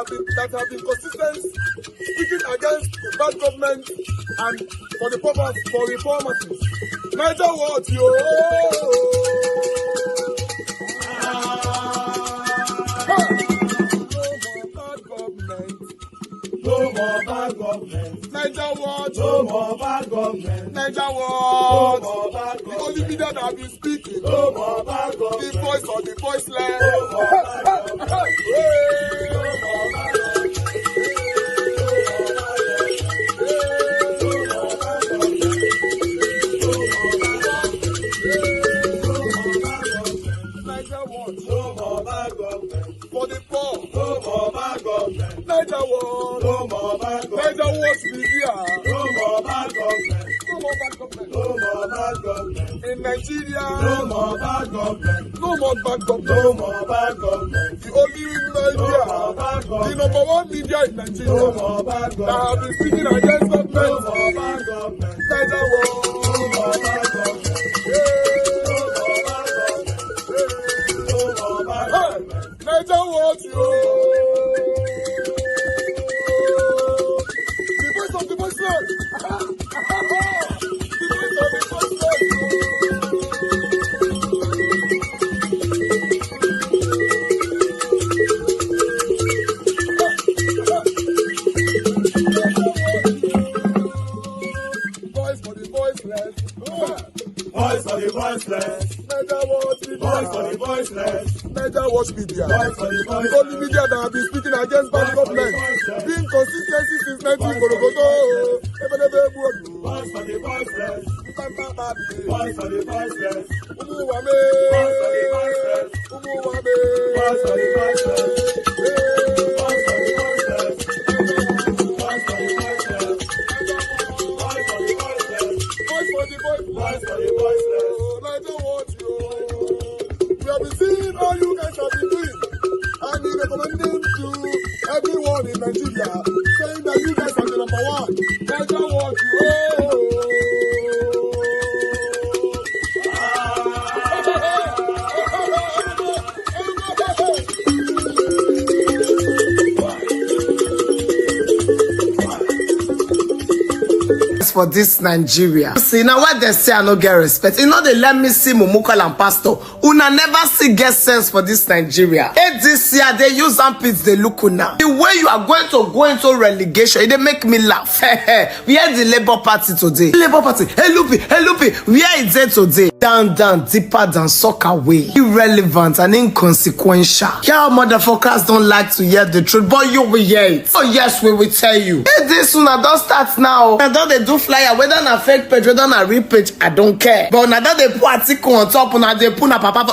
have been consistent speaking against the bad government and for the purpose for reformers. Niger what yo? No more bad government. Niger what? No more bad government. Niger what? No more bad government. The only media that have been speaking. No more bad government. The voice of the voiceless. No more bad government. No more bad government. For the poor, no more bad government. Niger what? No more bad government. Niger what media? No more bad government. No more bad government. No more bad government. In Nigeria, no more bad government. No more bad government. No more bad government. The only media, no the number one media in Nigeria, no more bad government. That have been speaking against government. No more bad government. Niger what? No more bad government. Niger what you? The voice of the voiceless. The voice of the voiceless. Voice for the voiceless. Voice for the voiceless. Niger what? Voice for the voiceless. Niger watch media. The only media that have been speaking against bad government. Being consistency since 1944. Voice for the voiceless. Voice for the voiceless. Umuwame. Voice for the voiceless. Umuwame. Voice for the voiceless. Voice for the voiceless. Voice for the voiceless. Voice for the voiceless. Voice for the voiceless. Voice for the voiceless. Niger watch you. We have been seeing all you guys have been doing, and we recommending to everyone in Nigeria, saying that you guys are the number one. Niger watch you. For this Nigeria. See, now what they say I no get respect. You know they let me see Mumukal and Pastor. Una never see get sense for this Nigeria. Hey, this year they use armpits, they look now. The way you are going to go into relegation, they make me laugh. We had the Labour Party today. Labour Party, hey Lupi, where is it today? Down, deeper than soccer away. Irrelevant and inconsequential. Y'all motherfuckers don't like to hear the truth, but you will hear it. Oh yes, we will tell you. Hey, this one don't start now. Now don't they do flyer, whether na fake page, whether na real page, I don't care. But now that they put article on top, now they put na papa,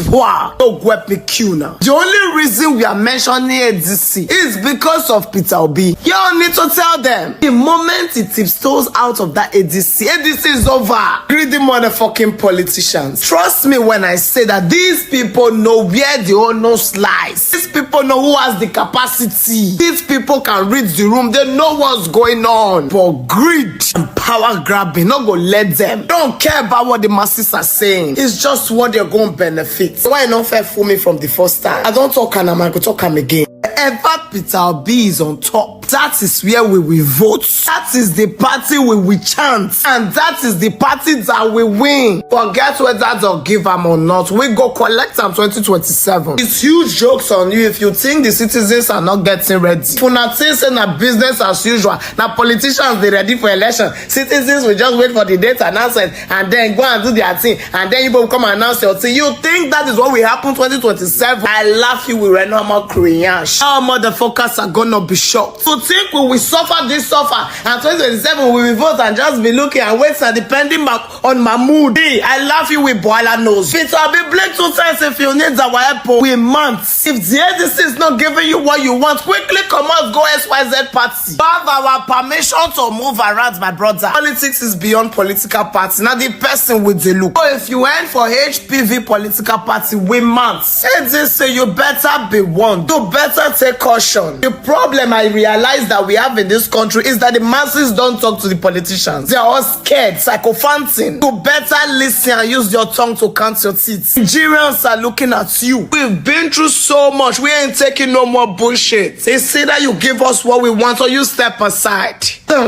wow, oh, grab me queue now. The only reason we are mentioning ADC is because of Peter Obi. Y'all need to tell them. The moment it tiptoes out of that ADC is over. Greedy motherfucking politicians. Trust me when I say that these people know where the honors lies. These people know who has the capacity. These people can read the room. They know what's going on. But greed and power grabbing, not go let them. Don't care about what the masses are saying. It's just what they're going to benefit. Why not fair for me from the first time? I don't talk and I go talk him again. Wherever Peter Obi is on top, that is where we will vote. That is the party we will chant. And that is the party that will win. Forget whether they'll give them or not. We go collect them 2027. It's huge jokes on you if you think the citizens are not getting ready. If you not think na business as usual, now politicians they ready for election. Citizens will just wait for the date announcement and then go and do their thing. And then you will come and announce your thing. You think that is what will happen 2027? I laugh you with normal Korean. Our motherfuckers are gonna be shocked. So think we will suffer this suffer and 2027 we will vote and just be looking and wait and depending back on my mood. I love you with boiler nose. Peter, I'll be blink 2 times if you need our help. We months. If the ADC is not giving you what you want, quickly come out, go XYZ party. You have our permission to move around, my brother. Politics is beyond political party. Now the person with the look. So if you went for HPV political party, we months. ADC, you better be one. Do better better take caution. The problem I realize that we have in this country is that the masses don't talk to the politicians. They are all scared, sycophanting. You better listen and use your tongue to count your teeth. Nigerians are looking at you. We've been through so much. We ain't taking no more bullshit. It's either you give us what we want or you step aside. We all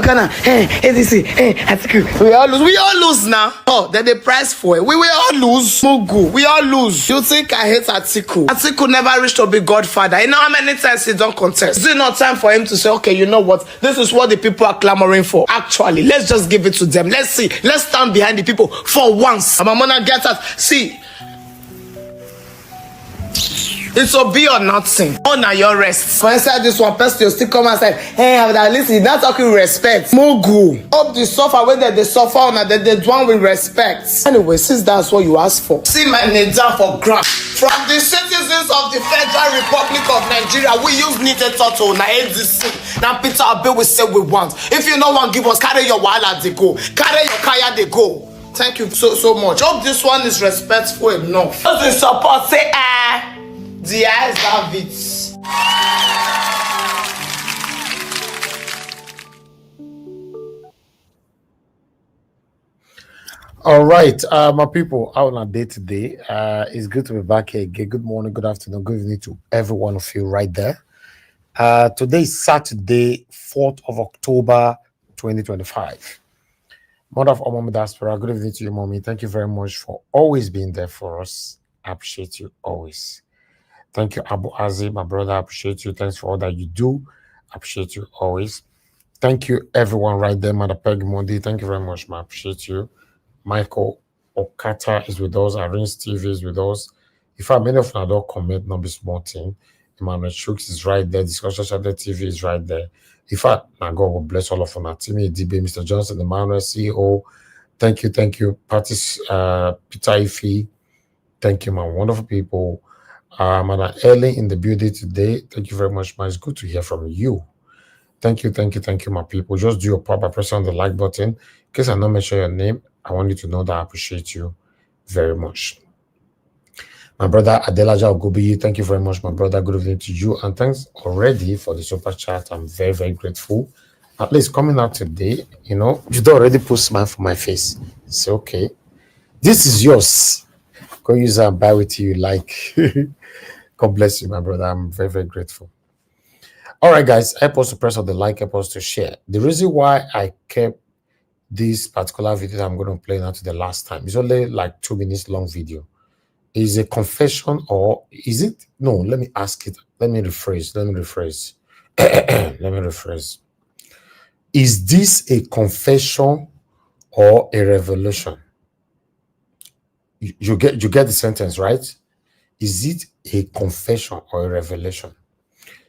lose. We all lose now. Oh, then the price for it. We will all lose. Mugu. We all lose. You think I hate Atiku? Atiku never reached to be Godfather. You know how many times he don't contest? Is it not time for him to say, okay, you know what? This is what the people are clamoring for. Actually, let's just give it to them. Let's see. Let's stand behind the people for once. I'm gonna get us. See. It's a be or nothing. Oh, now your rest. For inside this one, person you still come and say, hey, at least you're not talking respect. Mugu. Up the suffer when they suffer on that they do one with respect. Anyway, since that's what you asked for. See my name down for grant. From the citizens of the Federal Republic of Nigeria, we use negotiator to na ADC. Now Peter Obi will say we want. If you no one give us, carry your wallet they go. Carry your kaya they go. Thank you so much. Hope this one is respectful enough. Those in support say the eyes have it. All right, my people, out on a day today. It's good to be back here again. Good morning, good afternoon, good evening to every one of you right there. Today is Saturday, 4th of October, 2025. Mother of all mommy diaspora, good evening to you, mommy. Thank you very much for always being there for us. I appreciate you always. Thank you, Abu Azi, my brother. I appreciate you. Thanks for all that you do. I appreciate you always. Thank you, everyone right there. Mother Peg Mondi, thank you very much, man. I appreciate you. Michael Okata is with us. Irene Steve is with us. If I many of them don't comment, not be small thing. Emmanuel Shooks is right there. Discussion Channel TV is right there. If I now God will bless all of them. Timmy DB, Mr. Johnson, Emmanuel CEO. Thank you. Parties, Peter Ife. Thank you, my wonderful people. Madam Ellie in the building today. Thank you very much, man. It's good to hear from you. Thank you, my people. Just do your part by pressing on the like button. In case I not mention your name, I want you to know that I appreciate you very much. My brother Adelaja Ogubi, thank you very much, my brother. Good evening to you. And thanks already for the super chat. I'm very, very grateful. At least coming out today, you know, you don't already put smile for my face. It's okay. This is yours. Go use and buy with you like. God bless you, my brother. I'm very, very grateful. All right, guys, help us to press on the like, help us to share. The reason why I kept this particular video that I'm going to play now to the last time, it's only like 2 minutes long video. Is a confession or is it? No, let me ask it. Let me rephrase. Let me rephrase. Is this a confession or a revelation? You get the sentence, right? Is it a confession or a revelation?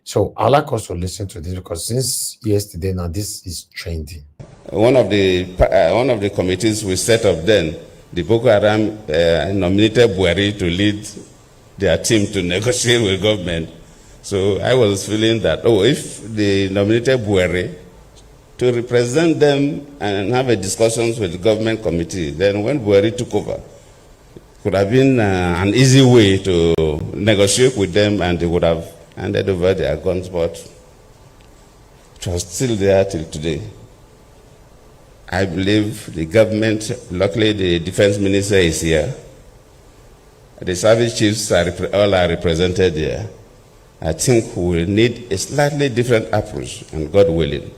So I like us to listen to this because since yesterday now this is trending. One of the committees we set up then, the Boko Haram nominated Buhari to lead their team to negotiate with government. So I was feeling that, if they nominated Buhari to represent them and have a discussions with the government committee, then when Buhari took over, could have been an easy way to negotiate with them and they would have handed over their guns, but it was still there till today. I believe the government, luckily the defense minister is here. The service chiefs all are represented here. I think we will need a slightly different approach, and God willing,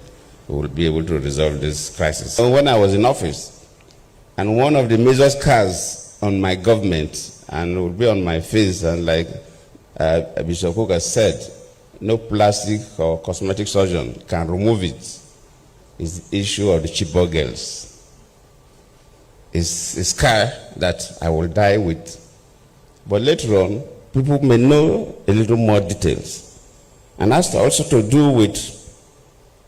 we will be able to resolve this crisis. So when I was in office, and one of the major scars on my government, and it will be on my face, and like Bishop Cook has said, no plastic or cosmetic surgeon can remove it, is the issue of the Chibok girls. It's a scar that I will die with. But later on, people may know a little more details. And that's also to do with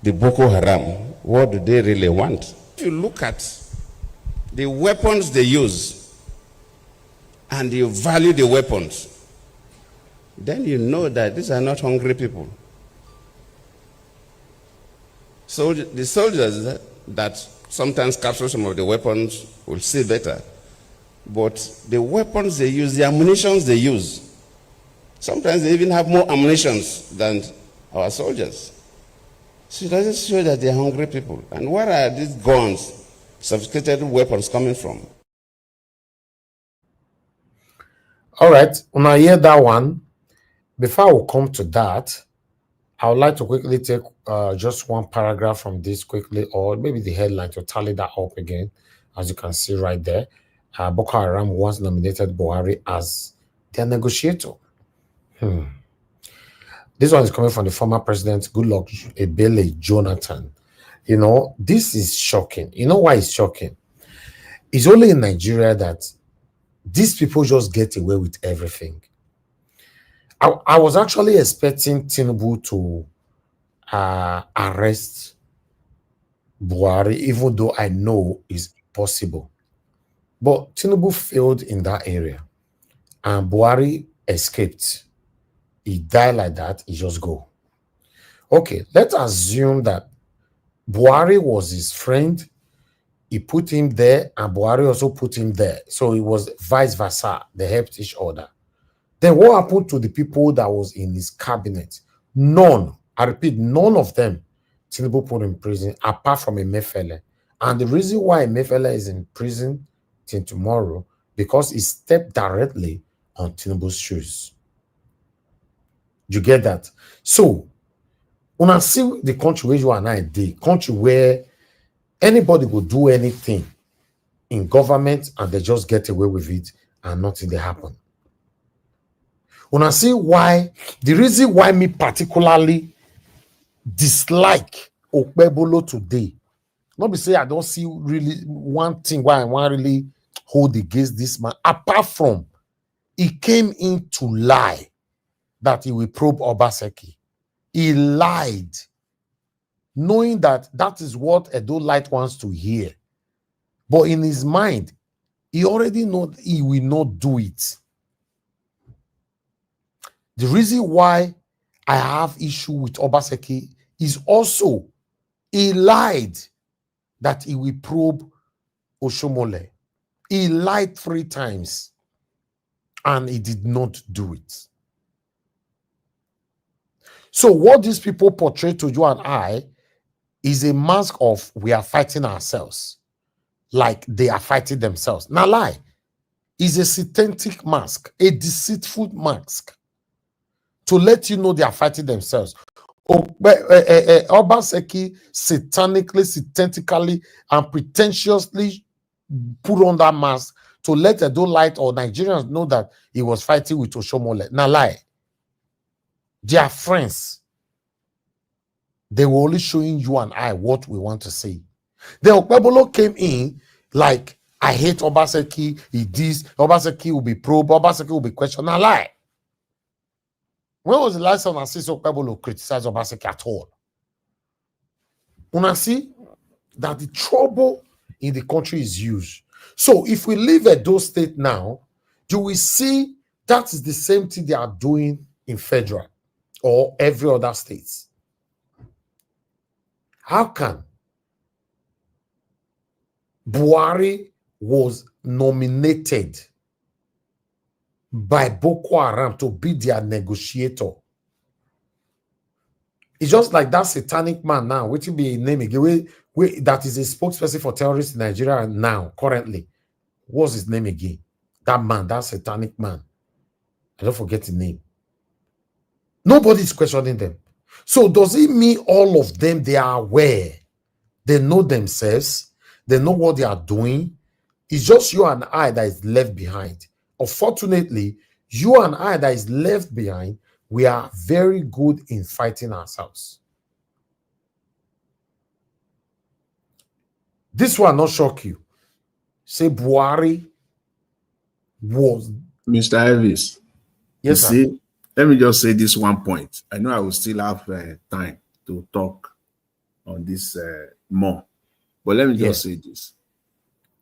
the Boko Haram. What do they really want? If you look at the weapons they use, and you value the weapons, then you know that these are not hungry people. So the soldiers that sometimes capture some of the weapons will see better. But the weapons they use, the ammunitions they use, Sometimes they even have more ammunition than our soldiers. So it doesn't show that they're hungry people. And where are these guns, sophisticated weapons coming from? All right, when I hear that one, before I will come to that, I would like to quickly take just one paragraph from this quickly, or maybe the headline to tally that up again. As you can see right there, Boko Haram once nominated Buhari as their negotiator. This one is coming from the former president, Goodluck Ebele Jonathan. You know, this is shocking. You know why it's shocking? It's only in Nigeria that these people just get away with everything. I was actually expecting Tinubu to arrest Buhari, even though I know it's possible. But Tinubu failed in that area, and Buhari escaped. He died like that, he just go. Okay, let's assume that Buhari was his friend. He put him there, and Buhari also put him there. So it was vice versa. They helped each other. Then what happened to the people that was in his cabinet? None. I repeat, none of them Tinubu put in prison apart from Emefiele. And the reason why Emefiele is in prison till tomorrow, because he stepped directly on Tinubu's shoes. You get that? So, when I see the country where you and I did, country where anybody will do anything in government and they just get away with it and nothing they happen. When I see why, the reason why me particularly dislike Okpebolo today, not be say I don't see really one thing why I want really hold against this man, apart from he came in to lie that he will probe Obaseki. He lied, knowing that that is what Edo Light wants to hear. But in his mind, he already knows he will not do it. The reason why I have issue with Obaseki is also he lied that he will probe Oshomole. He lied 3 times and he did not do it. So what these people portray to you and I is a mask of we are fighting ourselves, like they are fighting themselves. Now lie is a synthetic mask, a deceitful mask to let you know they are fighting themselves. Obaseki satanically, synthetically, and pretentiously put on that mask to let Edo Light or Nigerians know that he was fighting with Oshomole. Now lie. They are friends. They were only showing you and I what we want to see. The Okpebolo came in like, I hate Obaseki, he this, Obaseki will be probed, Obaseki will be questioned. Now lie. When was the last time I see Okpebolo criticize Obaseki at all? When I see that the trouble in the country is huge. So if we leave Edo State now, you will see that is the same thing they are doing in federal or every other state. How can Buhari was nominated by Boko Haram to be their negotiator? It's just like that satanic man now, which will be a name again, that is a spokesperson for terrorists in Nigeria now, currently. What's his name again? That man, that satanic man. I don't forget the name. Nobody's questioning them. So does it mean all of them, they are aware? They know themselves. They know what they are doing. It's just you and I that is left behind. Unfortunately, you and I that is left behind, we are very good in fighting ourselves. This will not shock you. Say Buhari was... Mr. Elvis, Yes, sir. see, let me just say this one point. I know I will still have time to talk on this more. But let me just say this.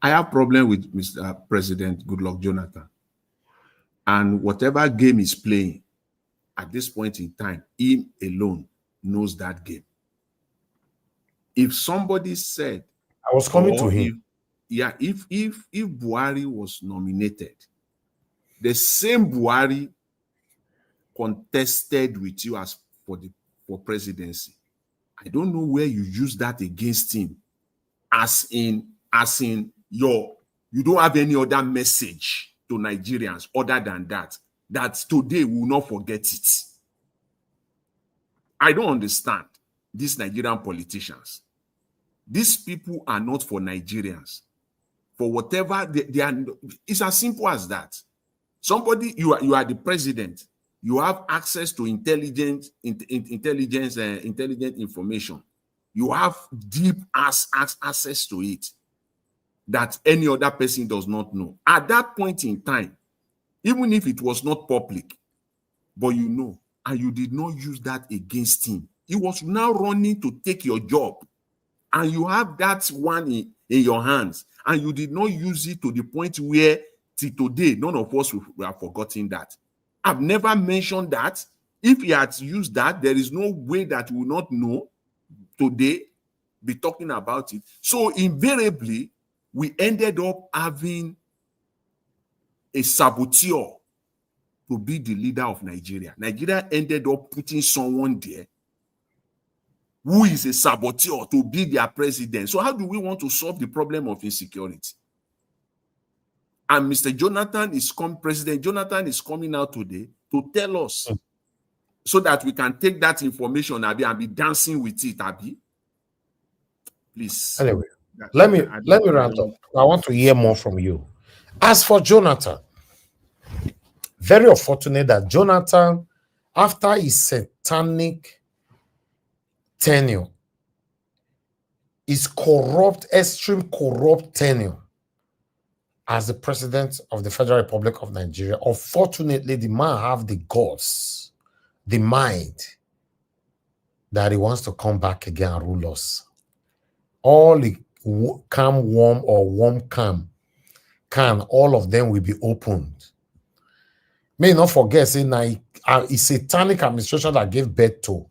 I have problem with Mr. President Goodluck Jonathan. And whatever game he's playing, at this point in time, him alone knows that game. If somebody said... I was coming to him. If Buhari was nominated, the same Buhari contested with you as for presidency. I don't know where you use that against him, as in you don't have any other message to Nigerians other than that today we will not forget it. I don't understand these Nigerian politicians. These people are not for Nigerians. For whatever they are, it's as simple as that. Somebody, you are the president. You have access to intelligent information. You have deep access to it that any other person does not know. At that point in time, even if it was not public, but you know, and you did not use that against him. He was now running to take your job, and you have that one in your hands, and you did not use it to the point where till today, none of us will have forgotten that. I've never mentioned that. If he had used that, there is no way that we will not know today, be talking about it. So invariably, we ended up having a saboteur to be the leader of Nigeria. Nigeria ended up putting someone there who is a saboteur to be their president. So how do we want to solve the problem of insecurity? And President Jonathan is coming out today to tell us so that we can take that information, Abi, and be dancing with it, Abi. Please. Anyway, let me round up. I want to hear more from you. As for Jonathan, very unfortunate that Jonathan, after his satanic tenure, his corrupt, extreme corrupt tenure as the president of the Federal Republic of Nigeria, unfortunately, the man have the guts, the mind that he wants to come back again and rule us. All the calm, warm, or warm calm, all of them will be opened. May not forget, say, now it's satanic administration that gave birth to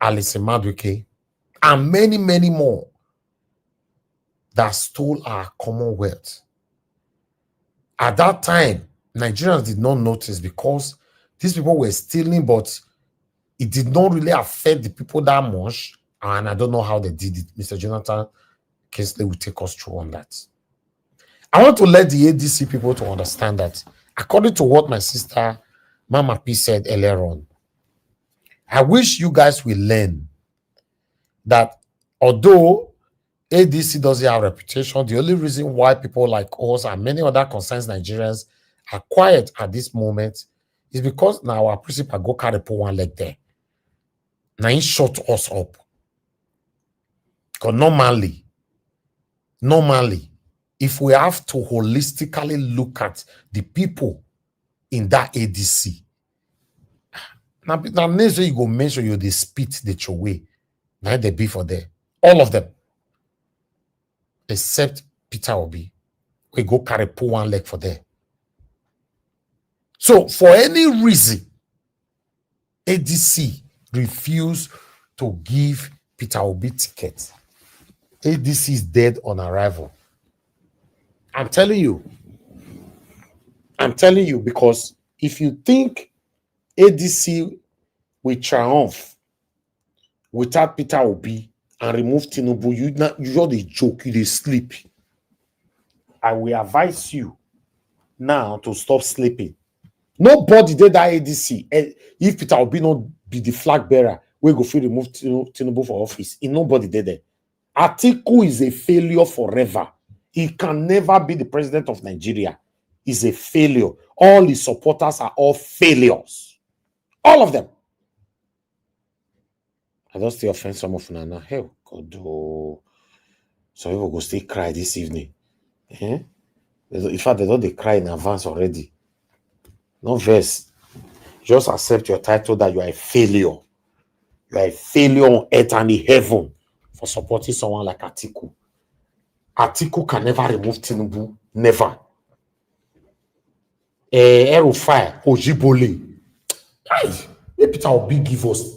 Alice Madueke and many, many more that stole our commonwealth. At that time, Nigerians did not notice because these people were stealing, but it did not really affect the people that much. And I don't know how they did it. Mr. Jonathan Kingsley will take us through on that. I want to let the ADC people to understand that, according to what my sister Mama P said earlier on, I wish you guys will learn that although ADC doesn't have a reputation, the only reason why people like us and many other concerned Nigerians are quiet at this moment is because now our principal go carry put one leg there. Now he shut us up. Because normally, if we have to holistically look at the people in that ADC, now next way you go mention you they spit the throw away. Now they be for there. All of them. Except Peter Obi. We go carry pull one leg for there. So for any reason, ADC refused to give Peter Obi ticket. ADC is dead on arrival. I'm telling you because if you think ADC will triumph without Peter Obi and remove Tinubu, you just a joke, you dey sleep. I will advise you now to stop sleeping. Nobody did that ADC. If Peter Obi not be the flag bearer, we go free remove Tinubu for office. Nobody did that. Atiku is a failure forever. He can never be the president of Nigeria. He's a failure. All his supporters are all failures. All of them. I don't still offend some of them now. Hey, God, oh. Some people go stay cry this evening. In fact, they don't cry in advance already. No verse. Just accept your title that you are a failure. You are a failure on earth and in heaven for supporting someone like Atiku. Atiku can never remove Tinubu. Never. Erufai, Ojibole. Maybe Peter Obi give us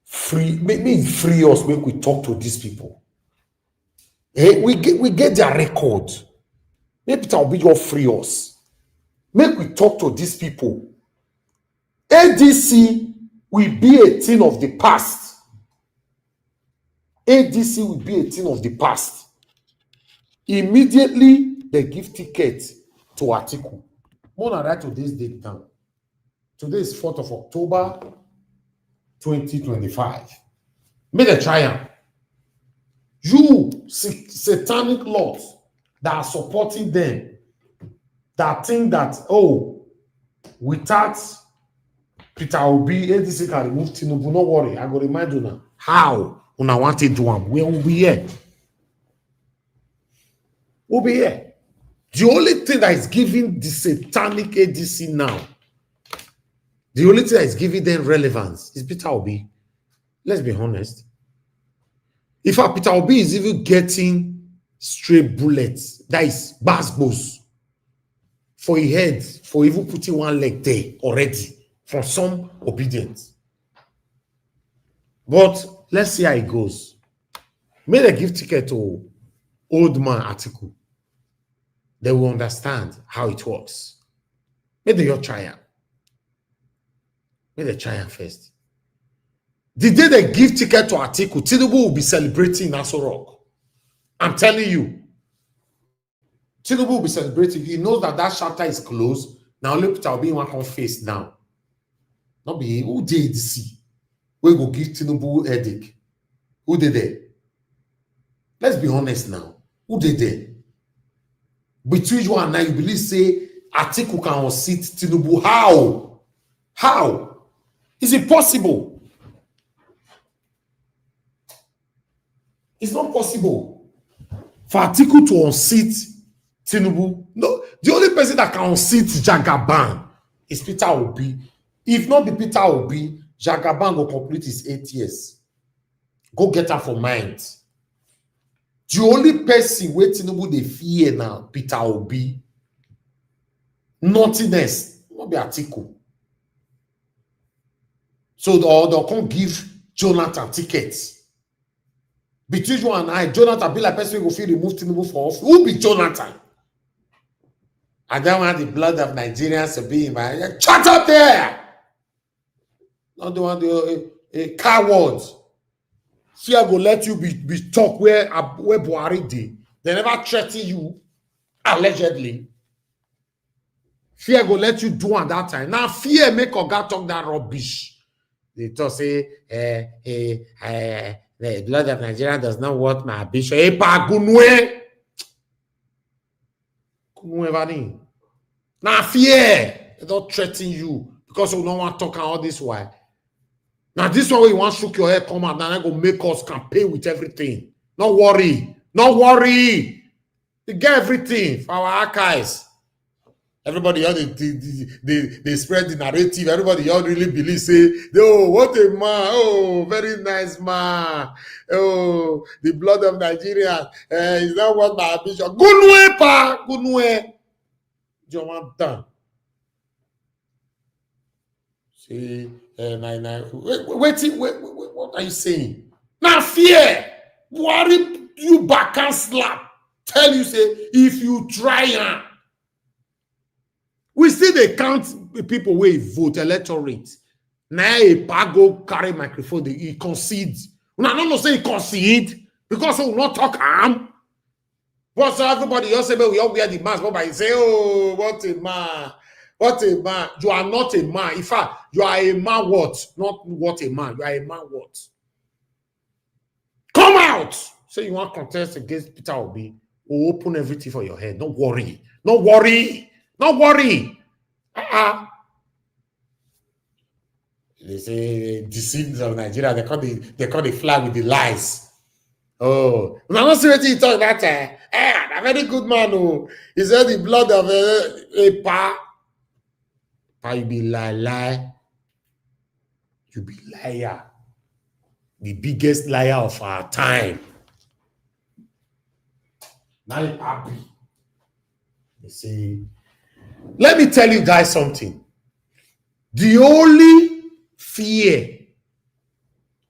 free, maybe free us when we talk to these people. We get their record. Maybe Peter Obi just free us. Make we talk to these people. ADC will be a thing of the past. ADC will be a thing of the past. Immediately, they give ticket to Atiku. More than right to this date down. Today is 4th of October, 2025. Make a triumph. You satanic lords that are supporting them, that think that, oh, without Peter Obi, ADC can remove Tinubu. No worry, I go remind you now. How? Una want to do them? We will be here. We'll be here. The only thing that is giving the satanic ADC now, the only thing that is giving them relevance is Peter Obi. Let's be honest. If Peter Obi is even getting stray bullets, that is basbos for a head, for even putting one leg there already, for some obedience. But let's see how it goes. May they give ticket to old man Atiku. They will understand how it works. May they all try it. May they try it first. The day they give ticket to Atiku, Tinubu will be celebrating in Aso Rock. I'm telling you. Tinubu will be celebrating. He knows that that chapter is closed. Now look at Obi one come face now. Not be who did see. We go give Tinubu headache. Who did that? Let's be honest now. Who did that? Between you and I, you believe say Atiku can unseat Tinubu. How? How? Is it possible? It's not possible for Atiku to unseat Tinubu. No, the only person that can unseat Jagaban is Peter Obi. If not the Peter Obi, Jagaban will complete his 8 years. Go get her for mind. The only person where Tinubu they fear now, Peter Obi. Nothingness, not be Atiku. So they can't give Jonathan tickets. Between you and I, Jonathan be like person who will feel remove Tinubu for office. Who be Jonathan? I don't want the blood of Nigerians to be in my head. Shut up there! Not the one a coward. Fear will let you be talk where Buhari did. They never threaten you, allegedly. Fear will let you do at that time. Now fear make Oga talk that rubbish. They talk say, the blood of Nigeria does not want my ambition. Now fear, they don't threaten you because we don't want to talk all this while. Now this one you want to shook your head, come out, now I go make us campaign with everything. Don't worry, don't worry. You get everything for our archives. Everybody all they spread the narrative. Everybody all really believe say, oh, what a man! Oh, very nice man! Oh, the blood of Nigeria is that what my ambition? Good way, pa, good way. You want done? See, wait, what are you saying? Now fear, worry you back and slap. Tell you say if you try. We see they count the people where vote electorate. Now a pago carry microphone, he concede. Now no say he concede because he will not talk harm. But so everybody else say we all wear the mask, but he say, oh, what a man, what a man. You are not a man. In fact, you are a man what? Not what a man. You are a man what? Come out. Say you want contest against Peter Obi. We'll open everything for your head. Don't worry. Don't worry. Don't worry. They say deceivers of Nigeria. They call the flag with the lies. Oh, I'm not see what you talk about. A very good man. Oh, he said the blood of a pa. Pa, you be lie. You be liar. The biggest liar of our time. Now you're happy. They say. Let me tell you guys something. The only fear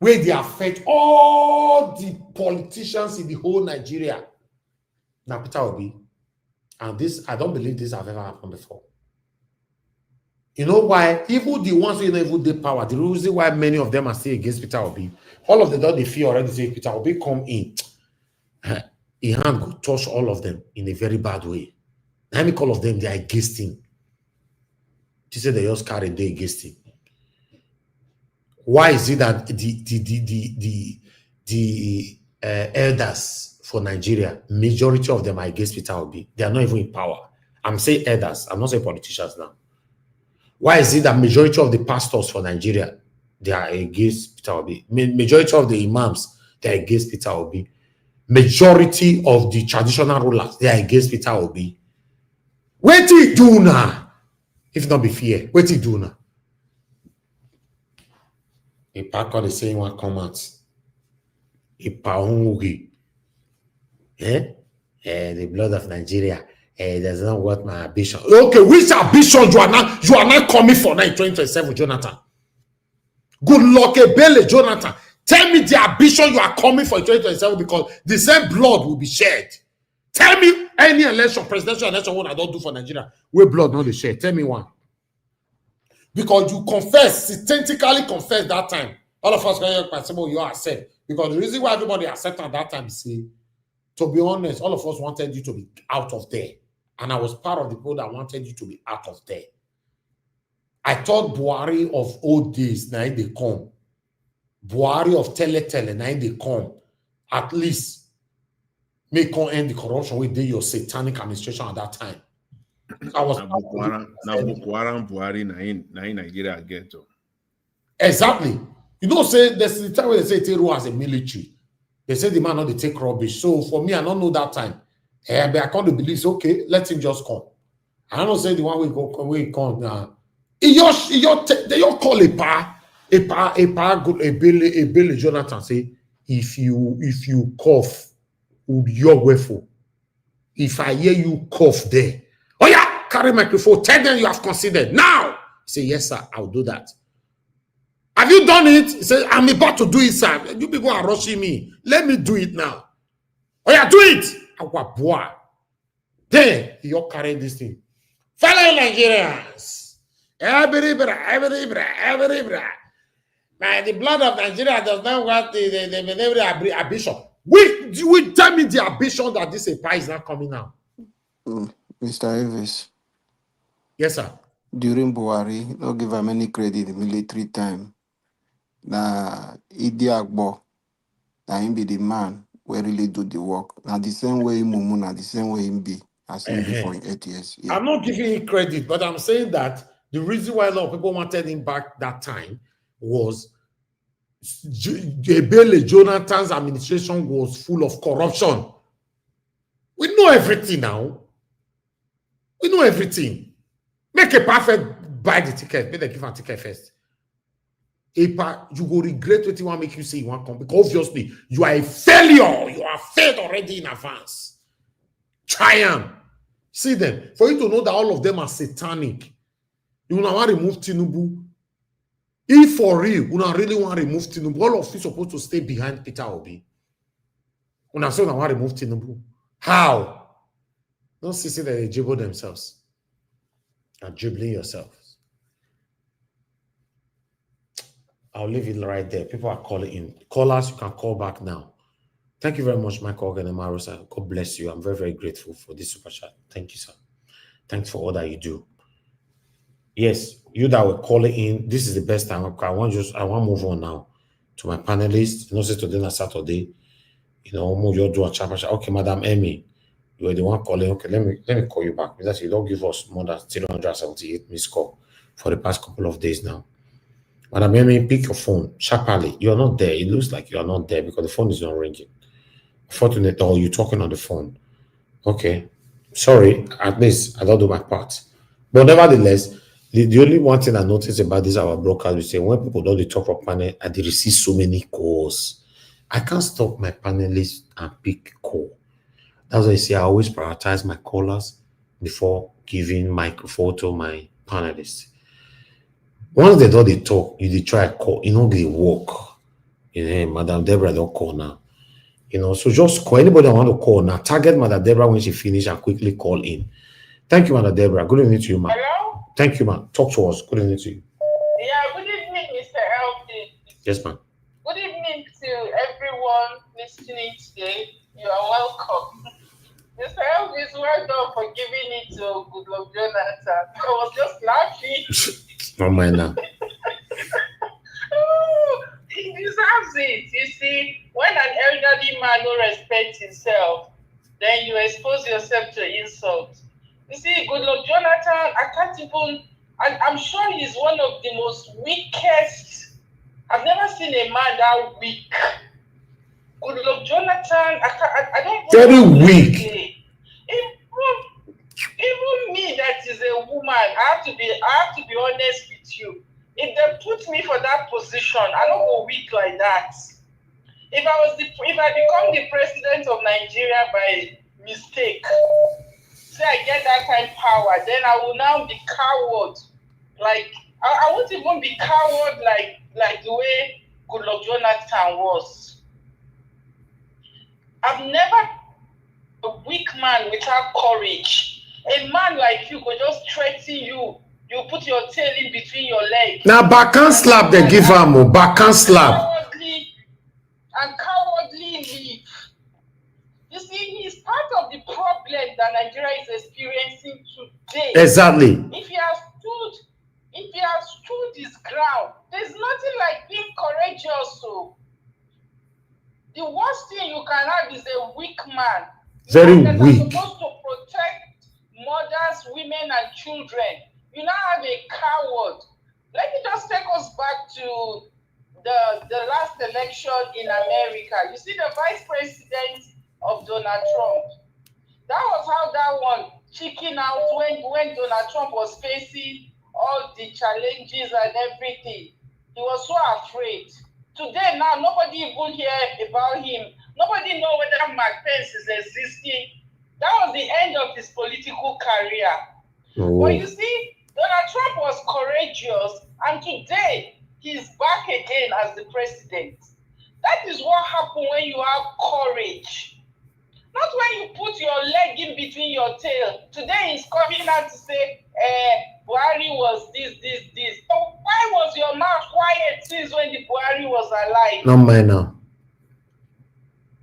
where they affect all the politicians in the whole Nigeria. Now, Peter Obi, and this, I don't believe this has ever happened before. You know why? Even the ones who even the power, the reason why many of them are still against Peter Obi, all of them don't they fear already say Peter Obi come in. He hand could touch all of them in a very bad way. I mean, all of them, they are against him. She said they just carry day against him. Why is it that the elders for Nigeria, majority of them are against Peter Obi? They are not even in power. I'm saying elders. I'm not saying politicians now. Why is it that majority of the pastors for Nigeria, they are against Peter Obi? Majority of the imams, they are against Peter Obi. Majority of the traditional rulers, they are against Peter Obi. What do you do now? If not be fear, what do you do now? A parker is saying one comment. A paungi. The blood of Nigeria. That's not what my ambition. Okay, which ambition you are not coming for now in 2027, Jonathan? Good luck, Ebele, Jonathan. Tell me the ambition you are coming for in 2027 because the same blood will be shed. Tell me any election, presidential election, what I don't do for Nigeria, where blood not be shed. Tell me one. Because you authentically confess that time. All of us you are accept. Because the reason why everybody accepted at that time is, to be honest, all of us wanted you to be out of there. And I was part of the people that wanted you to be out of there. I thought Buhari of old days, now they come. Buhari of tele, now they come. At least, make on end the corruption with your satanic administration at that time. I was Boko Haram, Buhari, na in Nigeria ghetto. Exactly. You know, say there's the time where they say Teru as a military. They say the man not they take rubbish. So for me, I don't know that time. But I can't believe, okay, let him just come. I don't say the one we come now. They just call a Billy Jonathan say, if you cough, you're weful. If I hear you cough there, oh yeah, carry microphone, tell them you have considered. Now, say, yes, sir, I'll do that. Have you done it? He said, I'm about to do it, sir. You people are rushing me. Let me do it now. Oh yeah, do it. Then you're carrying this thing. Fellow Nigerians, every man, the blood of Nigeria does not want the ambition. We tell me the ambition that this prize is not coming now. Mr. Elvis. Yes, sir. During Buhari, don't give him any credit in military time. Now, Idi Agbo, now him be the man who really do the work. Now, the same way Mumu, now the same way him be, as him be for 8 years. Yeah. I'm not giving him credit, but I'm saying that the reason why a lot of people wanted him back that time was Ebele Jonathan's administration was full of corruption. We know everything now. We know everything. Make a perfect buy the ticket. Make them give a ticket first. You will regret what you want to make you say you want to come because obviously you are a failure. You are failed already in advance. Triumph. See them. For you to know that all of them are satanic. You will want to remove Tinubu. If for real, you don't really want to remove Tinubu, all of you supposed to stay behind Peter Obi. You want to remove Tinubu. How? Don't see that they dribble themselves. You're dribbling yourselves. I'll leave it right there. People are calling in. Callers, you can call back now. Thank you very much, Michael Oganemaru. God bless you. I'm very, very grateful for this super chat. Thank you, sir. Thanks for all that you do. Yes, you that were calling in, this is the best time. I want to move on now to my panelists. You know, since today is Saturday, you know, you do a chat. Okay, Madam Emmy, you were the one calling. Okay, let me call you back because you don't give us more than 378 missed call for the past couple of days now. Madam Emmy, pick your phone sharply. You're not there. It looks like you're not there because the phone is not ringing. Fortunately, or you're talking on the phone. Okay, sorry. At least I don't do my part. But nevertheless, the only one thing I noticed about this our broadcast is say when people don't talk for panel and they receive so many calls, I can't stop my panelists and pick call. That's why I say I always prioritize my callers before giving microphone to my panelists. Once they don't talk, you try to call, you know, they walk. You know, Madam Deborah don't call now. You know, so just call anybody that want to call now. Target Madam Deborah when she finish and quickly call in. Thank you, Madam Deborah. Good evening to you, ma'am. Hello? Thank you, ma'am. Talk to us. Good evening to you. Yeah, good evening, Mr. LP. Yes, ma'am. Good evening to everyone listening today. You are welcome. Mr. LP is well done for giving it to Goodluck Jonathan. I was just laughing. Not mine now. Oh, he deserves it. You see, when an elderly man no respects himself, then you expose yourself to insult. You see, Goodluck Jonathan, I can't even, I'm sure he's one of the most weakest. I've never seen a man that weak. Goodluck Jonathan, I don't. Very weak. Even me, that is a woman, I have to be honest with you. If they put me for that position, I don't go weak like that. If I become the president of Nigeria by mistake, say I get that kind of power, then I will now be coward. Like I won't even be coward like the way Goodluck Jonathan was. I've never a weak man without courage. A man like you could just threaten you. You put your tail in between your legs. Now, backhand slap they give him. Backhand slap. Cowardly leave. You see, he's part of the problem that Nigeria is experiencing today. Exactly. If he has stood his ground, there's nothing like being courageous. So the worst thing you can have is a weak man. Very That weak. are supposed to protect mothers, women, and children. You now have a coward. Let me just take us back to the last election in America. You see the vice president of Donald Trump. That was how that one chicken out when Donald Trump was facing all the challenges and everything. He was so afraid. Today now, nobody even hear about him. Nobody know whether Mark Pence is existing. That was the end of his political career. Oh. But you see, Donald Trump was courageous, and today he's back again as the president. That is what happens when you have courage. Not when you put your leg in between your tail. Today he's coming out to say, Buhari was this. So why was your mouth quiet since when the Buhari was alive? Not mine now.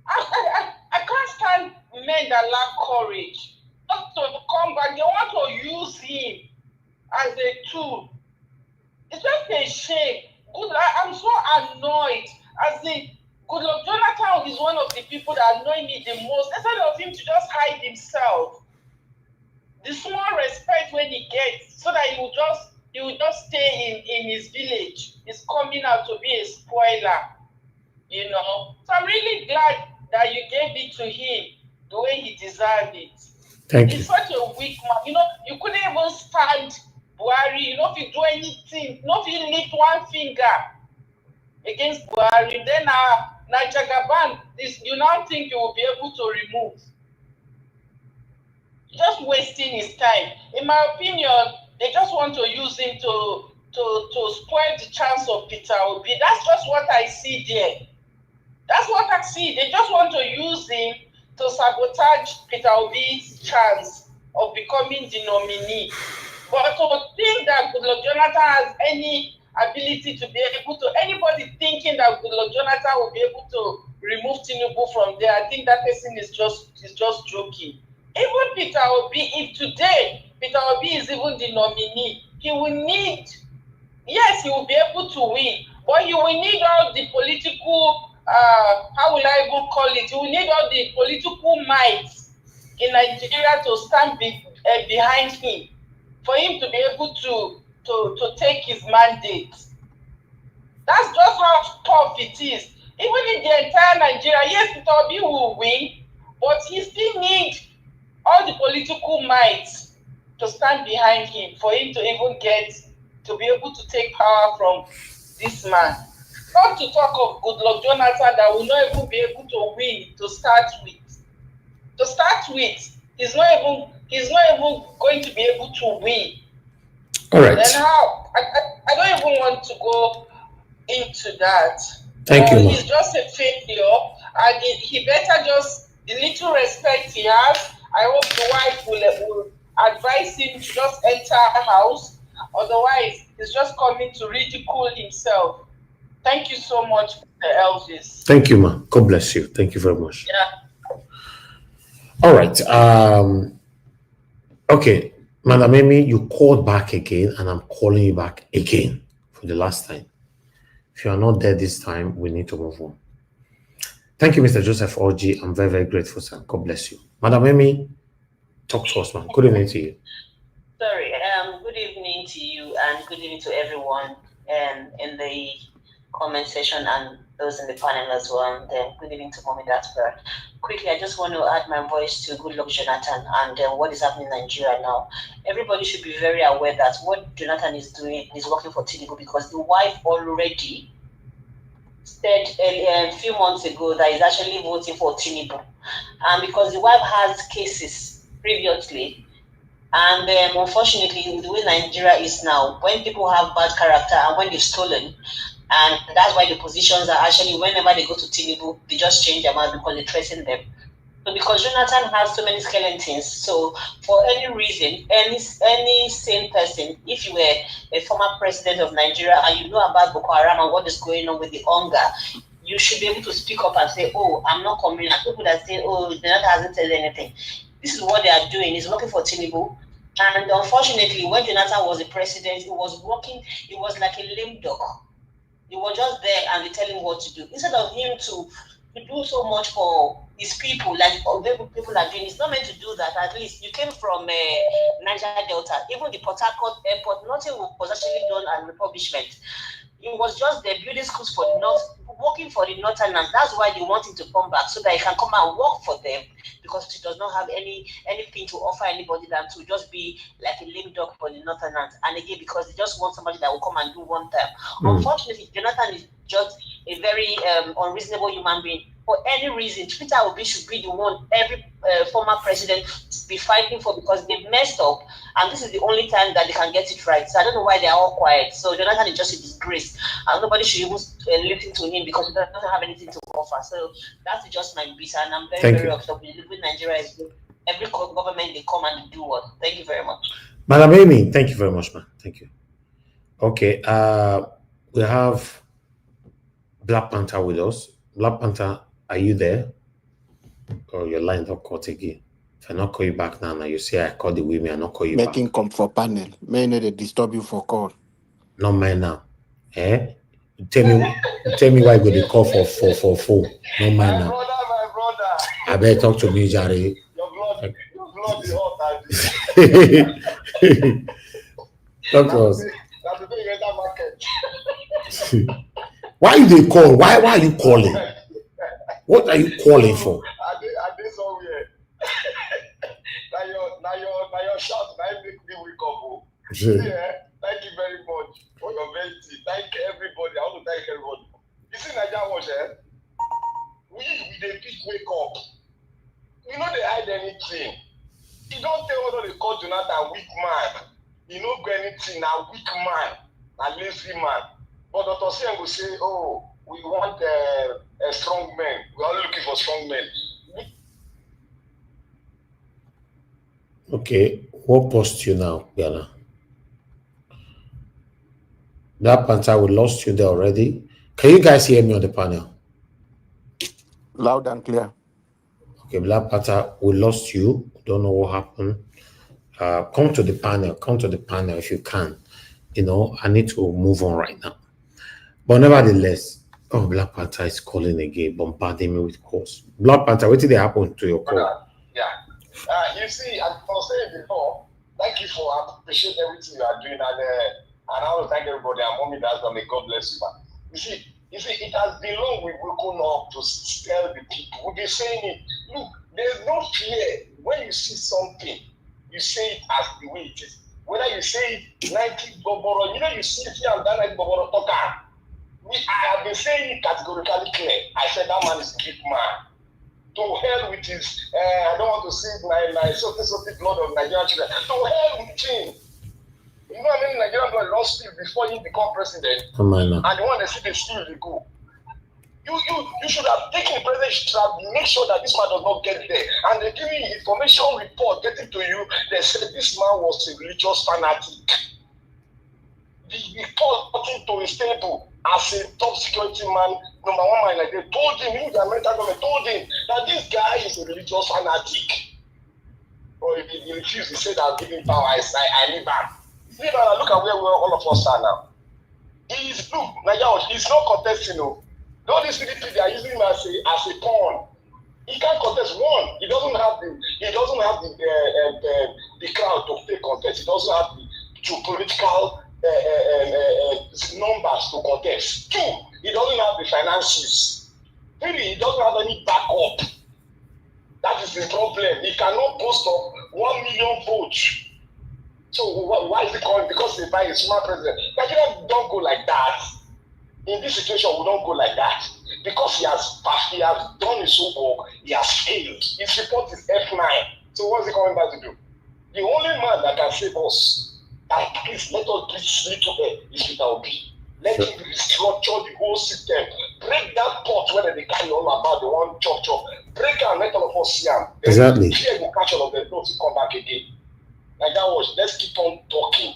I can't stand men that lack courage. Not to come back, they want to use him as a tool. It's just a shame. I'm so annoyed. As in, Goodluck Jonathan is one of the people that annoy me the most. Instead of him to just hide himself, the small respect when he gets, so that he will just stay in his village. He's coming out to be a spoiler, you know. So I'm really glad that you gave it to him the way he deserved it. Thank you. He's such a weak man. You know, you couldn't even stand Buhari. You know, if you do anything, not if you lift one finger against Buhari, then Jagaban, you now think you will be able to remove. Just wasting his time. In my opinion, they just want to use him to spoil the chance of Peter Obi. That's just what I see there. That's what I see. They just want to use him to sabotage Peter Obi's chance of becoming the nominee. But to think that Goodluck Jonathan has any ability to be able to, anybody thinking that Goodluck Jonathan will be able to remove Tinubu from there, I think that person is just joking. Even Peter Obi, if today Peter Obi is even the nominee, he will need, yes, he will be able to win, but he will need all the political, how will I even call it? He will need all the political might in Nigeria to stand behind him, for him to be able to take his mandate. That's just how tough it is. Even in the entire Nigeria, yes, Peter Obi will win, but he still needs all the political might to stand behind him for him to even get to be able to take power from this man. Not to talk of Goodluck Jonathan that will not even be able to win to start with. To start with, he's not even going to be able to win. All right. Then how? I don't even want to go into that. Thank you. He's just a failure, and he better just, the little respect he has, I hope the wife will advise him to just enter a house Otherwise, he's just coming to ridicule himself. Thank you so much, Mr. Elvis. Thank you, ma. God bless you. Thank you very much. Yeah. All right. Okay, Madam Amy, you called back again, and I'm calling you back again for the last time. If you are not there this time, we need to move on. Thank you, Mr. Joseph Orji. I'm very, very grateful, sir. God bless you. Madam Amy, talk to us, ma'am. Good evening to you. Sorry, good evening to you and good evening to everyone in the comment section and those in the panel as well. And good evening to Mommy Dasper. Quickly, I just want to add my voice to Good Luck Jonathan and what is happening in Nigeria now. Everybody should be very aware that what Jonathan is doing is working for Tinubu, because the wife already said a few months ago that he's actually voting for Tinubu. And because the wife has cases previously, and unfortunately, the way Nigeria is now, when people have bad character and when they've stolen, and that's why the positions are actually, whenever they go to Tinubu, they just change their mind because they threaten them. So because Jonathan has so many skeletons, so for any reason, any sane person, if you were a former president of Nigeria and you know about Boko Haram and what is going on with the hunger, you should be able to speak up and say, oh, I'm not coming. And people that say, oh, Jonathan hasn't said anything. This is what they are doing. It's working for Tinubu. And unfortunately, when Jonathan was the president, it was working. It was like a lame dog. He was just there and they tell him what to do. Instead of him to do so much for his people, like other people are doing. It's not meant to do that. At least you came from Niger Delta. Even the Port Harcourt airport, nothing was actually done as refurbishment. It was just the building schools for the north, working for the northerners. That's why they want him to come back, so that he can come and work for them, because he does not have anything to offer anybody than to just be like a lame dog for the northerners. And again, because they just want somebody that will come and do one time. Unfortunately, Jonathan is just a very unreasonable human being. For any reason, Peter Obi should be the one every former president be fighting for, because they messed up, and this is the only time that they can get it right. So I don't know why they are all quiet. So Jonathan is just a disgrace, and nobody should even listen to him because he doesn't have anything to offer. So that's just my bit, and I'm very upset with Nigeria. Is good. Every government they come and they do what. Thank you very much, Madam Amy. Thank you very much, ma'am. Thank you. Okay, we have Black Panther with us. Black Panther, are you there? Or your line not caught again? If I not call you back now, you say I call the women, I not call you back. Making come for panel. May not they disturb you for call. Not mine now. Eh? Tell me why go they call for phone. Not mine now. My brother. I better talk to me, Jare. Your blood is hot. Talk to us. That's the thing you enter market. Why they call? Why are you calling? What are you calling for? I did somewhere. Now your shout, now make me wake up. Yeah, thank you very much for your mercy. Thank everybody. I want to thank everybody. You see Nigeria watch, we the big wake up. We know they hide anything. You don't tell what they call Jonathan weak man. You don't go anything, a weak man, a lazy man. But Dr. Sen will say, oh, we want a strong man. We're only looking for strong men. Okay, what post you now, Ghana? That Panther, we lost you there already. Can you guys hear me on the panel? Loud and clear. Okay, Black Panther, we lost you. Don't know what happened. Come to the panel if you can. You know, I need to move on right now. But nevertheless, Black Panther is calling again, bombarding me with calls. Black Panther, what did happen to your call? Yeah. You see, as I was saying before, thank you for appreciate everything you are doing, and I want to thank everybody. And Mommy, that's gonna God bless you, man. You see, it has been long we've woken up to tell the people. We've been saying it. Look, there's no fear. When you see something, you say it as the way it is. Whether you say it 90 Boboro, you see it here and that 90 Boboro Toka. I have been saying it categorically clear. I said that man is a big man. To hell with his, I don't want to see my so blood of Nigerian children. To hell with him. You know how many Nigerian blood lost him before he become president? And the one that see the still they go. You should have taken the president, should have made sure that this man does not get there. And they give me information report getting to you. They said this man was a religious fanatic. the person to his table as a top security man, number one man, like they told him, even the American government told him that this guy is a religious fanatic. Or if he refused, he said, I'll give him power. I leave back. Look at where all of us are now. He's not contesting. No. All these PDP, they are using him as a pawn. He can't contest. One, he doesn't have the crowd to take contest. He doesn't have the political numbers to contest. Two, he doesn't have the finances. Three, he doesn't have any backup. That is the problem. He cannot boast of 1 million votes. So why is he calling? Because they buy a smart president. Nigeria don't go like that. In this situation, we don't go like that. Because he has done his own work, he has failed. His report is F9. So what's he coming back to do? The only man that can save us, at least let us do this little bit, is Peter Obi. Let him restructure the whole system. Break that pot where they carry all about the one chop. Break and let all of us see him. Exactly. Fear will catch all of them, not to come back again. Like that was, let's keep on talking.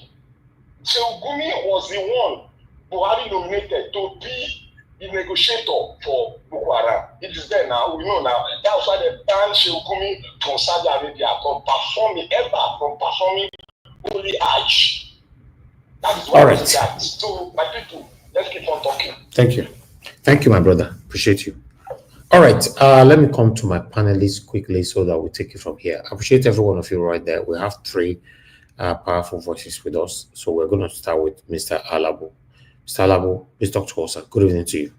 So Gumi was the one Buhari nominated to be the negotiator for Boko Haram. It is there now, we know now. That's why they banned Gumi from Saudi Arabia from performing Holy Hajj. That is what is that. So, my people, let's keep on talking. Thank you. Thank you, my brother. Appreciate you. All right. Let me come to my panelists quickly so that we take it from here. I appreciate every one of you right there. We have three powerful voices with us. So we're going to start with Mr. Alabo. Mr. Alabo, please talk to us. Good evening to you.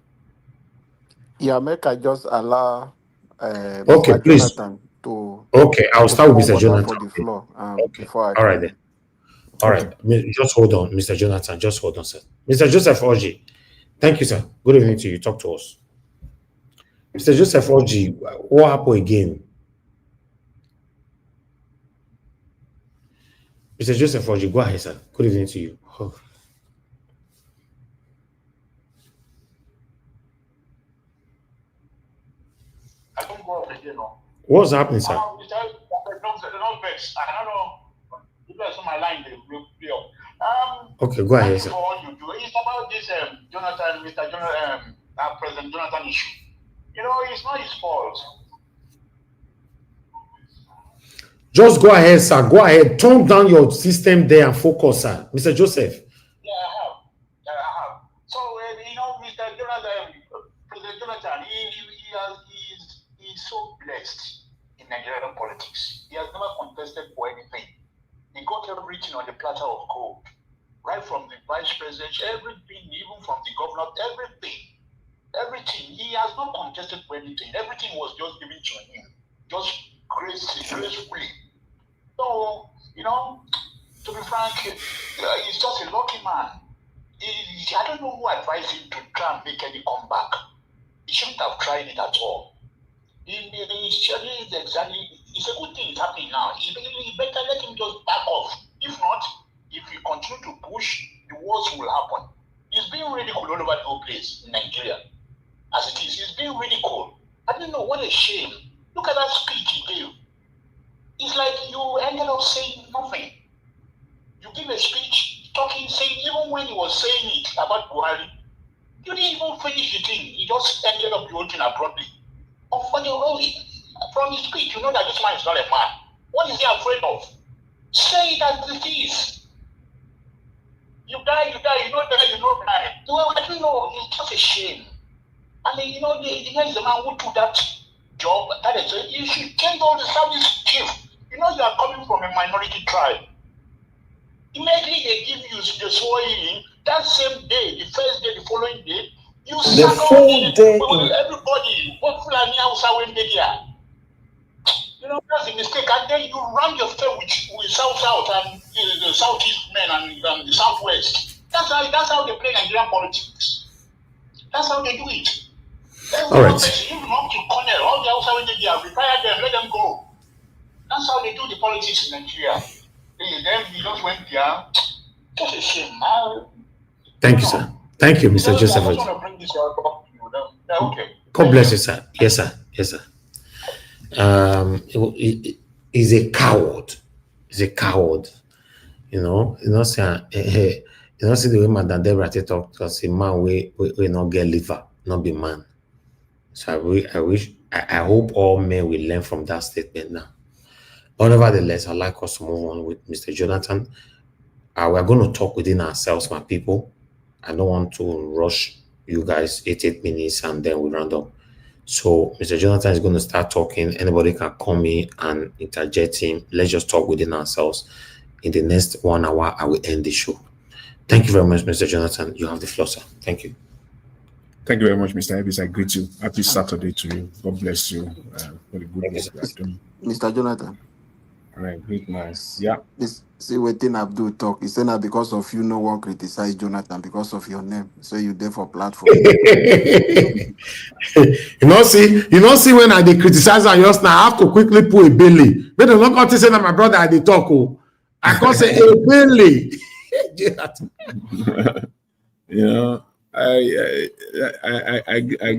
Yeah, make I just allow okay, Mr. please. Jonathan to. Okay, I'll start with Mr. Jonathan. For the floor, okay. Before I all right then. All right, just hold on, Mr. Jonathan. Just hold on, sir. Mr. Joseph Oji, thank you, sir. Good evening to you. Talk to us. Mr. Joseph Oji, what happened again? Mr. Joseph Oji, go ahead, sir. Good evening to you. Oh. I don't go up again, no. What's happening, sir? I don't know. You guys on my line, they will play up. Okay, go ahead, sir. For all you do. It's about this President Jonathan issue. You know, it's not his fault. Just go ahead, sir. Go ahead. Turn down your system there and focus, sir. Mr. Joseph. Yeah, I have. So, you know, Mr. Jonathan, President Jonathan, he's so blessed in Nigerian politics. He has never contested for anything. He got everything on the platter of gold. Right from the vice president, everything, even from the governor, everything. He has not contested for anything. Everything was just given to him. Just gracefully. So, you know, to be frank, he's just a lucky man. I don't know who advised him to try and make any comeback. He shouldn't have tried it at all. It's a good thing it's happening now. You better let him just back off. If not, if you continue to push, the worst will happen. He's being ridiculed all over the whole place in Nigeria. As it is, he's being ridiculed. I don't know, what a shame. Look at that speech he gave. It's like you ended up saying nothing. You give a speech, talking, saying, even when he was saying it about Buhari, you didn't even finish the thing. You just ended up the whole thing abruptly. From his speech, you know that this man is not a man. What is he afraid of? Say it as it is. You die, you know die. Well, I don't know, it's just a shame. And then, you know, the man is the man who took that job. That is, you should change all the service chief. You know, you are coming from a minority tribe. Immediately they give you the swearing. That same day, the first day, the following day, you the full day. Everybody, what Fulani Hausa when they there. You know, that's a mistake. And then you run your face with South and the Southeast men and the Southwest. That's how they play Nigerian politics. That's how they do it. All right. Even up to Cornell, all the Hausa when they are, retire them, let them go. That's how they do the politics in Nigeria. Then you just went there. Just a shame. Thank you, sir. Thank you, Mr. Joseph. Okay. God bless you, sir. Yes, sir. Yes, sir. He's a coward. He's a coward. You know, sir. You don't see the way Madam Deborah talk, because a man we not get liver, not be man. So I hope all men will learn from that statement now. But nevertheless, I'd like us to move on with Mr. Jonathan. We're going to talk within ourselves, my people. I don't want to rush you guys 8 minutes and then we round up. So Mr. Jonathan is going to start talking. Anybody can come in and interject him. Let's just talk within ourselves. In the next 1 hour, I will end the show. Thank you very much, Mr. Jonathan. You have the floor, sir. Thank you. Thank you very much, Mr. Evis. I greet you. Happy Saturday to you. God bless you for the good work you are doing. Mr. Jonathan. All right, great man. Yeah. See what thing Abdul talk. He said that because of you, no one criticize Jonathan because of your name. So you there for platform. You know, see when I dey criticize and just now, I have to quickly pull a belly. But I'm not going to say that my brother I dey talk. Oh, I can't say a belly. You know, I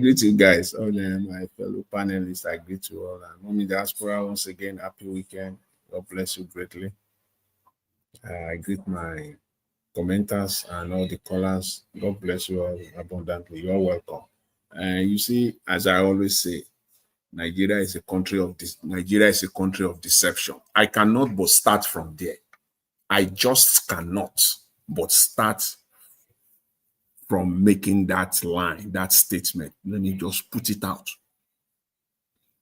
greet you guys, all my fellow panelists. I greet you all. And Mommy Diaspora, once again, happy weekend. God bless you greatly. I greet my commenters and all the callers. God bless you all abundantly. You are welcome. And you see, as I always say, Nigeria is a country of deception. I cannot but start from there. I just cannot but start from making that line, that statement. Let me just put it out.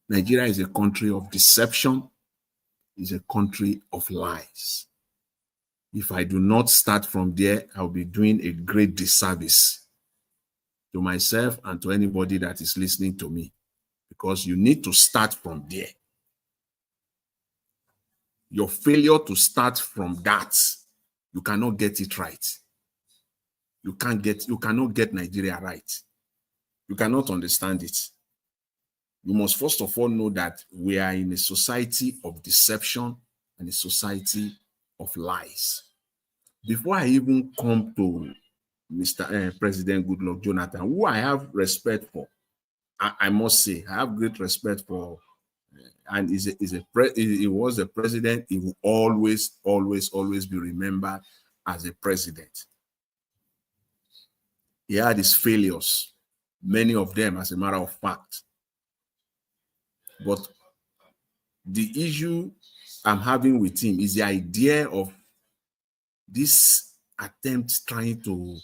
Nigeria is a country of deception, is a country of lies. If I do not start from there, I'll be doing a great disservice to myself and to anybody that is listening to me, because you need to start from there. Your failure to start from that, you cannot get it right. You cannot get Nigeria right. You cannot understand it. You must first of all know that we are in a society of deception and a society of lies. Before I even come to Mr. President Goodluck Jonathan, who I have respect for, I must say, I have great respect for, and he was a president. He will always be remembered as a president. He had his failures, many of them, as a matter of fact. But the issue I'm having with him is the idea of this attempt trying to,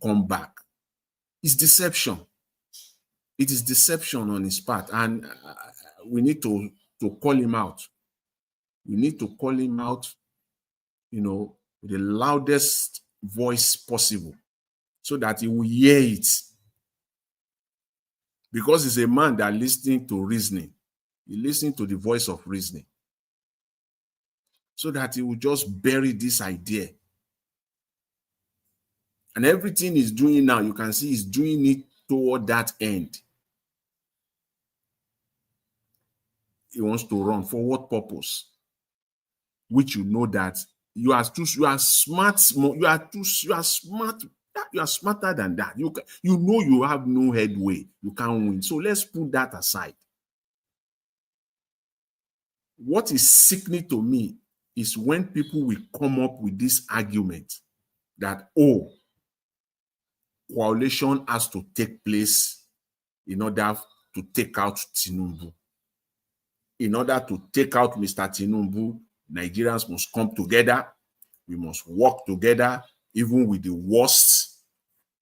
come back. It's deception. It is deception on his part, and we need to call him out. We need to call him out, with the loudest voice possible, so that he will hear it. Because he's a man that listening to reasoning. He listens to the voice of reasoning. So that he will just bury this idea. And everything he's doing now, you can see he's doing it toward that end. He wants to run. For what purpose? Which you know that you are smart. You are smarter than that. You know you have no headway. You can't win. So let's put that aside. What is sickening to me is when people will come up with this argument that, coalition has to take place in order to take out Tinubu. In order to take out Mr. Tinubu, Nigerians must come together. We must work together, even with the worst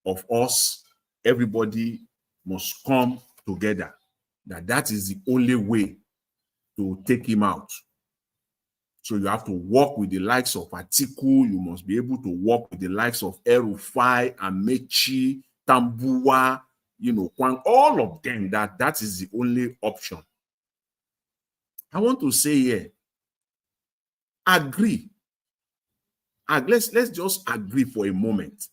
of us. Everybody must come together. That is the only way to take him out. So you have to work with the likes of Atiku. You must be able to work with the likes of El-Rufai, Amechi, Tambuwa, Kwang, all of them. That is the only option. I want to say here, agree. Let's just agree for a moment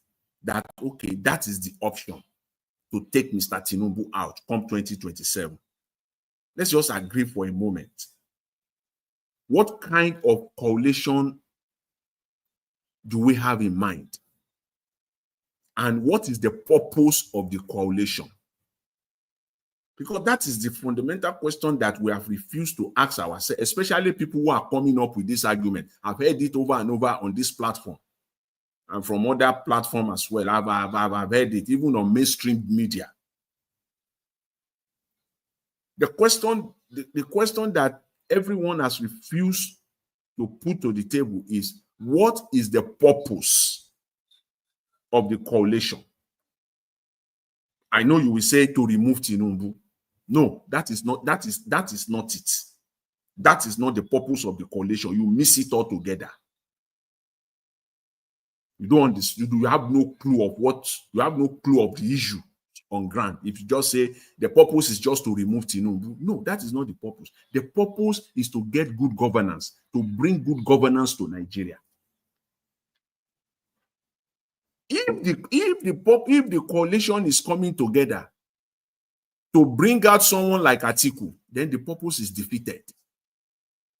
that, okay, that is the option to take Mr. Tinubu out come 2027. Let's just agree for a moment. What kind of coalition do we have in mind? And what is the purpose of the coalition? Because that is the fundamental question that we have refused to ask ourselves, especially people who are coming up with this argument. I've heard it over and over on this platform. and from other platforms as well. I've heard it, even on mainstream media. The question that everyone has refused to put to the table is, what is the purpose of the coalition? I know you will say to remove Tinubu. No, that is not it. That is not the purpose of the coalition. You miss it all together. You don't understand. You have no clue of the issue on ground. If you just say the purpose is just to remove Tinubu, no, that is not the purpose. The purpose is to get good governance, to bring good governance to Nigeria. If the coalition is coming together to bring out someone like Atiku, then the purpose is defeated.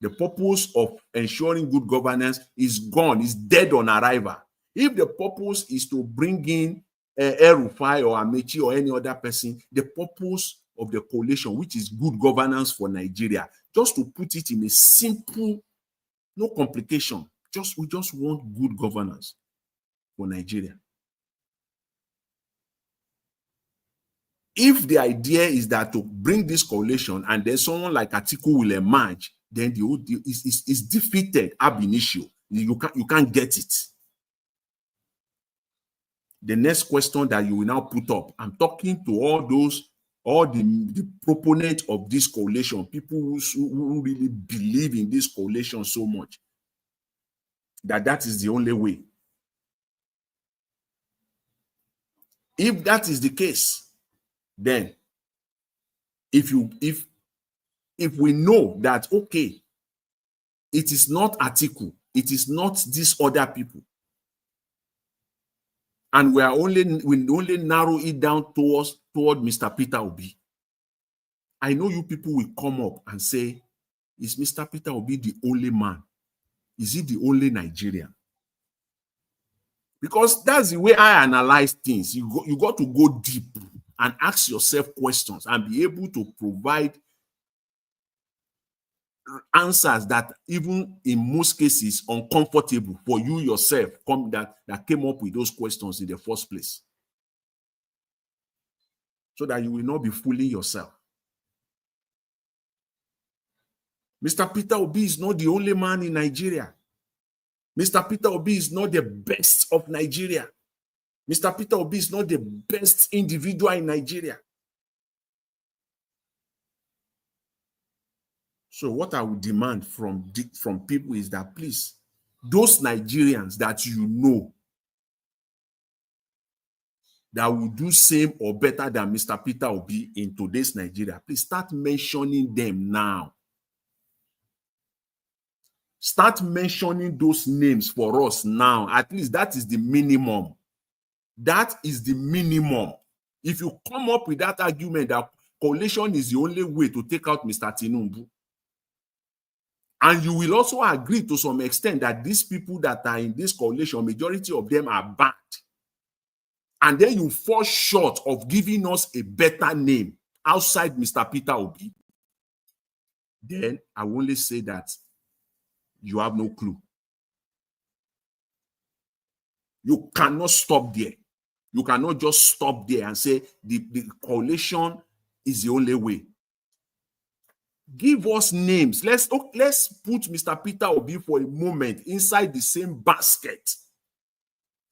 The purpose of ensuring good governance is gone, is dead on arrival. If the purpose is to bring in El-Rufai or Amechi or any other person, the purpose of the coalition, which is good governance for Nigeria, just to put it in a simple, no complication, we just want good governance for Nigeria. If the idea is that to bring this coalition and then someone like Atiku will emerge, then the whole deal is defeated ab initio. You can't get it. The next question that you will now put up, I'm talking to all the proponents of this coalition, people who really believe in this coalition so much, that is the only way. If that is the case, then if we know that, okay, it is not Atiku, it is not these other people, and we only narrow it down toward Mr. Peter Obi, I know you people will come up and say, is Mr. Peter Obi the only man? Is he the only Nigerian? Because that's the way I analyze things. You got to go deep and ask yourself questions and be able to provide answers that even in most cases uncomfortable for you yourself that came up with those questions in the first place, so that you will not be fooling yourself. Mr. Peter Obi is not the only man in Nigeria. Mr. Peter Obi is not the best of Nigeria. Mr. Peter Obi is not the best individual in Nigeria. So what I would demand from people is that, please, those Nigerians that you know that will do same or better than Mr. Peter Obi in today's Nigeria, please start mentioning them now. Start mentioning those names for us now. At least that is the minimum. That is the minimum. If you come up with that argument that coalition is the only way to take out Mr. Tinubu, and you will also agree to some extent that these people that are in this coalition, majority of them are bad, and then you fall short of giving us a better name outside Mr. Peter Obi, then I will only say that you have no clue. You cannot stop there. You cannot just stop there and say the coalition is the only way. Give us names. Let's put Mr. Peter Obi for a moment inside the same basket.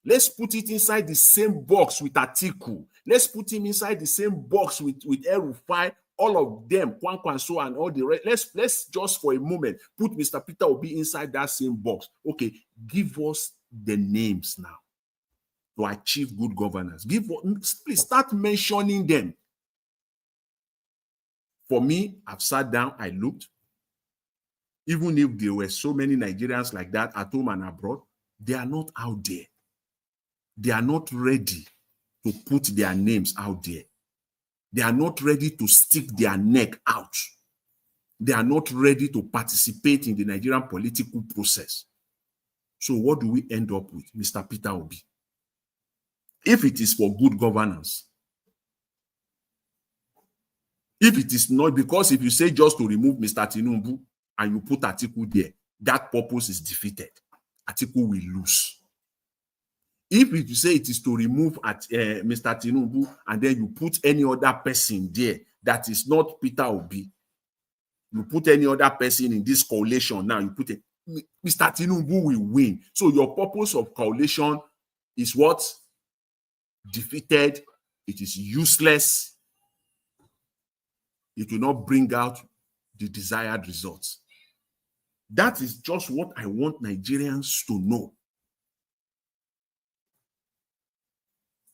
Let's put it inside the same box with Atiku. Let's put him inside the same box with El-Rufai, all of them, Kwankwanso and all the rest. Let's just for a moment put Mr. Peter Obi inside that same box. Okay, give us the names now to achieve good governance. Please start mentioning them. For me, I've sat down, I looked. Even if there were so many Nigerians like that at home and abroad, they are not out there. They are not ready to put their names out there. They are not ready to stick their neck out. They are not ready to participate in the Nigerian political process. So what do we end up with, Mr. Peter Obi? If it is for good governance, if it is not, because if you say just to remove Mr. Tinubu and you put Atiku there, that purpose is defeated. Atiku will lose. If you say it is to remove at Mr. Tinubu and then you put any other person there that is not Peter Obi, you put any other person in this coalition now, you put it, Mr. Tinubu will win. So your purpose of coalition is what? Defeated. It is useless. It will not bring out the desired results. That is just what I want Nigerians to know.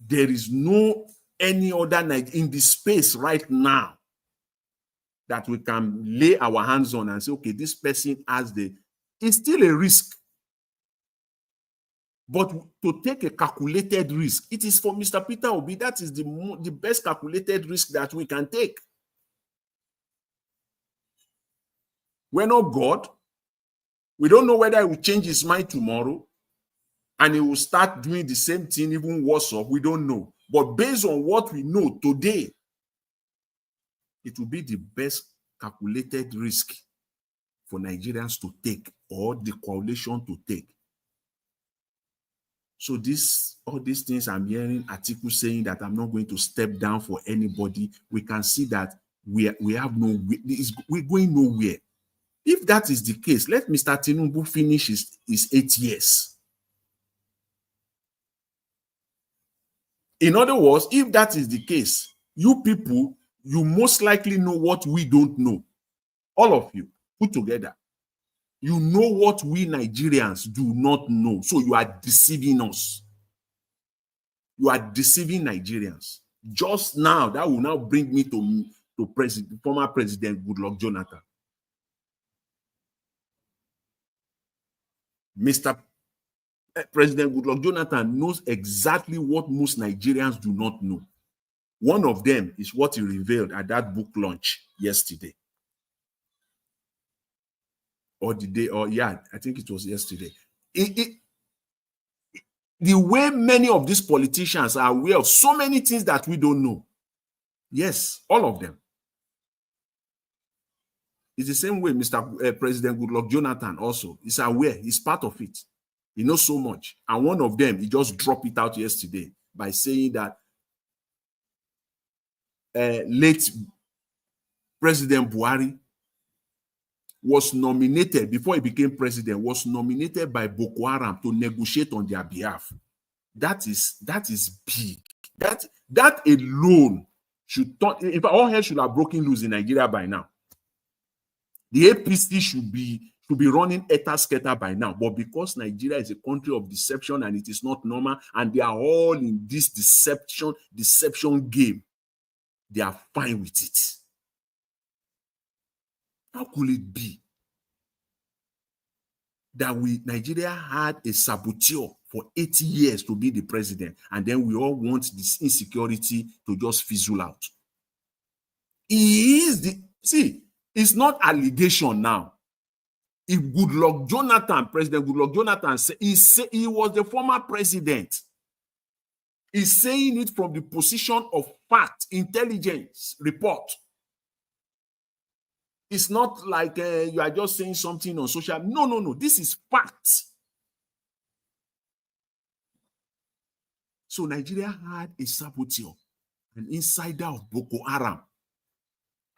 There is no any other in the space right now that we can lay our hands on and say, okay, this person has it's still a risk. But to take a calculated risk, it is for Mr. Peter Obi. That is the best calculated risk that we can take. We're not God. We don't know whether he will change his mind tomorrow and he will start doing the same thing, even worse off. We don't know. But based on what we know today, it will be the best calculated risk for Nigerians to take, or the coalition to take. So all these things I'm hearing articles saying that I'm not going to step down for anybody, we can see that we're going nowhere. If that is the case, let Mr. Tinubu finish his 8 years. In other words, if that is the case, you people, you most likely know what we don't know. All of you put together. You know what we Nigerians do not know. So you are deceiving us. You are deceiving Nigerians. Just now, that will now bring me to former President Goodluck Jonathan. Mr. President Goodluck Jonathan knows exactly what most Nigerians do not know. One of them is what he revealed at that book launch yesterday. Or the day, I think it was yesterday. The way many of these politicians are aware of so many things that we don't know. Yes, all of them. It's the same way Mr. President Goodluck Jonathan also is aware. He's part of it. He knows so much. And one of them, he just dropped it out yesterday by saying that late President Buhari was nominated, before he became president, was nominated by Boko Haram to negotiate on their behalf. That is big. That alone should turn, in fact, all hell should have broken loose in Nigeria by now. The APC should be running eta-sketa by now. But because Nigeria is a country of deception and it is not normal, and they are all in this deception game, they are fine with it. How could it be that Nigeria had a saboteur for 80 years to be the president, and then we all want this insecurity to just fizzle out? It's not allegation now. If President Goodluck Jonathan said he was the former president, he's saying it from the position of fact, intelligence report. It's not like you are just saying something on social. No. This is fact. So Nigeria had a saboteur, an insider of Boko Haram,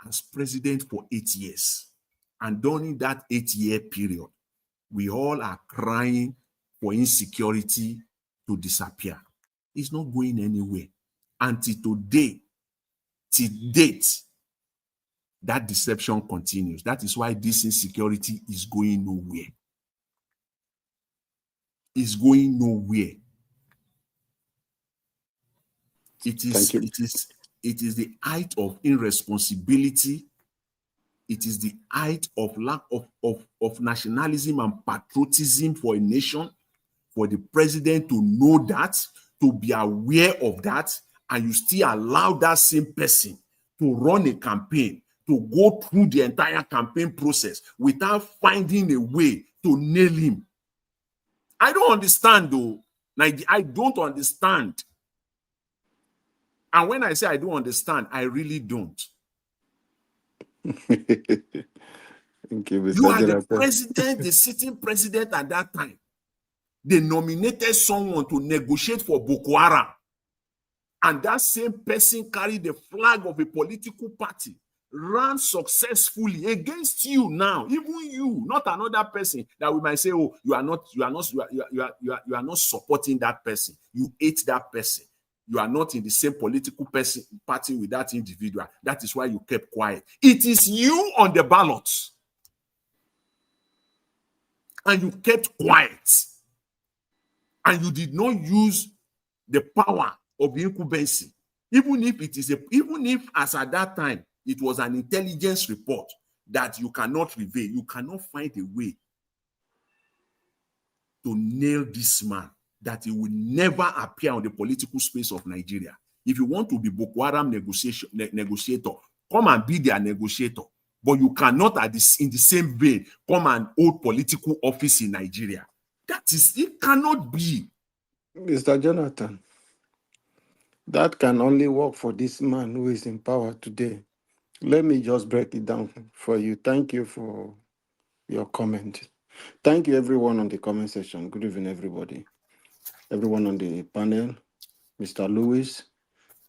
as president for 8 years. And during that 8-year period, we all are crying for insecurity to disappear. It's not going anywhere. Until today, till date, that deception continues. That is why this insecurity is going nowhere. It's going nowhere. It is the height of irresponsibility. It is the height of lack of nationalism and patriotism for a nation, for the president to know that, to be aware of that, and you still allow that same person to run a campaign, to go through the entire campaign process without finding a way to nail him. I don't understand, though. I don't understand. And when I say I don't understand, I really don't. Thank you, Mr. You are Jonathan. the president, the sitting president at that time. they nominated someone to negotiate for Boko Haram. And that same person carried the flag of a political party, ran successfully against you now, even you, not another person that we might say, oh, you are not supporting that person. You hate that person. You are not in the same political party with that individual. That is why you kept quiet. It is you on the ballot. And you kept quiet. And you did not use the power of incumbency. Even if as at that time it was an intelligence report that you cannot reveal, you cannot find a way to nail this man, that he will never appear on the political space of Nigeria. If you want to be Boko Haram negotiator, come and be their negotiator. But you cannot, in the same vein, come and hold political office in Nigeria. It cannot be. Mr. Jonathan, that can only work for this man who is in power today. Let me just break it down for you. Thank you for your comment. Thank you, everyone on the comment section. Good evening, everybody. Everyone on the panel, Mr. Lewis,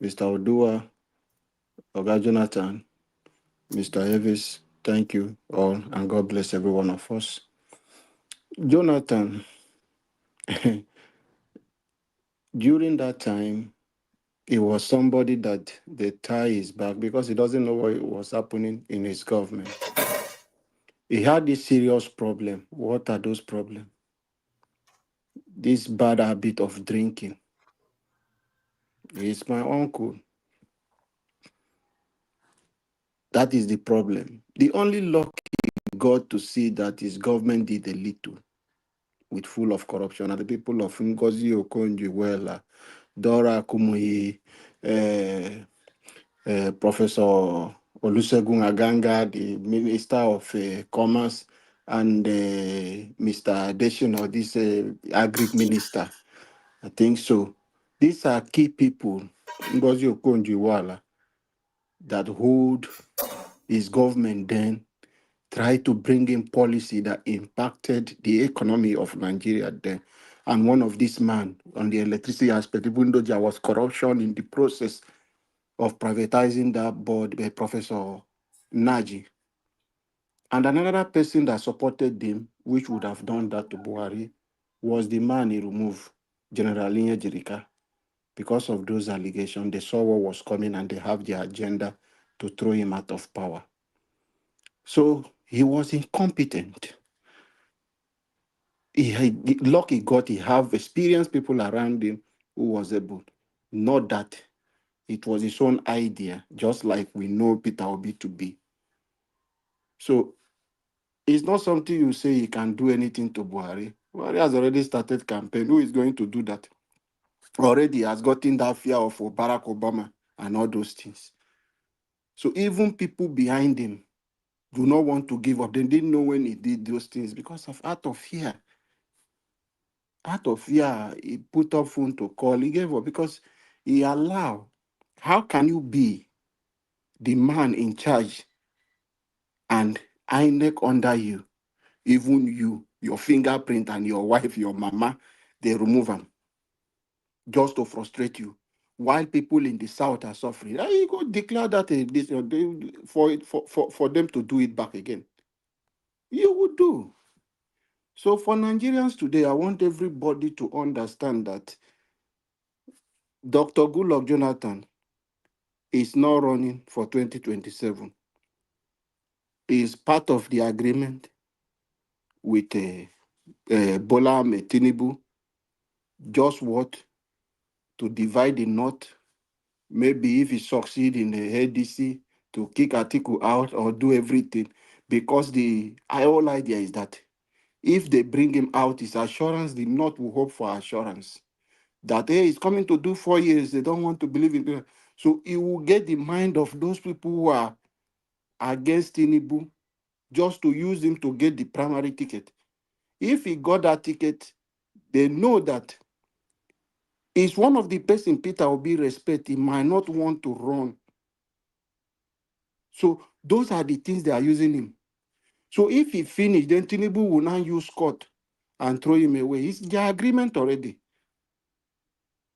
Mr. Odua, Oga Jonathan, Mr. Evis, thank you all, and God bless every one of us. Jonathan, during that time, it was somebody that they tie his back because he doesn't know what was happening in his government. He had this serious problem. What are those problems? This bad habit of drinking. He's my uncle. That is the problem. The only luck he got to see that his government did a little with full of corruption are the people of Ngozi Okonjo-Iweala, Dora Kumuyi, Professor Olusegun Aganga, the Minister of Commerce, and Mr. Adesina, this Agric Minister. I think so. These are key people, Ngozi Okonjo-Iweala, that hold his government then tried to bring in policy that impacted the economy of Nigeria then. And one of these men on the electricity aspect, even though there was corruption in the process of privatizing that board by Professor Naji. And another person that supported him, which would have done that to Buhari, was the man he removed, General Linye Jirika. Because of those allegations, they saw what was coming and they have their agenda to throw him out of power. So he was incompetent. The luck he got, he have experienced people around him who was able. Not that it was his own idea, just like we know Peter Obi to be. So it's not something you say he can do anything to Buhari. Buhari has already started campaign. Who is going to do that? Already has gotten that fear of Barack Obama and all those things. So even people behind him do not want to give up. They didn't know when he did those things because of out of fear. Out of fear, he put up phone to call. He gave up because he allowed. How can you be the man in charge and INEC under you? Even you, your fingerprint and your wife, your mama, they remove them just to frustrate you. While people in the south are suffering, you go declare that for them to do it back again. You would do. So for Nigerians today, I want everybody to understand that Dr. Goodluck Jonathan is not running for 2027. He is part of the agreement with Bola Ahmed Tinubu. Just what? To divide the North. Maybe if he succeed in the ADC, to kick Atiku out or do everything. Because the whole idea is that if they bring him out, his assurance, the North will hope for assurance. That, hey, he's coming to do 4 years. They don't want to believe in it. So he will get the mind of those people who are against Tinubu just to use him to get the primary ticket. If he got that ticket, they know that it's one of the person Peter Obi respect. He might not want to run. So those are the things they are using him. So if he finish, then Tinubu will now use Scott and throw him away. It's their agreement already.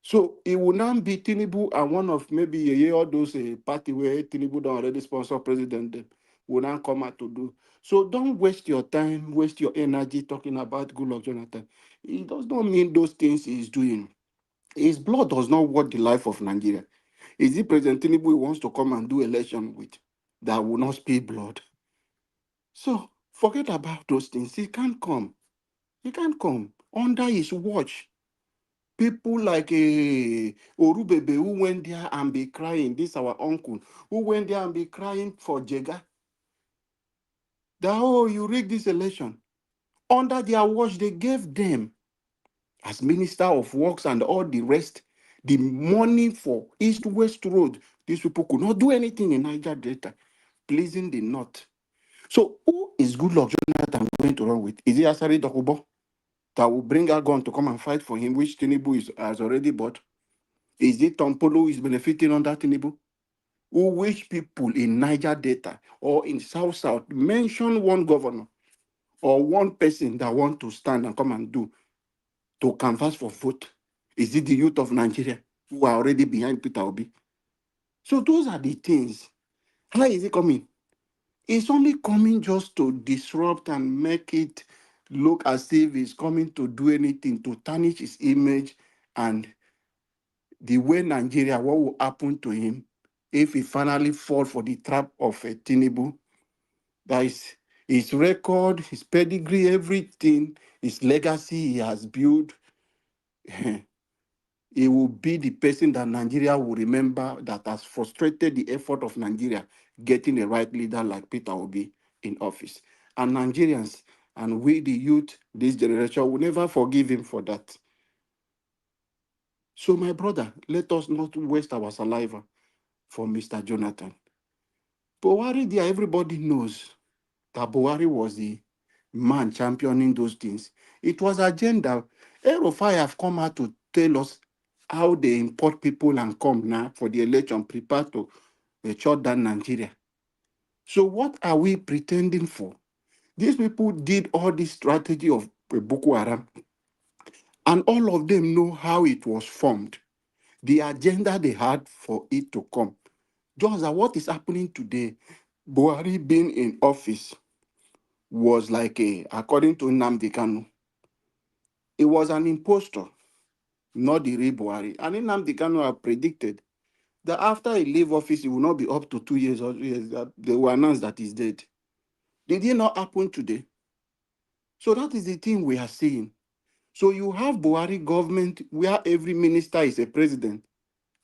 So it will now be Tinubu and one of maybe all those party where Tinubu don't already sponsor president them will now come out to do. So don't waste your time, waste your energy talking about Goodluck Jonathan. It does not mean those things he's doing. His blood does not worth the life of Nigeria. Is it President Tinubu who wants to come and do election with that will not spill blood? So forget about those things. He can't come. He can't come under his watch. People like Orubebe who went there and be crying, this our uncle, who went there and be crying for Jega. That, oh, you rigged this election. Under their watch, they gave them, as Minister of Works and all the rest, the money for East-West Road. These people could not do anything in Niger Delta, pleasing the North. So who is Goodluck Jonathan going to run with? Is it Asari Dokubo that will bring a gun to come and fight for him, which Tinubu has already bought? Is it Tom Polo who is benefiting under Tinubu? Which people in Niger Delta or in South, mention one governor or one person that want to stand and come and do to canvass for vote? Is it the youth of Nigeria who are already behind Peter Obi? So those are the things. How is it coming? It's only coming just to disrupt and make it look as if it's coming to do anything to tarnish his image and the way Nigeria, what will happen to him if he finally fall for the trap of a Tinubu? That is his record, his pedigree, everything, his legacy he has built. He will be the person that Nigeria will remember that has frustrated the effort of Nigeria getting a right leader like Peter Obi in office. And Nigerians and we, the youth, this generation, will never forgive him for that. So, my brother, let us not waste our saliva for Mr. Jonathan. Buhari there, everybody knows that Buhari was the man championing those things. It was agenda. Erofai have come out to tell us how they import people and come now for the election, prepare to shut down Nigeria. So what are we pretending for? These people did all this strategy of Boko Haram, and all of them know how it was formed, the agenda they had for it to come. Just that what is happening today, Buhari being in office was like according to Nnamdi Kanu, it was an impostor, not the real Buhari. And Nnamdi Kanu have predicted that after he leave office, he will not be up to 2 years or 3 years. That they will announce that he's dead. Did it not happen today? So that is the thing we are seeing. So you have Buhari government where every minister is a president.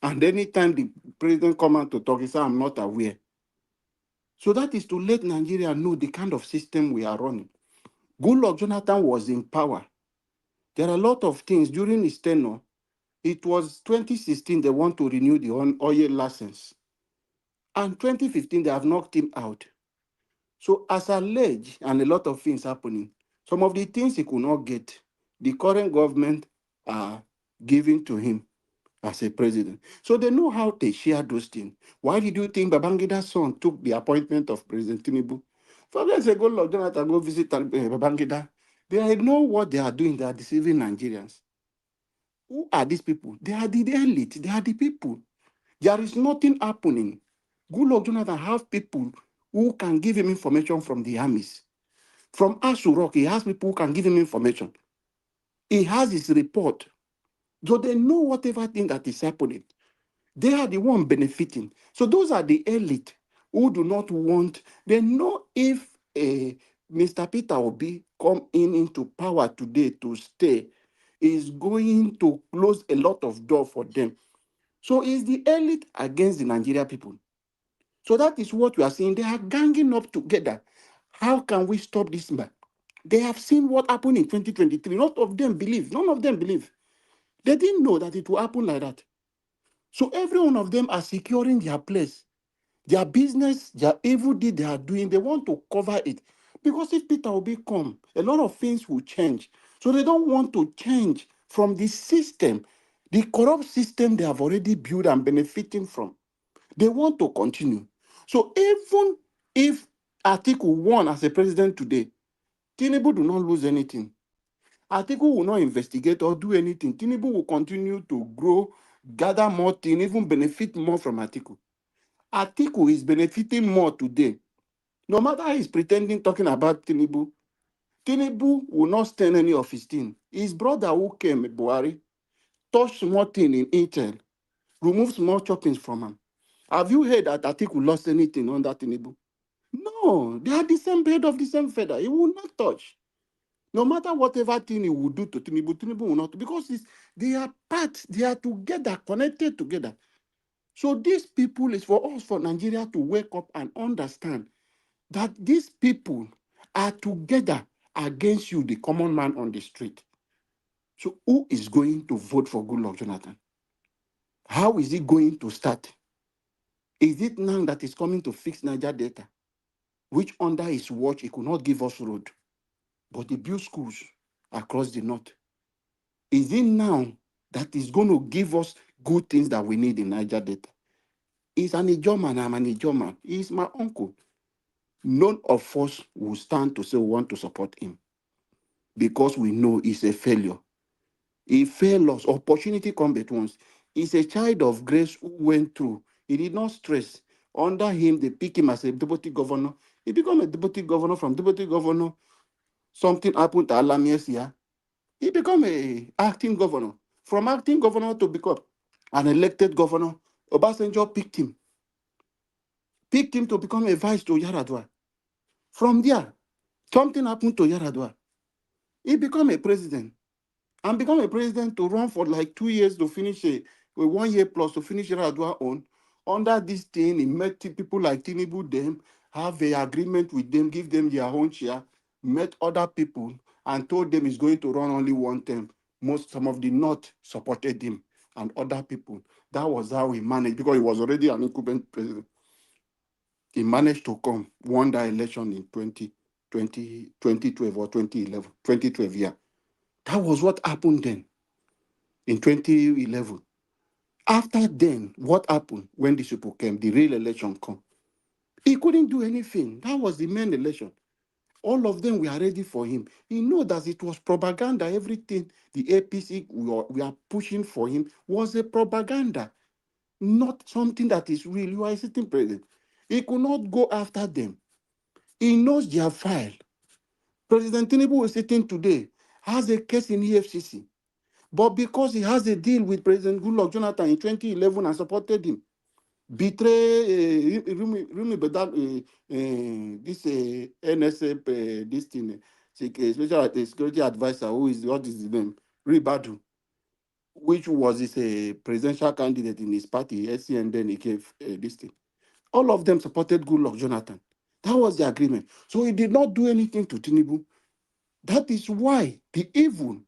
And anytime the president come out to talk, he say, I'm not aware. So that is to let Nigeria know the kind of system we are running. Goodluck Jonathan was in power. There are a lot of things during his tenure. It was 2016 they want to renew the oil license. And 2015 they have knocked him out. So as alleged, and a lot of things happening, some of the things he could not get, the current government are giving to him as a president. So they know how they share those things. Why did you think Babangida's son took the appointment of President Tinubu? For years ago, Lord Jonathan go visit Babangida. They know what they are doing. They are deceiving Nigerians. Who are these people? They are the elite. They are the people. There is nothing happening. Goodluck Jonathan have people who can give him information from the armies. From Asurok, he has people who can give him information. He has his report. So they know whatever thing that is happening. They are the one benefiting. So those are the elite who do not want. They know if Mr. Peter Obi come into power today to stay, is going to close a lot of doors for them. So it's the elite against the Nigeria people. So that is what we are seeing. They are ganging up together. How can we stop this man? They have seen what happened in 2023. None of them believe. None of them believe. They didn't know that it will happen like that. So every one of them are securing their place. Their business, their evil deed they are doing, they want to cover it. Because if Peter Obi come, a lot of things will change. So they don't want to change from the system, the corrupt system they have already built and benefiting from. They want to continue. So even if Atiku won as a president today, Tinubu do not lose anything. Atiku will not investigate or do anything. Tinubu will continue to grow, gather more things, even benefit more from Atiku. Atiku is benefiting more today. No matter how he's pretending talking about Tinubu, Tinubu will not stand any of his thing. His brother who came, Buhari, touched small thing in Intel, removed small choppings from him. Have you heard that Atiku lost anything under Tinubu? No, they are the same head of the same feather. He will not touch. No matter whatever thing he will do to Tinubu, Tinubu will not, because they are part, they are together, connected together. So these people is for us, for Nigeria to wake up and understand that these people are together against you, the common man on the street. So who is going to vote for Goodluck Jonathan? How is it going to start? Is it now that is coming to fix Niger Delta, which under his watch he could not give us road, but he built schools across the north? Is it now that is going to give us good things that we need in Niger Delta? He's an Ijoman, I'm an Ijoman. He's my uncle. None of us will stand to say we want to support him because we know he's a failure. He failed us. Opportunity comes at once. He's a child of grace who went through. He did not stress. Under him, they pick him as a deputy governor. He became a deputy governor. From deputy governor, something happened to Alamies here. He became a acting governor. From acting governor to become an elected governor, Obasanjo picked him to become a vice to Yaradua. From there, something happened to Yaradua. He became a president. And become a president to run for like 2 years to finish a 1 year plus to finish Yaradua on. Under this thing, he met people like Tinubu, them, have an agreement with them, give them their own share, met other people, and told them he's going to run only one term. Some of the North supported him and other people. That was how he managed, because he was already an incumbent president. He managed to won that election in 2012 or 2011, 2012, yeah. That was what happened then in 2011. After then, what happened when these people came, the real election come? He couldn't do anything. That was the main election. All of them were ready for him. He knew that it was propaganda. Everything the APC we are pushing for him was a propaganda, not something that is real. You are a sitting president. He could not go after them. He knows their file. President Tinubu is sitting today, has a case in EFCC. But because he has a deal with President Goodluck Jonathan in 2011 and supported him, betray this NSA, this thing, special security advisor, what is his name? Ribadu, which was his presidential candidate in his party, SC, and then he gave this thing. All of them supported Goodluck Jonathan. That was the agreement. So he did not do anything to Tinubu. That is why the evil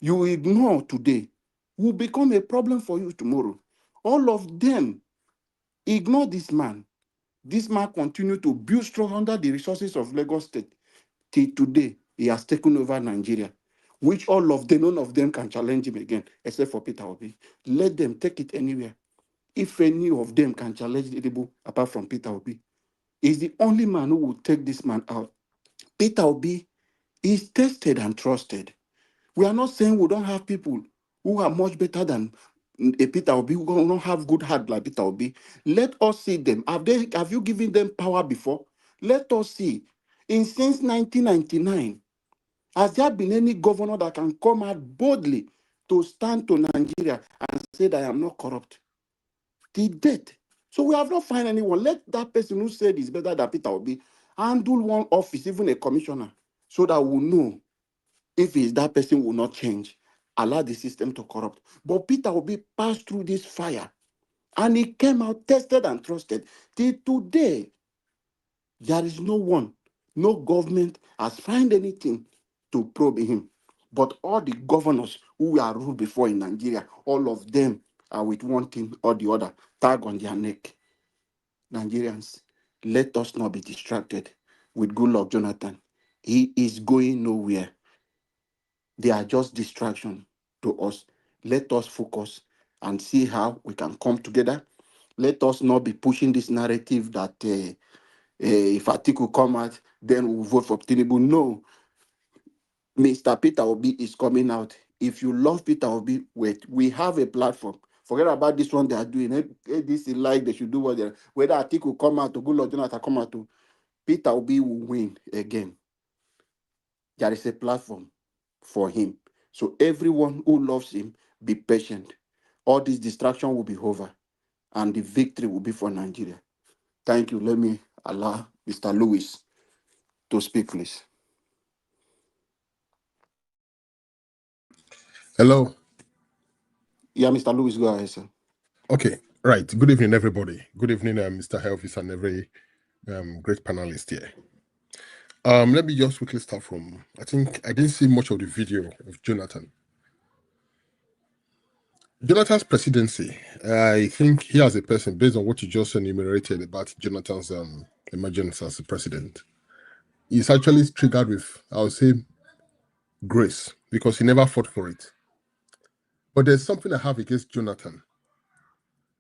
you ignore today will become a problem for you tomorrow. All of them ignore this man. This man continued to build strong under the resources of Lagos State. Till today, he has taken over Nigeria, which all of them, none of them can challenge him again, except for Peter Obi. Let them take it anywhere. If any of them can challenge Tinubu, apart from Peter Obi, he's the only man who will take this man out. Peter Obi is tested and trusted. We are not saying we don't have people who are much better than a Peter Obi, who don't have good heart like Peter Obi. Let us see them. Have you given them power before? Let us see. Since 1999, has there been any governor that can come out boldly to stand to Nigeria and say that I am not corrupt? The dead. So we have not found anyone. Let that person who said is better than Peter Obi handle one office, even a commissioner, so that we'll know if it's that person will not change, allow the system to corrupt. But Peter Obi passed through this fire and he came out tested and trusted. Till today, there is no one, no government has found anything to probe him. But all the governors who were ruled before in Nigeria, all of them are with one thing or the other, tag on their neck. Nigerians, let us not be distracted with Goodluck Jonathan. He is going nowhere. They are just distraction to us. Let us focus and see how we can come together. Let us not be pushing this narrative that if Atiku come out, then we'll vote for Tinubu. No. Mr. Peter Obi is coming out. If you love Peter Obi, wait, we have a platform. Forget about this one they are doing. This is like they should do what they're. Whether I think will come out to good Lord Jonathan come out to Peter Obi will win again. There is a platform for him. So everyone who loves him, be patient. All this distraction will be over, and the victory will be for Nigeria. Thank you. Let me allow Mr. Lewis to speak, please. Hello. Yeah, Mr. Lewis, go ahead, sir. Okay, right. Good evening, everybody. Good evening, Mr. Helvis and every great panelist here. Let me just quickly start from, I think I didn't see much of the video of Jonathan. Jonathan's presidency, I think he as a person, based on what you just enumerated about Jonathan's emergence as a president, is actually triggered with, I would say, grace, because he never fought for it. But there's something I have against Jonathan,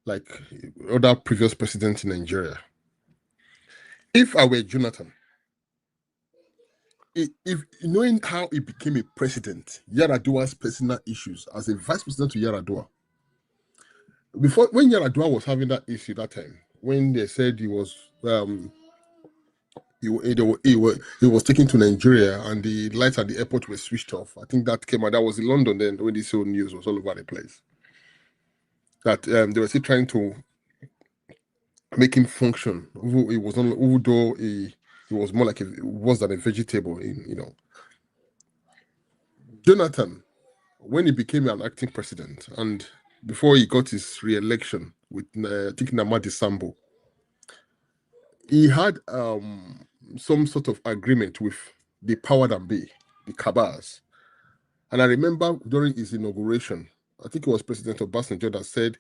like other previous presidents in Nigeria. If I were Jonathan, if knowing how he became a president, Yar'Adua's personal issues as a vice president to Yar'Adua, before when Yar'Adua was having that issue that time, when they said he was he was taken to Nigeria and the lights at the airport were switched off. I think that came out. That was in London then when this whole news was all over the place. That they were still trying to make him function. He was not, although he was more like worse than a vegetable. Jonathan, when he became an acting president and before he got his re-election with I think Namadi Sambo, he had some sort of agreement with the power that be, the Kabas. And I remember during his inauguration, I think it was President Obasanjo that said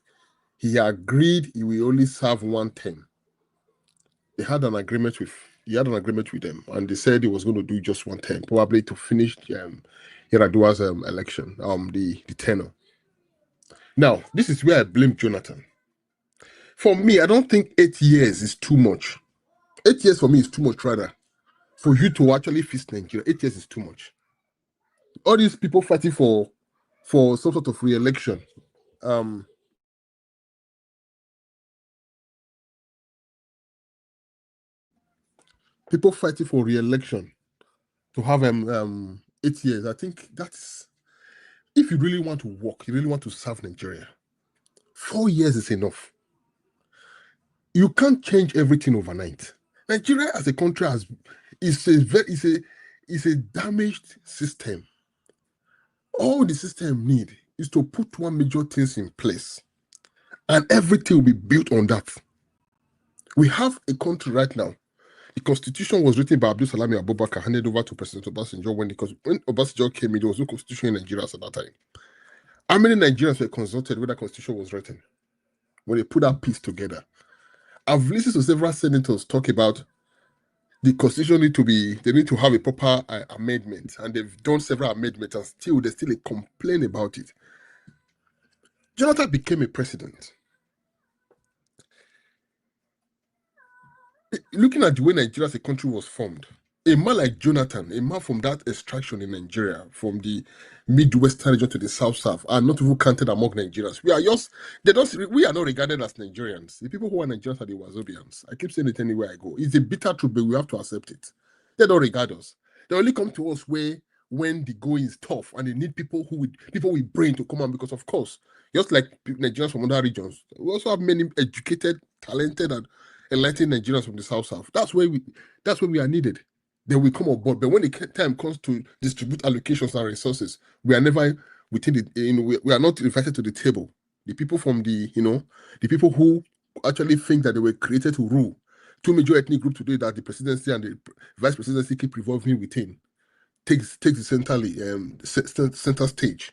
he agreed he will only serve one term. He had an agreement with them, and they said he was going to do just one term, probably to finish Yar'Adua's election, the tenure. Now, this is where I blame Jonathan. For me, I don't think 8 years is too much. 8 years for me is too much, rather. For you to actually fix Nigeria, 8 years is too much. All these people fighting for some sort of re-election. People fighting for re-election to have 8 years. I think that's, if you really want to work, you really want to serve Nigeria, 4 years is enough. You can't change everything overnight. Nigeria as a country is a damaged system. All the system need is to put one major things in place, and everything will be built on that. We have a country right now. The constitution was written by Abdul Salami Abubakar, handed over to President Obasanjo when Obasanjo came in. There was no constitution in Nigeria at that time. How many Nigerians were consulted when that constitution was written? When they put that piece together. I've listened to several senators talk about the constitution they need to have a proper amendment, and they've done several amendments, and there's still a complaint about it. Jonathan became a president. Looking at the way Nigeria as a country was formed, a man like Jonathan, a man from that extraction in Nigeria, from the Midwestern region to the South, are not even counted among Nigerians. We are not regarded as Nigerians. The people who are Nigerians are the Wazobians. I keep saying it anywhere I go. It's a bitter truth, but we have to accept it. They don't regard us. They only come to us when the going is tough and they need people with brain to come on, because of course, just like Nigerians from other regions, we also have many educated, talented, and enlightened Nigerians from the South. That's where we are needed. Then we come on board. But when the time comes to distribute allocations and resources, we are never within we are not invited to the table. The people from the people who actually think that they were created to rule, two major ethnic groups today that the presidency and the vice presidency keep revolving within, takes the center stage.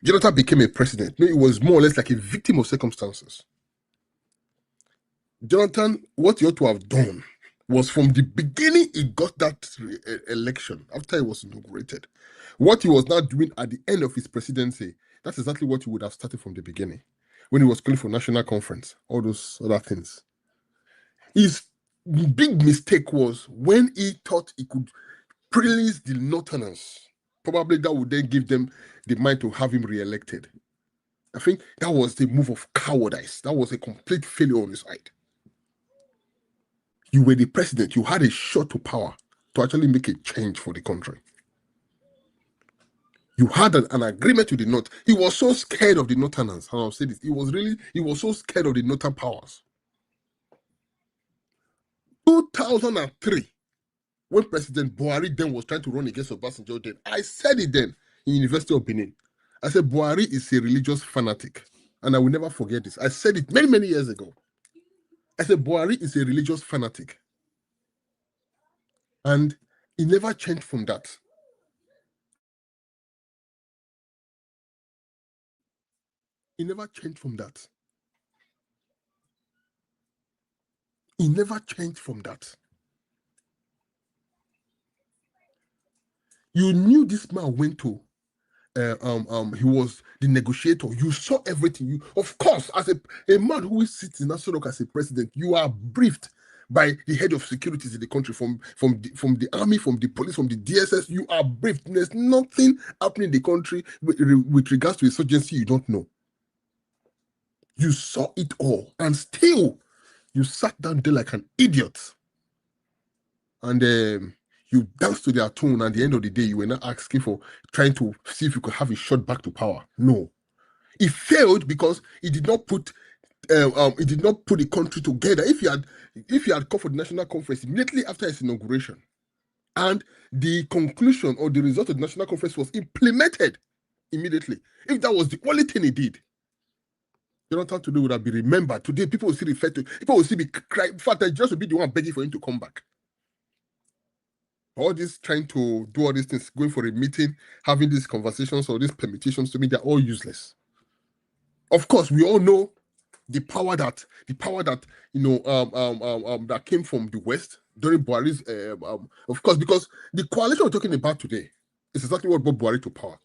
Jonathan became a president. No, it was more or less like a victim of circumstances. Jonathan, what he ought to have done was from the beginning he got that election after he was inaugurated. What he was now doing at the end of his presidency, that's exactly what he would have started from the beginning. When he was calling for national conference, all those other things. His big mistake was when he thought he could please the Northerners Probably that would then give them the mind to have him re-elected. I think that was the move of cowardice. That was a complete failure on his side. You were the president. You had a shot to power to actually make a change for the country. You had an agreement with the North. He was so scared of the Northerners. And I'll say this. He was so scared of the Northern powers. 2003, when President Buhari then was trying to run against Obasanjo then, I said it then in University of Benin. I said, Buhari is a religious fanatic. And I will never forget this. I said it many, many years ago. I said, Buhari is a religious fanatic. And he never changed from that. He never changed from that. He never changed from that. You knew this man went to, he was the negotiator. You saw everything. Of course, as a man who sits in National as a president, you are briefed by the head of securities in the country, from the army, from the police, from the DSS. You are briefed. There's nothing happening in the country with regards to insurgency you don't know. You saw it all, and still you sat down there like an idiot. And you danced to their tune. At the end of the day, you were not asking for trying to see if you could have a shot back to power. No, it failed because it did not put the country together. If you had called for the national conference immediately after its inauguration, and the conclusion or the result of the national conference was implemented immediately, if that was the only thing he did, Jonathan today would have been remembered. Today, people will still refer to, people will still be crying. In fact, I just would be the one begging for him to come back. All this trying to do all these things, going for a meeting, having these conversations or these permutations, to me, they're all useless. Of course, we all know the power that that came from the West during Buhari's, of course, because the coalition we're talking about today is exactly what brought Buhari to power.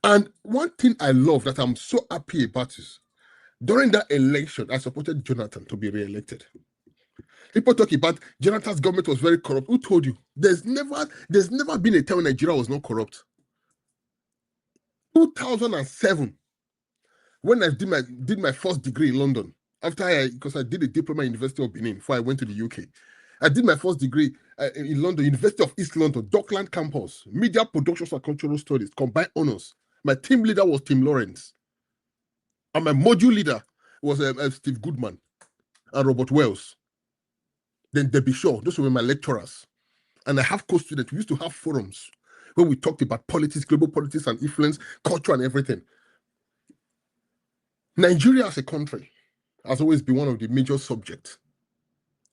And one thing I love that I'm so happy about is, during that election, I supported Jonathan to be re-elected. People talk about Jonathan's government was very corrupt. Who told you? There's never been a time when Nigeria was not corrupt. 2007, when I did my first degree in London, because I did a diploma at University of Benin before I went to the UK. I did my first degree in London, University of East London, Dockland campus, Media Productions and Cultural Studies, combined honors. My team leader was Tim Lawrence. And my module leader was Steve Goodman and Robert Wells. Then Debbie Shaw. Those were my lecturers. And I have co-students. We used to have forums where we talked about politics, global politics and influence, culture and everything. Nigeria as a country has always been one of the major subjects.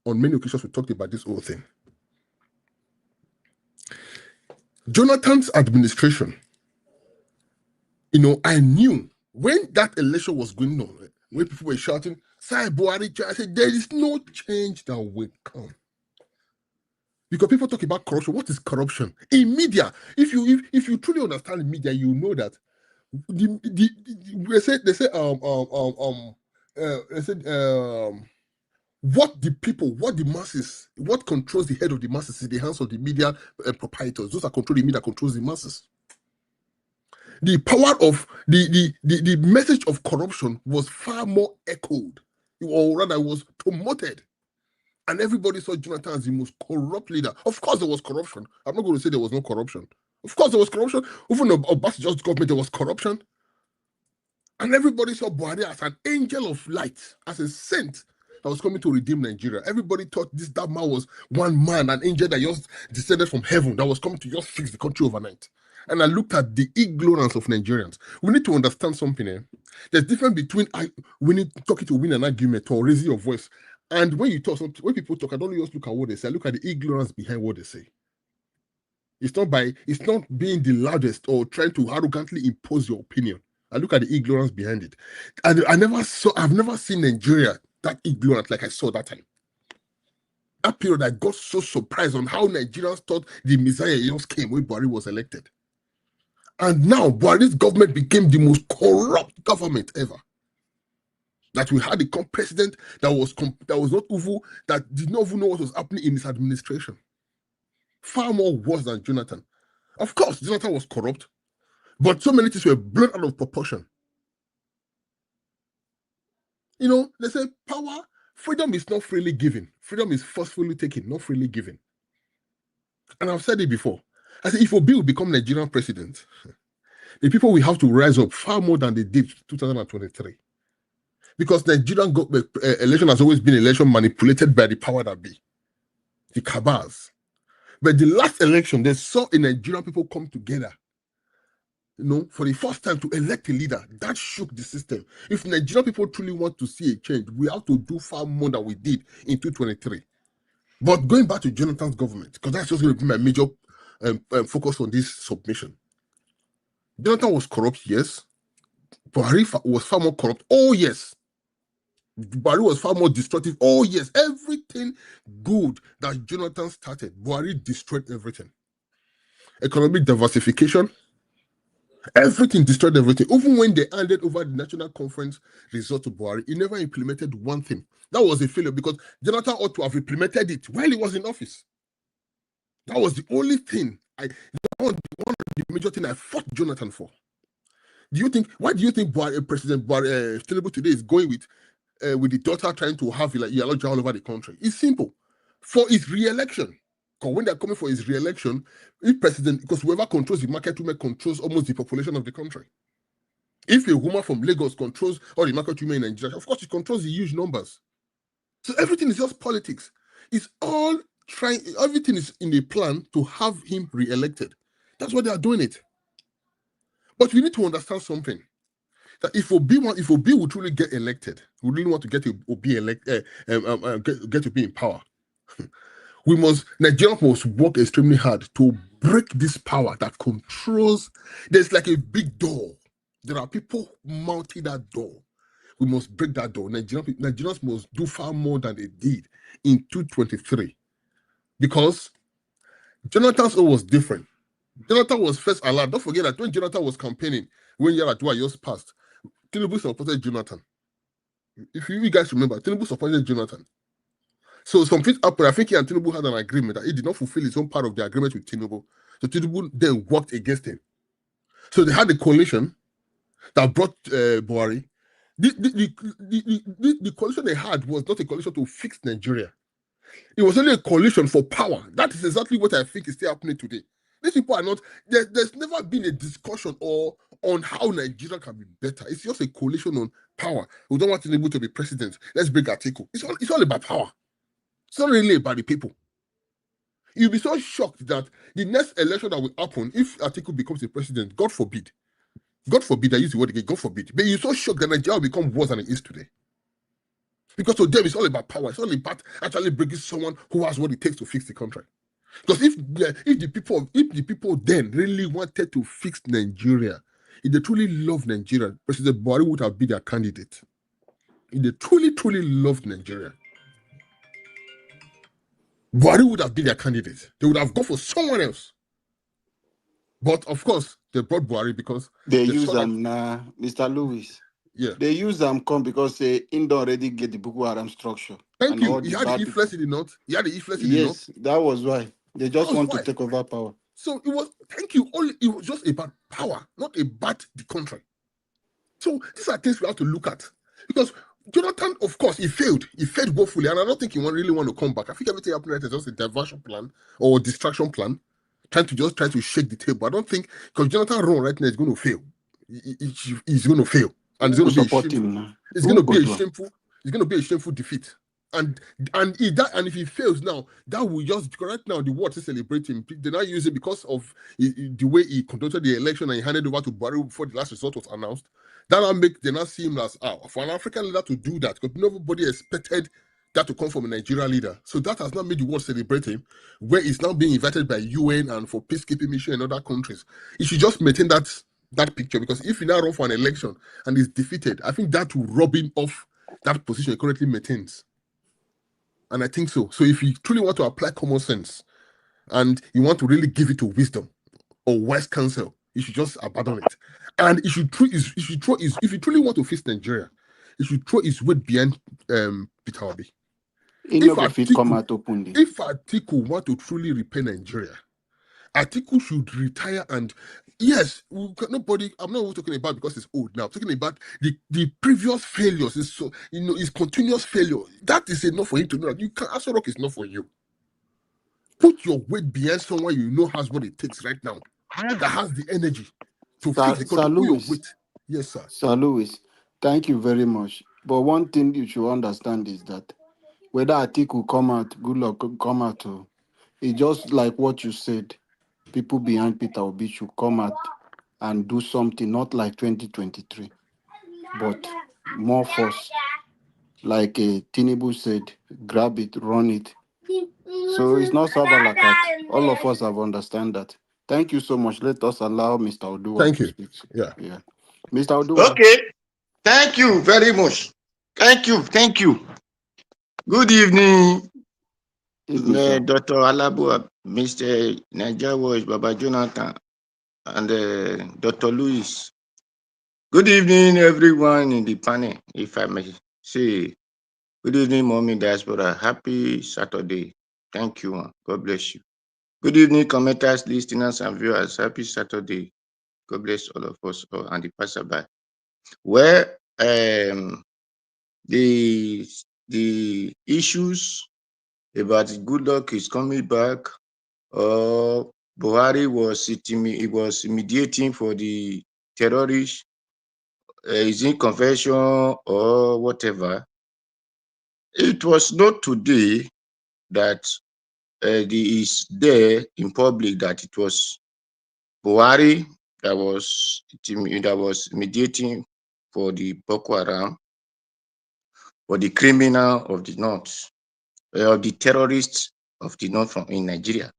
On many occasions, we talked about this whole thing. Jonathan's administration, I knew when that election was going on, when people were shouting, "Sai Buhari," I said, there is no change that will come. Because people talk about corruption. What is corruption? In media, if you truly understand media, you know that they say what the people, what the masses, what controls the head of the masses is the hands of the media proprietors. Those that control the media controls the masses. The power of the message of corruption was far more echoed, or rather was promoted. And everybody saw Jonathan as the most corrupt leader. Of course, there was corruption. I'm not going to say there was no corruption. Of course, there was corruption. Even Obasanjo's government, there was corruption. And everybody saw Buhari as an angel of light, as a saint that was coming to redeem Nigeria. Everybody thought that man was one man, an angel that just descended from heaven, that was coming to just fix the country overnight. And I looked at the ignorance of Nigerians. We need to understand something here. There's a difference between talking to win an argument or raising your voice. And when people talk, I don't just look at what they say. I look at the ignorance behind what they say. It's not being the loudest or trying to arrogantly impose your opinion. I look at the ignorance behind it. And I've never seen Nigeria that ignorant like I saw that time. That period, I got so surprised on how Nigerians thought the Messiah just came when Buhari was elected. And now Buhari's government became the most corrupt government ever. That we had a president that was not evil, that did not even know what was happening in his administration. Far more worse than Jonathan. Of course, Jonathan was corrupt. But so many things were blown out of proportion. You know, they say freedom is not freely given. Freedom is forcefully taken, not freely given. And I've said it before. I said, if Obi will become Nigerian president, the people will have to rise up far more than they did 2023. Because Nigerian election has always been election manipulated by the power that be, the cabals. But the last election, they saw a Nigerian people come together, you know, for the first time to elect a leader. That shook the system. If Nigerian people truly want to see a change, we have to do far more than we did in 2023. But going back to Jonathan's government, because that's just going to be my major focus on this submission. Jonathan was corrupt, yes. Buhari was far more corrupt. Oh, yes. Buhari was far more destructive. Oh, yes. Everything good that Jonathan started, Buhari destroyed everything. Economic diversification, everything destroyed everything. Even when they handed over the national conference result to Buhari, he never implemented one thing. That was a failure because Jonathan ought to have implemented it while he was in office. That was the only thing. One of the major things I fought Jonathan for. Why do you think President Buhari Tinubu today is going with the daughter trying to have Iyaloja all over the country? It's simple. For his re-election. Because when they're coming for his re-election, because whoever controls the market women controls almost the population of the country. If a woman from Lagos controls all the market women in Nigeria, of course she controls the huge numbers. So everything is just politics. Everything is in a plan to have him re-elected. That's why they are doing it. But we need to understand something. That if Obi will truly get elected, we really want to get Obi in power. Nigeria must work extremely hard to break this power that controls. There's like a big door. There are people mounting that door. We must break that door. Nigerians must do far more than they did in 2023. Because Jonathan's own was different. Jonathan was first allowed. Don't forget that when Jonathan was campaigning, when Yaradua just passed, Tinubu supported Jonathan. If you guys remember, Tinubu supported Jonathan. So something happened. I think he and Tinubu had an agreement that he did not fulfill his own part of the agreement with Tinubu. So Tinubu then worked against him. So they had a coalition that brought Buhari. The coalition they had was not a coalition to fix Nigeria. It was only a coalition for power. That is exactly what I think is still happening today. These people are not. There's never been a discussion on how Nigeria can be better. It's just a coalition on power. We don't want Tinubu to be president. Let's break Atiku. It's all about power. It's not really about the people. You'll be so shocked that the next election that will happen, if Atiku becomes the president, God forbid, I use the word again, God forbid, but you're so shocked that Nigeria will become worse than it is today. Because to them, it's all about power. It's all about actually bringing someone who has what it takes to fix the country. Because if the people then really wanted to fix Nigeria, if they truly love Nigeria, President Buhari would have been their candidate. If they truly, truly loved Nigeria, Buhari would have been their candidate. They would have gone for someone else. But of course, they brought Buhari because they use them now, Mr. Lewis. Yeah. They use them because they already get the Boko Haram structure. Thank you. He had the influence in the north. Yes, that was why. They just want to take over power. So it was, thank you. It was just about power, not about the country. So these are things we have to look at. Because Jonathan, of course, he failed. He failed woefully, and I don't think he really want to come back. I think everything happened right is just a diversion plan or distraction plan, trying to shake the table. I don't think, because Jonathan run right now is going to fail. He's going to fail. And it's going to be a shameful defeat. And if he fails now, that will just right now the world is celebrating. They're not using because of the way he conducted the election and he handed over to Buhari before the last result was announced. That will make they not see him as for an African leader to do that, because nobody expected that to come from a Nigerian leader. So that has not made the world celebrate him, where he's now being invited by UN and for peacekeeping mission in other countries. He should just maintain that picture, because if he now run for an election and is defeated, I think that will rob him of that position he currently maintains. And I think so. So if you truly want to apply common sense and you want to really give it to wisdom or wise counsel, you should just abandon it. And if you truly want to fix Nigeria, you should throw his weight behind Peter Obi. If Atiku want to truly repair Nigeria, Atiku should retire and Yes, nobody. I'm not talking about because it's old now. I'm talking about the previous failures. Is so is continuous failure. That is enough for him to know that you can. Aso Rock is not for you. Put your weight behind someone you know has what it takes right now, that has the energy to fix the country. Sir Put your Louis, weight. Yes, sir. Sir Louis, thank you very much. But one thing you should understand is that whether Atiku come out, good luck come out, it's just like what you said. People behind Peter Obi should come out and do something, not like 2023, but more force. Like Tinubu said, grab it, run it. So it's not Sabalakat. All of us have understand that. Thank you so much. Let us allow Mr. Odua Thank to you. speak. Yeah. Yeah. Mr. Odua. Okay. Thank you very much. Thank you. Thank you. Good evening, Evening, sir. Dr. Alabu, Mr. Niger Watch, Baba Jonathan, and Dr. Louis. Good evening, everyone in the panel, if I may say. Good evening, Mommy Diaspora. Happy Saturday. Thank you. God bless you. Good evening, commenters, listeners, and viewers. Happy Saturday. God bless all of us and the passerby. Well, the issues about Goodluck is coming back, or Buhari was mediating for the terrorists, is in confession or whatever. It was not today that is there in public that it was Buhari that was mediating for the Boko Haram, for the criminal of the north, of the terrorists of the north in Nigeria.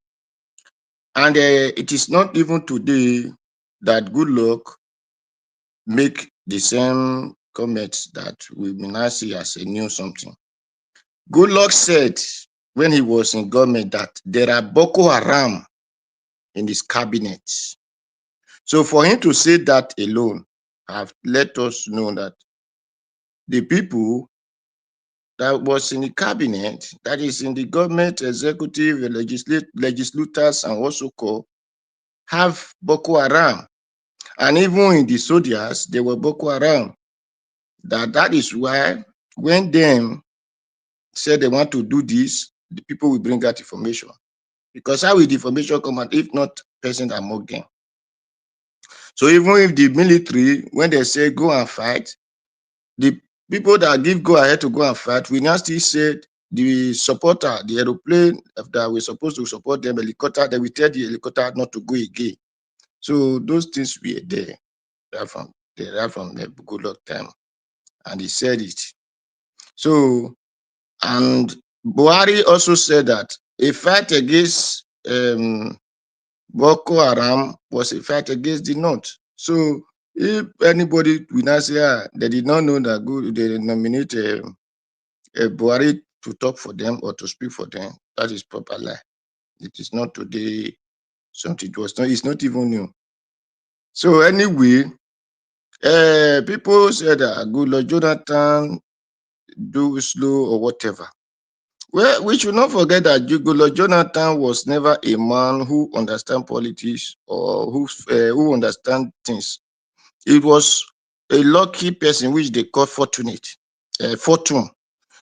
And it is not even today that Goodluck make the same comments that we may now see as a new something. Goodluck said when he was in government that there are Boko Haram in his cabinet. So for him to say that alone have let us know that the people that was in the cabinet, that is in the government, executive, legislators, and also co, have Boko Haram. And even in the soldiers, they were Boko Haram. That is why when them said they want to do this, the people will bring out information. Because how will the information come out if not present among them? So even if the military, when they say go and fight, the people that give go ahead to go and fight, we now still say the supporter, the aeroplane that we're supposed to support them, helicopter, they will tell the helicopter not to go again. So those things were there. They're from the Goodluck time. And he said it. So, and Buhari also said that a fight against Boko Haram was a fight against the North. So, if anybody will not say they did not know that they nominate Buhari to talk for them or to speak for them, that is proper lie. It is not today something. It's not even new. So anyway, people said that Goodluck Jonathan do slow or whatever. Well, we should not forget that Goodluck Jonathan was never a man who understands politics or who understands things. It was a lucky person which they call fortunate, fortune.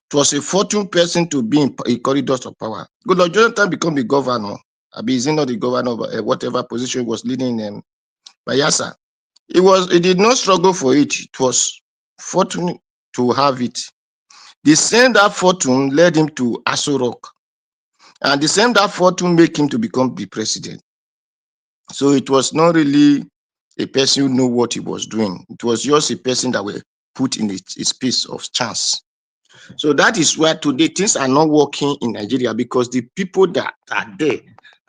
It was a fortune person to be in corridors of power. Goodluck Jonathan become the governor. Is he not the governor of whatever position he was leading in Bayelsa? He did not struggle for it. It was fortunate to have it. The same that fortune led him to Aso Rock. And the same that fortune made him to become the president. So it was not really a person who knew what he was doing. It was just a person that were put in a space of chance. So that is why today things are not working in Nigeria, because the people that are there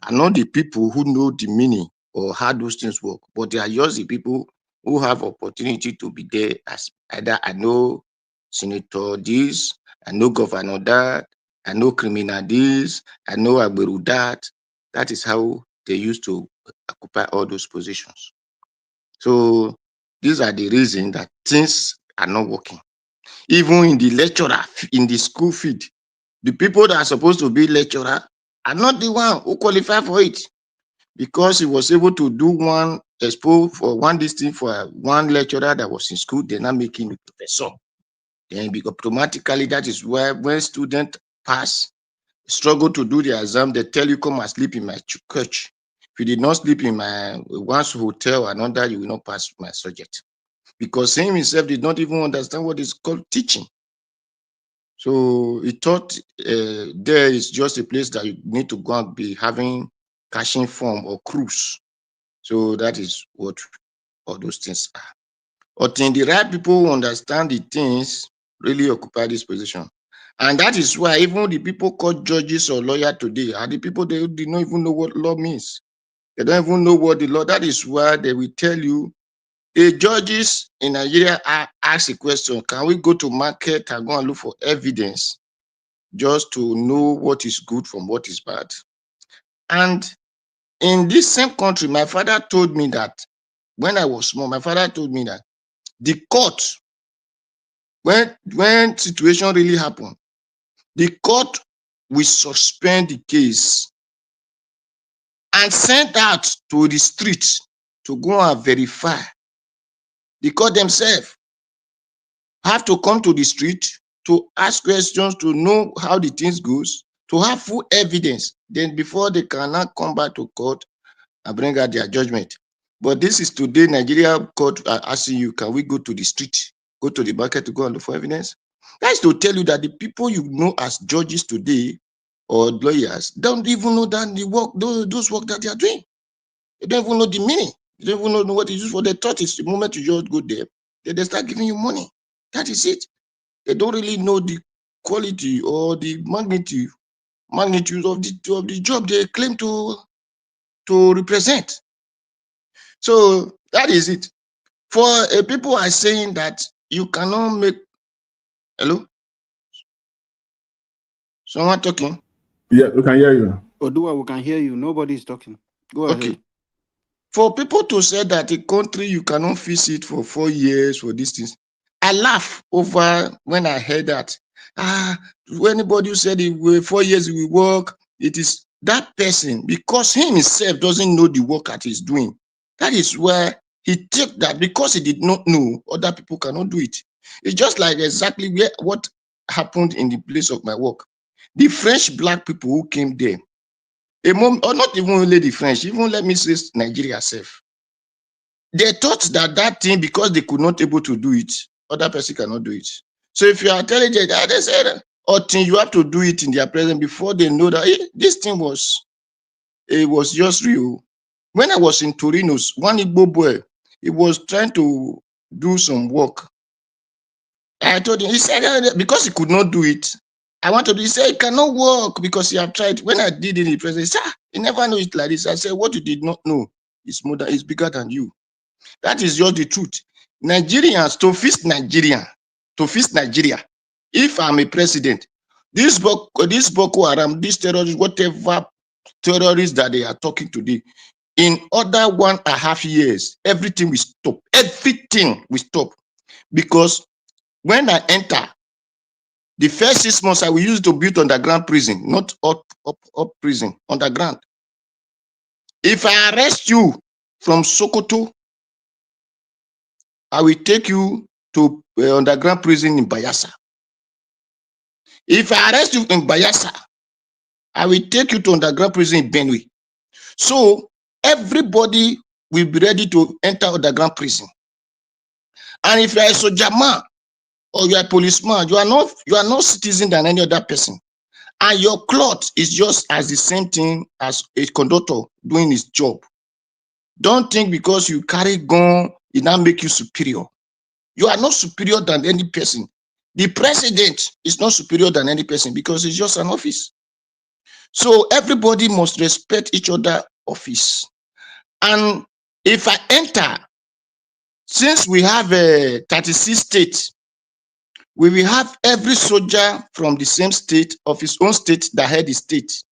are not the people who know the meaning or how those things work, but they are just the people who have opportunity to be there as either I know Senator this, I know Governor that, I know criminal this, I know Agberu that. That is how they used to occupy all those positions. So these are the reasons that things are not working. Even in the lecturer, in the school field, the people that are supposed to be lecturer are not the one who qualify for it, because he was able to do one exposed for one thing for one lecturer that was in school, they're not making a professor. Then automatically that is where when students pass, struggle to do the exam, they tell you come and sleep in my church. If you did not sleep in my one's hotel or another, you will not pass my subject. Because him himself did not even understand what is called teaching. So he thought there is just a place that you need to go and be having cashing form or cruise. So that is what all those things are. But in the right people who understand the things really occupy this position. And that is why even the people called judges or lawyers today are the people they do not even know what law means. They don't even know what the law. That is why they will tell you. The judges in Nigeria ask a question: can we go to market and go and look for evidence just to know what is good from what is bad? And in this same country, my father told me that when I was small, my father told me that the court, when situation really happened, the court will suspend the case and send out to the streets to go and verify. The court themselves have to come to the street to ask questions, to know how the things goes, to have full evidence. Then before they cannot come back to court and bring out their judgment. But this is today, Nigeria court are asking you, can we go to the street, go to the market to go and look for evidence? That's to tell you that the people you know as judges today or lawyers don't even know that the work, those work that they are doing. They don't even know the meaning. They don't even know what it is for. They thought it's the moment you just go there, they start giving you money. That is it. They don't really know the quality or the magnitude of the job they claim to represent. So that is it. For people are saying that you cannot make. Hello? Someone talking? Yeah, we can hear you. Odua, we can hear you. Nobody is talking. Go ahead. Okay. For people to say that a country you cannot visit for 4 years for these things, I laugh over when I heard that. When anybody who said 4 years he will work, it is that person, because he himself doesn't know the work that he's doing. That is where he took that, because he did not know, other people cannot do it. It's just like exactly what happened in the place of my work. The French black people who came there, or not even only the French, even let me say Nigeria itself. They thought that thing, because they could not able to do it, other person cannot do it. So if you are telling them that, they said, you have to do it in their presence before they know that this thing was just real. When I was in Torino, one Igbo boy, he was trying to do some work. I told him, he said, because he could not do it, I wanted to, he said, it cannot work because he have tried. When I did it in the presence, he said, he never know it like this. I said, what you did not know is more than, is bigger than you. That is just the truth. Nigerians, to fix Nigeria, if I'm a president, this Boko Haram, this terrorists, whatever terrorists that they are talking today, in other 1.5 years, everything will stop. Everything will stop. Because when I enter, the first 6 months I will use to build underground prison, not up prison, underground. If I arrest you from Sokoto, I will take you to underground prison in Bayelsa. If I arrest you in Bayelsa, I will take you to underground prison in Benue. So everybody will be ready to enter underground prison. And if you are a soldier man or you are a policeman, you are not citizen than any other person. And your cloth is just as the same thing as a conductor doing his job. Don't think because you carry gun, it now make you superior. You are not superior than any person. The president is not superior than any person because it's just an office. So everybody must respect each other office. And if I enter, since we have 36 states, we will have every soldier from the same state of his own state that head the state.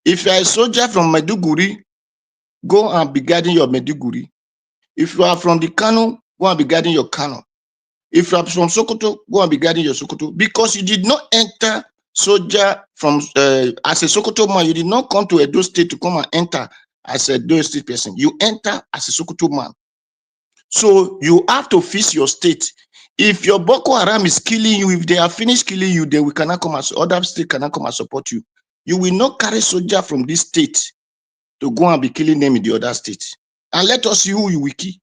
If you are a soldier from Maiduguri, go and be guarding your Maiduguri. If you are from the Kano, go and be guarding your Kano. If you are from Sokoto, go and be guarding your Sokoto, because you did not enter soldier from as a Sokoto man. You did not come to Edo State to come and enter as a Edo State person. You enter as a Sokoto man. So you have to face your state. If your Boko Haram is killing you, if they are finished killing you, then we cannot come as other state cannot come and support you. You will not carry soldier from this state to go and be killing them in the other state. And let us see who you will kill.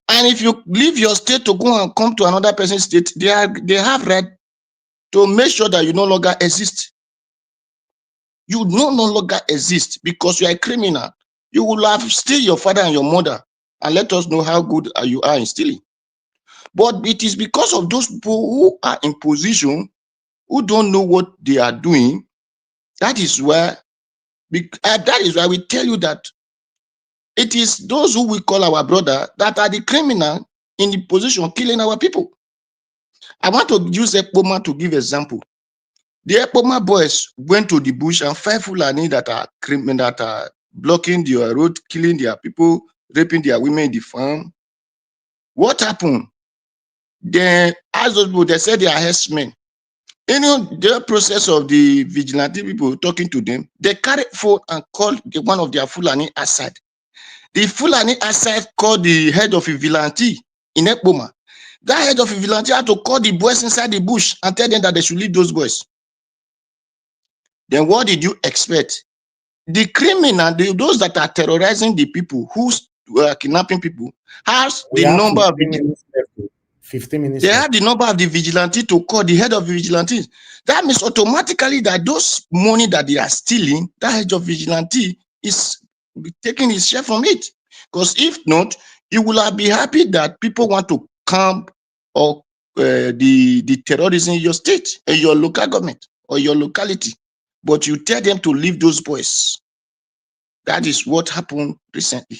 And if you leave your state to go and come to another person's state, they have right to make sure that you no longer exist. You no longer exist because you are a criminal. You will have steal your father and your mother, and let us know how good you are in stealing. But it is because of those people who are in position, who don't know what they are doing. That is why we tell you that it is those who we call our brother that are the criminal in the position killing our people. I want to use Ekpoma to give example. The Ekpoma boys went to the bush and 5 Fulani that are criminal, that are blocking their road, killing their people, raping their women in the farm. What happened? Then, as those people, they said they are herdsmen. You know, the process of the vigilante people talking to them, they carried phone and called one of their Fulani aside. The Fulani aside called the head of a vigilante in Ekpoma. That head of a vigilante had to call the boys inside the bush and tell them that they should leave those boys. Then what did you expect? The criminal, those that are terrorizing the people, who were kidnapping people, has the number of 15 minutes. They have the number of the vigilante to call the head of the vigilantes. That means automatically that those money that they are stealing, that head of vigilante is taking his share from it. Because if not, you will be happy that people want to camp or the terrorism in your state, in your local government or your locality. But you tell them to leave those boys. That is what happened recently.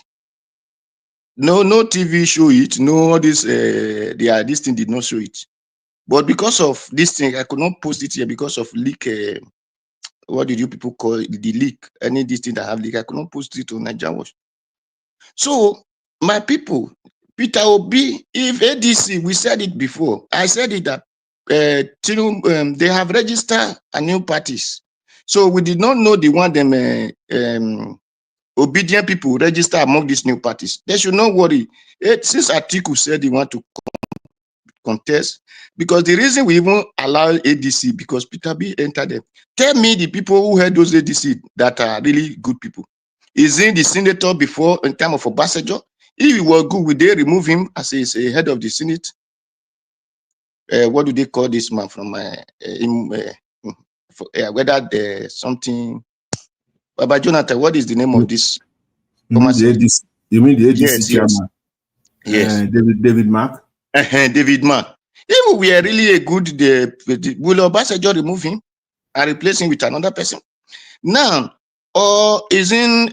No TV show it. No, this thing did not show it. But because of this thing, I could not post it here because of leak. What did you people call it? The leak? Any this thing that have leak, I could not post it on Nigerian Watch. So my people, Peter Obi, if ADC, we said it before. I said it that they have registered a new parties. So we did not know the one them obedient people register among these new parties. They should not worry. Since Atiku said he want to contest, because the reason we even allow ADC, because Peter B entered them. Tell me the people who had those ADC that are really good people. Is he the senator before in time of Obasanjo? If he was good, would they remove him as a head of the Senate? What do they call this man from whether the something? Baba Jonathan, what is the name of this? You mean the ADC chairman? Yes. David Mark? David Mark. If we are really a good, will Obasanjo remove him and replace him with another person? Now, or is in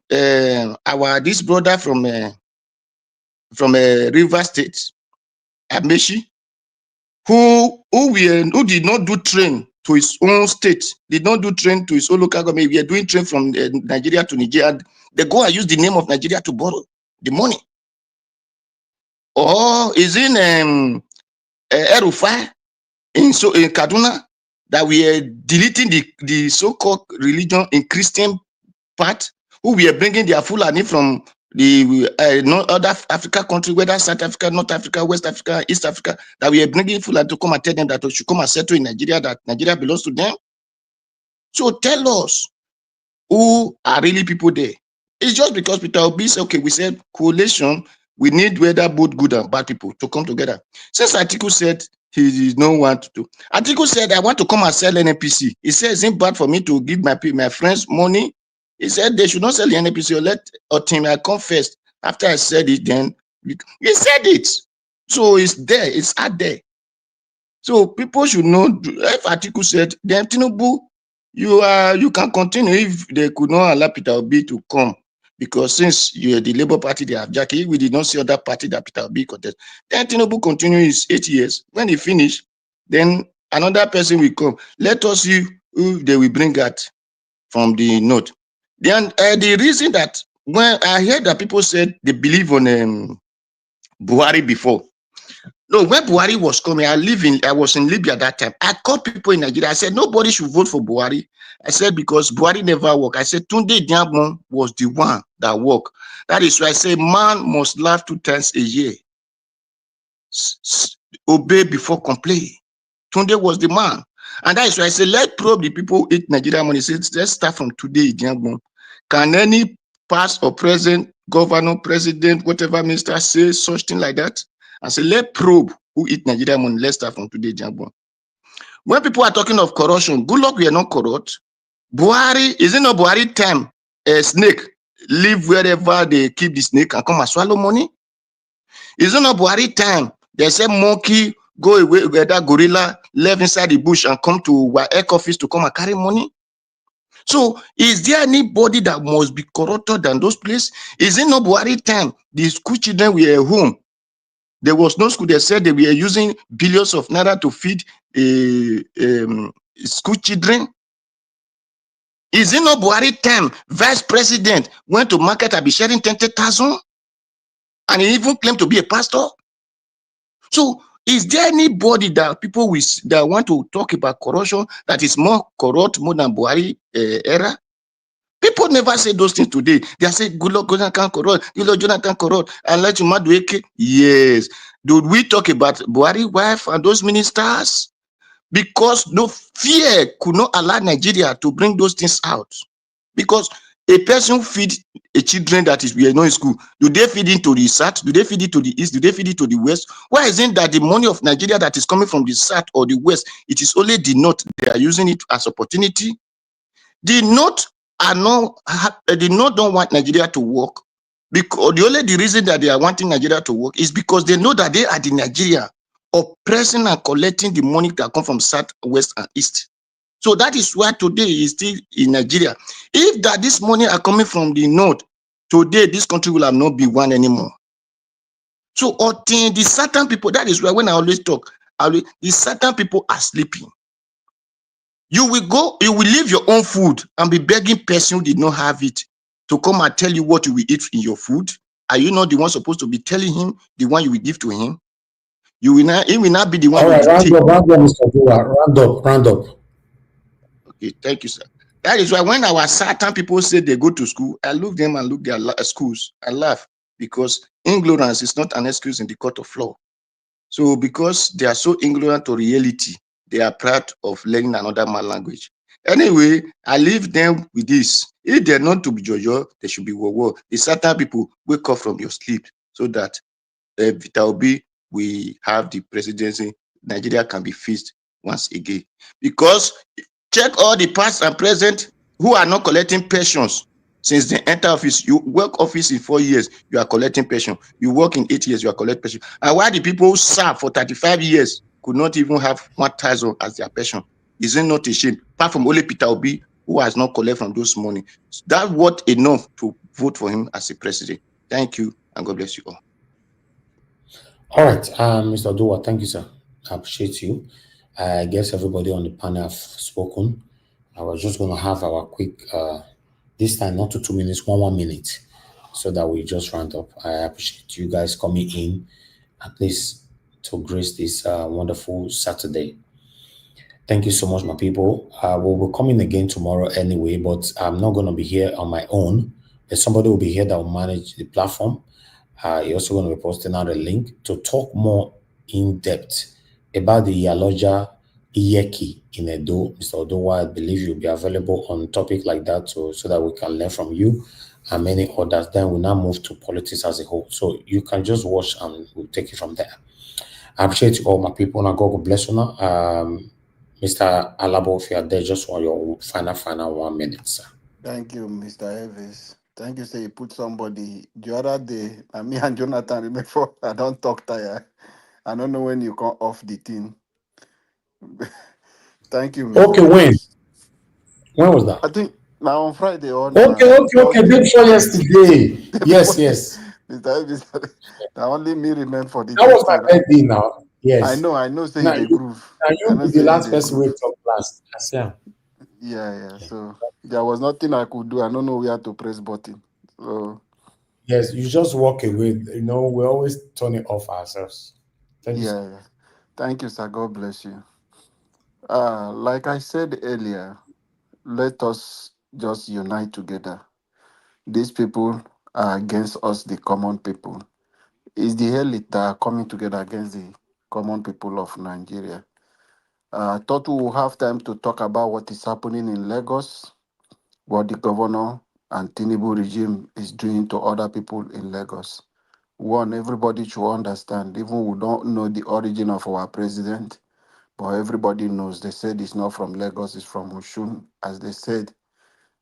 this brother from River State, Amechi, who did not do train to his own state, did not do train to his own local government. We are doing train from Nigeria to Nigeria. They go and use the name of Nigeria to borrow the money. Or is in Erufai in Kaduna, that we are deleting the so-called religion in Christian part, who we are bringing their Fulani from the other Africa country, whether South Africa, North Africa, West Africa, East Africa, that we are bringing Fulani to come and tell them that they should come and settle in Nigeria, that Nigeria belongs to them. So tell us who are really people there. It's just because Peter Obi said, okay, we said coalition, we need whether both good and bad people to come together. Since Atiku said he did not want to, Atiku said, I want to come and sell NNPC. He said, it's not bad for me to give my friends money. He said they should not sell the NNPC or let I come first. After I said it, then he said it. So it's there, it's out there. So people should know. If Atiku said, then Tinubu, you can continue if they could not allow Peter Obi to come. Because since you are the Labour Party, they have Jackie, we did not see other party that Peter Obi contest. Then Tinubu continue his 8 years. When he finish, then another person will come. Let us see who they will bring out from the note. Then the reason that when I heard that people said they believe on Buhari before. No, when Buhari was coming, I was in Libya that time. I called people in Nigeria. I said, nobody should vote for Buhari. I said, because Buhari never worked. I said, Tunde Diabon was the one that worked. That is why I say, man must laugh 2 times a year. Obey before complain. Tunde was the man. And that is why I say, let's probe the people who eat Nigeria money. Say, let's start from today, Diabon. Can any past or present governor, president, whatever minister say such thing like that? And say, let's probe who eat Nigeria money. Let's start from today, Diabon. When people are talking of corruption, good luck, we are not corrupt. Buhari, is it not Buhari time? A snake live wherever they keep the snake and come and swallow money? Is it not Buhari time? They say monkey go away with that gorilla, live inside the bush and come to our head office to come and carry money? So is there anybody that must be corrupted than those places? Is it not Buhari time? The school children were at home. There was no school. They said they were using billions of naira to feed school children. Is it not Buhari time? Vice president went to market and be sharing 20,000 and he even claimed to be a pastor. So is there anybody that people that want to talk about corruption that is more corrupt more than Buhari era? People never say those things today. They say, good luck, Jonathan corrupt, good luck, Jonathan corrupt, and let you Madueke. Yes. Do we talk about Buhari wife and those ministers? Because no fear could not allow Nigeria to bring those things out. Because a person feed a children that is not in school. Do they feed into the south? Do they feed it to the east? Do they feed it to the west? Why isn't that the money of Nigeria that is coming from the south or the west? It is only the north. They are using it as opportunity. The north don't want Nigeria to work, because the reason that they are wanting Nigeria to work is because they know that they are the Nigeria oppressing and collecting the money that come from south, west, and east. So that is why today is still in Nigeria. If that this money are coming from the north, today this country will have not be one anymore. So the certain people, that is why when I always talk, the certain people are sleeping. You will leave your own food and be begging person who did not have it to come and tell you what you will eat in your food. Are you not the one supposed to be telling him the one you will give to him? He will not be the one. All right, round up, Mr. Dua. Round up. Okay, thank you, sir. That is why when our certain people say they go to school, I look them and look their schools and laugh, because ignorance is not an excuse in the court of law. So because they are so ignorant to reality, they are proud of learning another man language. Anyway, I leave them with this. If they're not to be Jojo, they should be Wowo. The certain people wake up from your sleep so that Vita Obi, we have the presidency, Nigeria can be fixed once again. Because check all the past and present who are not collecting pensions since they enter office. You work office in 4 years, you are collecting pension. You work in 8 years, you are collecting pension. And why the people who serve for 35 years could not even have 1,000 as their pension? Is it not a shame? Apart from only Peter Obi, who has not collected from those money. That's what enough to vote for him as a president. Thank you, and God bless you all. All right, Mr. Dua, thank you, sir. I appreciate you. I guess everybody on the panel have spoken. I was just going to have our quick, this time not to 2 minutes, 1 minute, so that we just round up. I appreciate you guys coming in, at least to grace this wonderful Saturday. Thank you so much, my people. We'll be coming again tomorrow anyway, but I'm not going to be here on my own. There's somebody will be here that will manage the platform. You're also going to be posting out a link to talk more in depth about the Yaloja Iyeki in Edo. Mr. Odowa, I believe you'll be available on a topic like that so that we can learn from you and many others. Then we'll now move to politics as a whole. So you can just watch and we'll take it from there. I appreciate you all, my people. Now, God bless you now. Mr. Alabo, if you are there, just for your final 1 minute, sir. Thank you, Mr. Elvis. Thank you, say you put somebody the other day, and me and Jonathan, remember, I don't talk tired. I don't know when you come off the thing. Thank you, Mr. Okay, Elvis. when was that? I think now on Friday or Okay. Day before yesterday. Yes. Mr. Elvis, now only me remember for the That was my birthday now. Yes. I know, say now the groove. Now you be the last person who talk last. Yeah. So there was nothing I could do. I don't know where to press button. So yes, you just walk away. We always turn it off ourselves. Thank you, sir. Yeah. Thank you, sir. God bless you. Like I said earlier, let us just unite together. These people are against us, the common people. It's the elite that are coming together against the common people of Nigeria. I thought we will have time to talk about what is happening in Lagos, what the governor and Tinubu regime is doing to other people in Lagos. One, everybody should understand, even we don't know the origin of our president, but everybody knows. They said it's not from Lagos, it's from Oshun, as they said.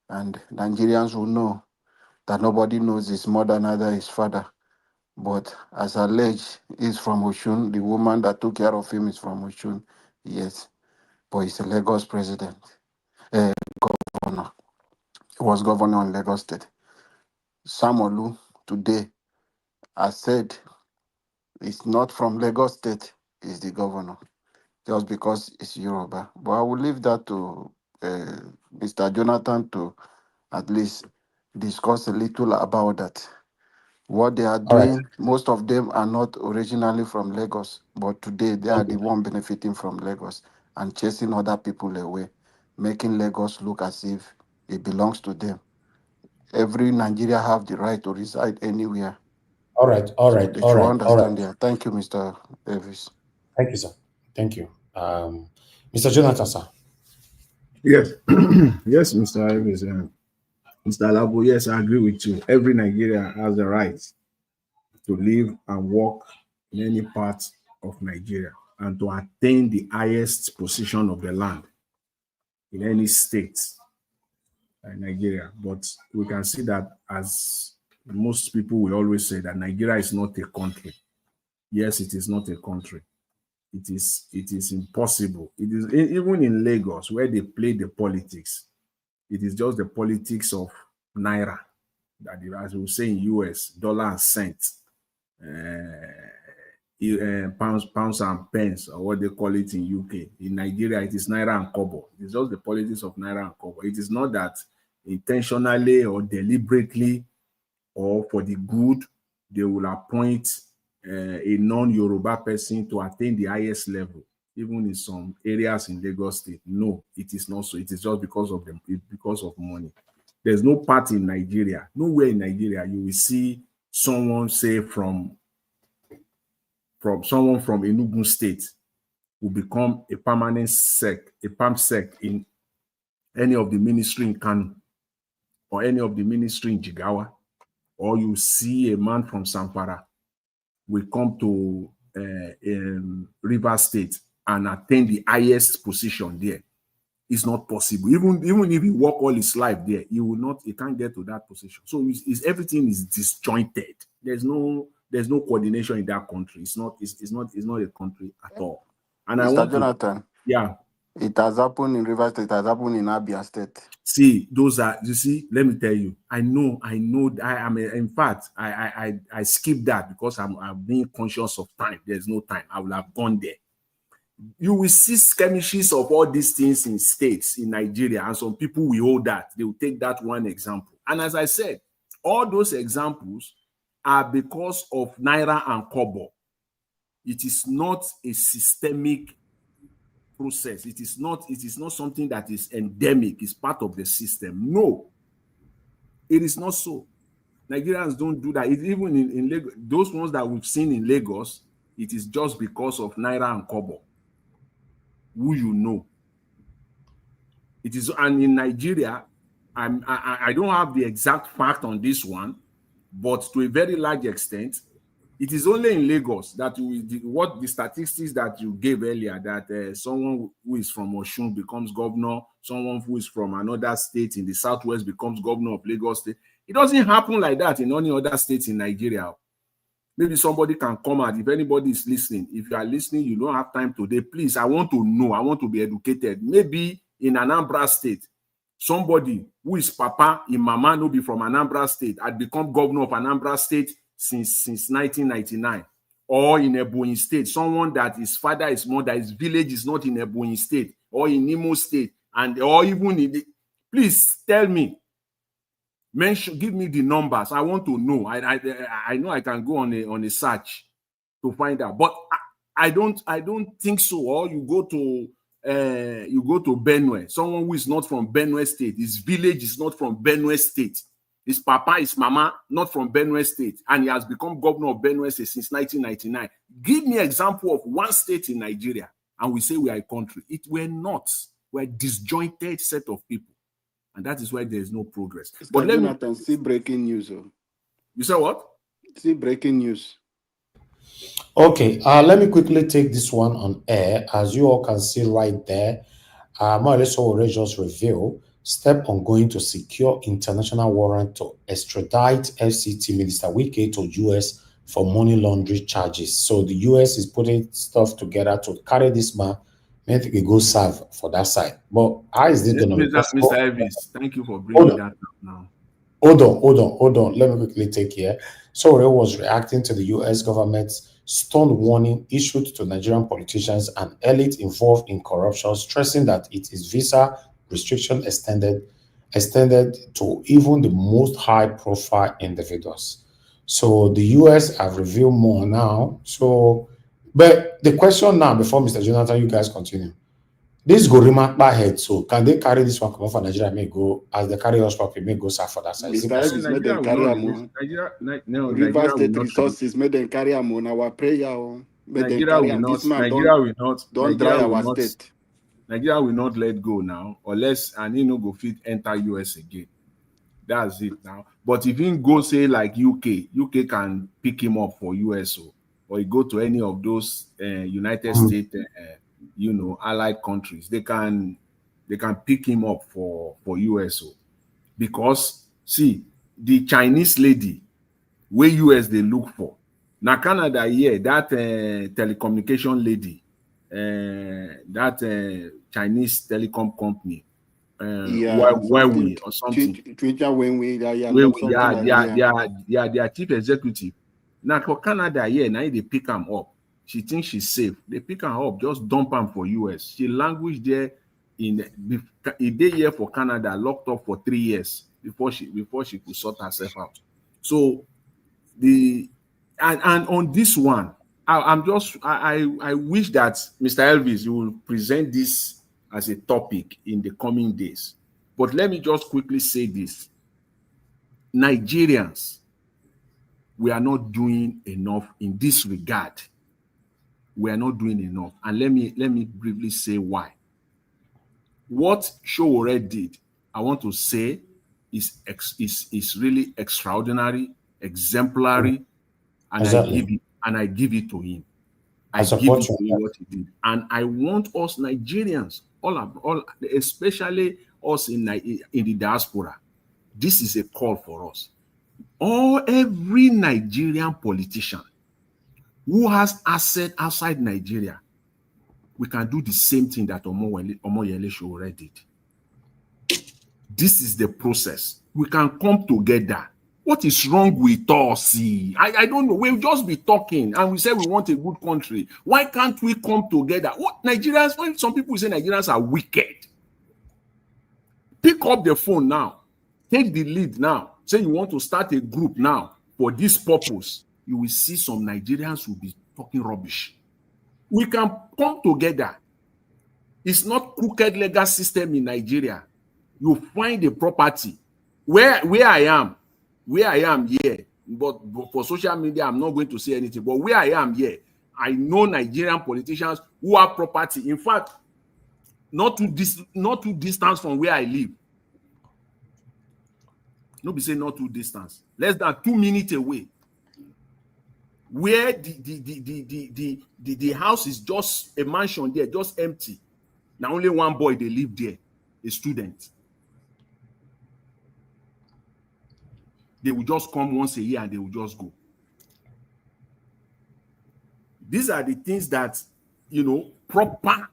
And Nigerians will know that nobody knows his mother, neither his father. But as alleged, he's from Oshun. The woman that took care of him is from Oshun. Yes, but he's a Lagos president, governor. He was governor in Lagos State. Samolu today has said it's not from Lagos State, he's the governor, just because it's Yoruba. But I will leave that to Mr. Jonathan to at least discuss a little about that. What they are All right. doing, most of them are not originally from Lagos, but today they are Thank the you. one benefiting from Lagos and chasing other people away, making Lagos look as if it belongs to them. Every Nigeria have the right to reside anywhere. All right. All So right. they All should right. All right. understand that. Thank you, Mr. Davis. Thank you, sir. Thank you. Mr. Jonathan, sir. Yes, yes, Mr. Ives, Mr. Alabo, yes, I agree with you. Every Nigerian has the right to live and work in any part of Nigeria and to attain the highest position of the land in any state in Nigeria. But we can see that, as most people will always say, that Nigeria is not a country. Yes, it is not a country. It is impossible. It is even in Lagos, where they play the politics. It is just the politics of naira, that, as we say in US, dollar and cent, pounds and pence, or what they call it in UK. In Nigeria, it is naira and kobo. It's just the politics of naira and kobo. It is not that intentionally or deliberately or for the good they will appoint a non-Yoruba person to attain the highest level, even in some areas in Lagos State. No, it is not so. It is just because of them, because of money. There's no part in Nigeria, nowhere in Nigeria you will see someone, say, from someone from Enugu State will become a permanent sec, a palm sec in any of the ministry in Kano or any of the ministry in Jigawa, or you see a man from Zamfara will come to River State and attain the highest position there. It's not possible. Even if he work all his life there, he will not. He can't get to that position. So everything is disjointed. There's no coordination in that country. It's not a country at all. And I Mr. want to, Jonathan, yeah. it has happened in River State, it has happened in Abia State. See, those are, you see, let me tell you, I know, in fact, I skipped that because I'm being conscious of time. There's no time. I will have gone there. You will see skirmishes of all these things in states in Nigeria, and some people will hold that. They will take that one example. And as I said, all those examples are because of naira and kobo. It is not a systemic process. It is not something that is endemic. It's part of the system. No, it is not so. Nigerians don't do that. Even in Lagos, those ones that we've seen in Lagos, it is just because of naira and kobo, who you know. It is, and in Nigeria, I don't have the exact fact on this one, but to a very large extent, it is only in Lagos that what the statistics that you gave earlier, that someone who is from Oshun becomes governor, someone who is from another state in the southwest becomes governor of Lagos State. It doesn't happen like that in any other states in Nigeria. Maybe somebody can come out. If anybody is listening, if you are listening, you don't have time today, please, I want to know, I want to be educated. Maybe in Anambra State, somebody who is papa in mama no be from Anambra State had become governor of Anambra State since 1999. Or in Ebonyi State, someone that his father, his mother, his village is not in Ebonyi State or in Imo State, or even in the, please tell me, give me the numbers. I want to know. I know I can go on a search to find out. But I don't think so. Or you go to Benue, someone who is not from Benue State, his village is not from Benue State, his papa, his mama, not from Benue State, and he has become governor of Benue State since 1999. Give me an example of one state in Nigeria, and we say we are a country. We're not. We're a disjointed set of people, and that is why there is no progress. But Jonathan, see breaking news. Oh. You say what? See breaking news. Okay, let me quickly take this one on air. As you all can see right there, Maurice already just revealed step ongoing to secure international warrant to extradite FCT Minister Wike to US for money laundering charges. So the US is putting stuff together to carry this man, maybe we go serve for that side. But how is this going to be possible? Mr. Elvis, thank you for bringing that up now. Hold on. Let me quickly take here. Sowore was reacting to the US government's stern warning issued to Nigerian politicians and elites involved in corruption, stressing that it is visa restriction extended to even the most high-profile individuals. So the US have revealed more now. So, but the question now, before Mr. Jonathan, you guys continue. This go remark by head, so can they carry this one come off for Nigeria? May go as they carry us properly, may go south for that side. Nigeria River State resources made them carry them on our prayer. Nigeria will not. Don't dry our state. Nigeria will not let go now, unless and no go fit enter US again. That's it now. But if he go say like UK can pick him up for US or he go to any of those United States. Allied countries, they can pick him up for USO, because see the Chinese lady where US they look for now Canada here, that telecommunication lady, that Chinese telecom company, Huawei or something. Their chief executive. Now for Canada here, now they pick him up. She thinks she's safe. They pick her up, just dump her for US. She languished there a day here for Canada, locked up for 3 years before she could sort herself out. So and on this one, I wish that Mr. Elvis, you will present this as a topic in the coming days. But let me just quickly say this: Nigerians, we are not doing enough in this regard. We are not doing enough, and let me briefly say why. What Sowore did, I want to say, is really extraordinary, exemplary, and exactly. I give it to him. I give it to him what he did, and I want us Nigerians, all especially us in the diaspora. This is a call for us. Every Nigerian politician who has asset outside Nigeria, we can do the same thing that Omoyele Sowore did. This is the process. We can come together. What is wrong with us? I don't know. We'll just be talking and we say we want a good country. Why can't we come together? Nigerians, some people say Nigerians are wicked. Pick up the phone now. Take the lead now. Say you want to start a group now for this purpose. You will see some Nigerians will be talking rubbish. We can come together. It's not crooked legal system in Nigeria. You find a property where I am here, but for social media, I'm not going to say anything. But where I am here, I know Nigerian politicians who have property. In fact, not too distance from where I live. Nobody say not too distance. Less than 2 minutes away. Where the house is just a mansion there, just empty. Now only one boy they live there, a student. They will just come once a year and they will just go. These are the things that proper.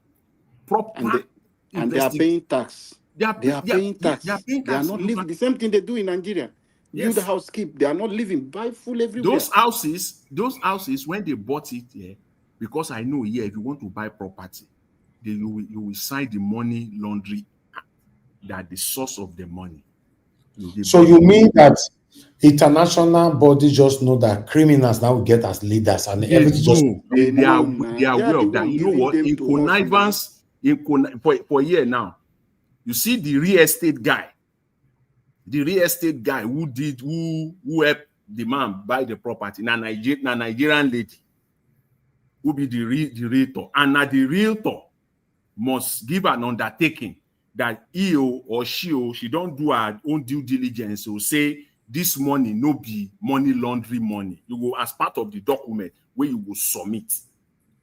And they are paying tax. They are paying tax. They are not living the same thing they do in Nigeria. Yes. Build a house, keep. They are not living. Buy full everywhere. Those houses, when they bought it, because I know, if you want to buy property, you will sign the money laundry act, that the source of the money. So you mean that International body just know that criminals now get as leaders and They everything just know. They They are know now. they are They are aware the of that. one You know giving what? them In to us now. connivance, for a year now, you see the real estate guy. The real estate guy who helped the man buy the property, na Nigerian lady who be the realtor, and na the realtor must give an undertaking that he or she don't do her own due diligence. So say this money no be money laundering money. You go as part of the document where you will submit.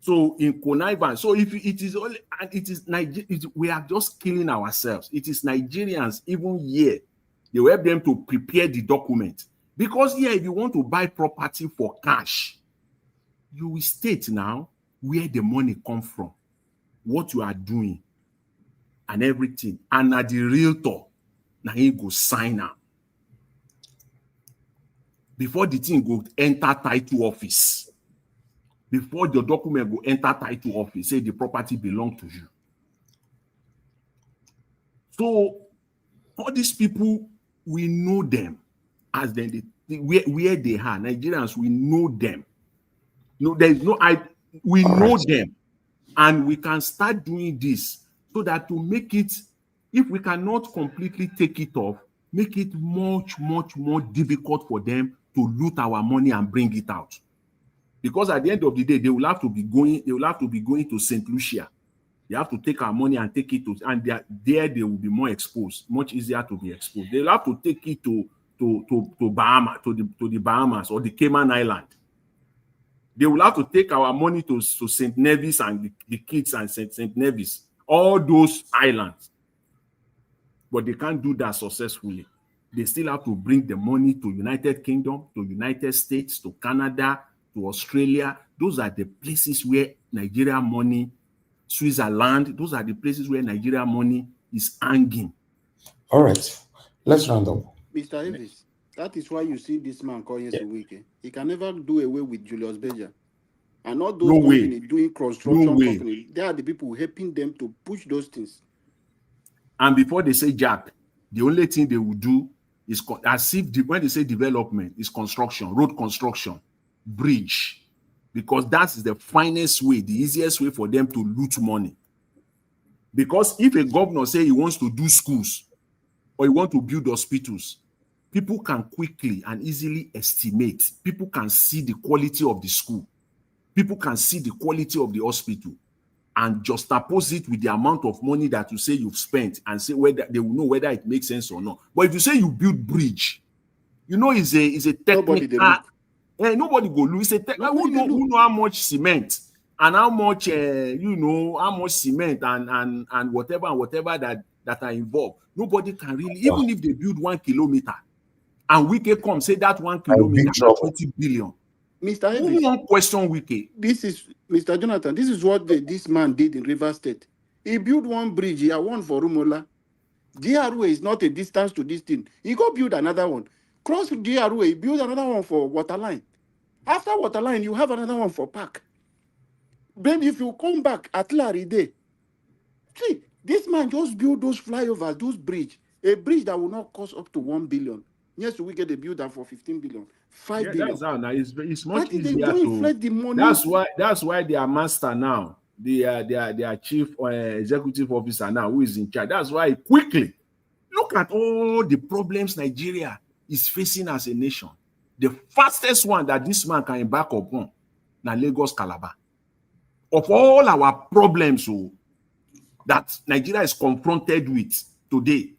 So in connivance, so if it is only, and it is Nigeria, we are just killing ourselves. It is Nigerians even here. They will help them to prepare the document. Because here, if you want to buy property for cash, you will state now where the money come from, what you are doing, and everything. And na the realtor, now he go sign am. Before the thing go enter title office. Before the document go enter title office, say the property belong to you. So all these people, we know them as where they are. Nigerians, we know them. No, there is no we know them, and we can start doing this so that to make it, if we cannot completely take it off, make it much more difficult for them to loot our money and bring it out. Because at the end of the day, they will have to be going to St. Lucia. They have to take our money and take it to, and there they will be more exposed, much easier to be exposed. They'll have to take it to the Bahamas or the Cayman Island. They will have to take our money to St. Nevis and the kids and St. Nevis, all those islands. But they can't do that successfully. They still have to bring the money to United Kingdom, to United States, to Canada, to Australia. Those are the places where Nigeria money, Switzerland, those are the places where Nigeria money is hanging. All right, let's round up. Mr. Davis, that is why you see this man calling Suwike. He can never do away with Julius Berger. And all those companies doing construction companies, they are the people helping them to push those things. And before they say Jack, the only thing they will do is, as if when they say development, is construction, road construction, bridge. Because that is the finest way, the easiest way for them to loot money. Because if a governor say he wants to do schools or he wants to build hospitals, people can quickly and easily estimate. People can see the quality of the school. People can see the quality of the hospital and juxtapose it with the amount of money that you say you've spent and say whether they will know whether it makes sense or not. But if you say you build bridge, you know, is a technical. Nobody go lose. Who know how much cement and how much how much cement and whatever that are involved. Nobody can really, even if they build 1 kilometer and Wike come say that 1 kilometer 20 billion. Mr. Davis, one question Wike. This is Mr. Jonathan. This is what this man did in Rivers State. He built one bridge. He had one for Rumola. GRA is not a distance to this thing. He go build another one. Cross GRA, he build another one for Waterline. After Waterline, you have another one for Park. Then if you come back at Larry Day, see, this man just build those flyovers, those bridge. A bridge that will not cost up to 1 billion. Yes, we get a build that for 15 billion. 5 billion. That's how now. It's much easier to inflate the money. That's why their master now, their chief executive officer now, who is in charge. That's why quickly look at all the problems Nigeria is facing as a nation. The fastest one that this man can embark upon, now Lagos Calabar. Of all our problems that Nigeria is confronted with today,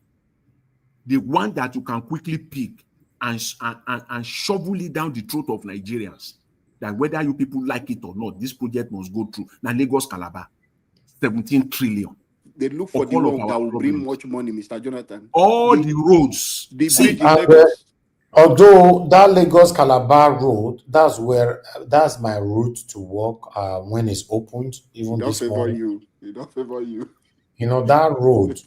the one that you can quickly pick and shovel it down the throat of Nigerians, that whether you people like it or not, this project must go through. Now Lagos Calabar, 17 trillion. They look for the one that will bring much money, Mr. Jonathan. All the roads. The bridge in Lagos. Although that Lagos Calabar road, that's my route to work when it's opened. Even this morning. It don't favor you. You know that road.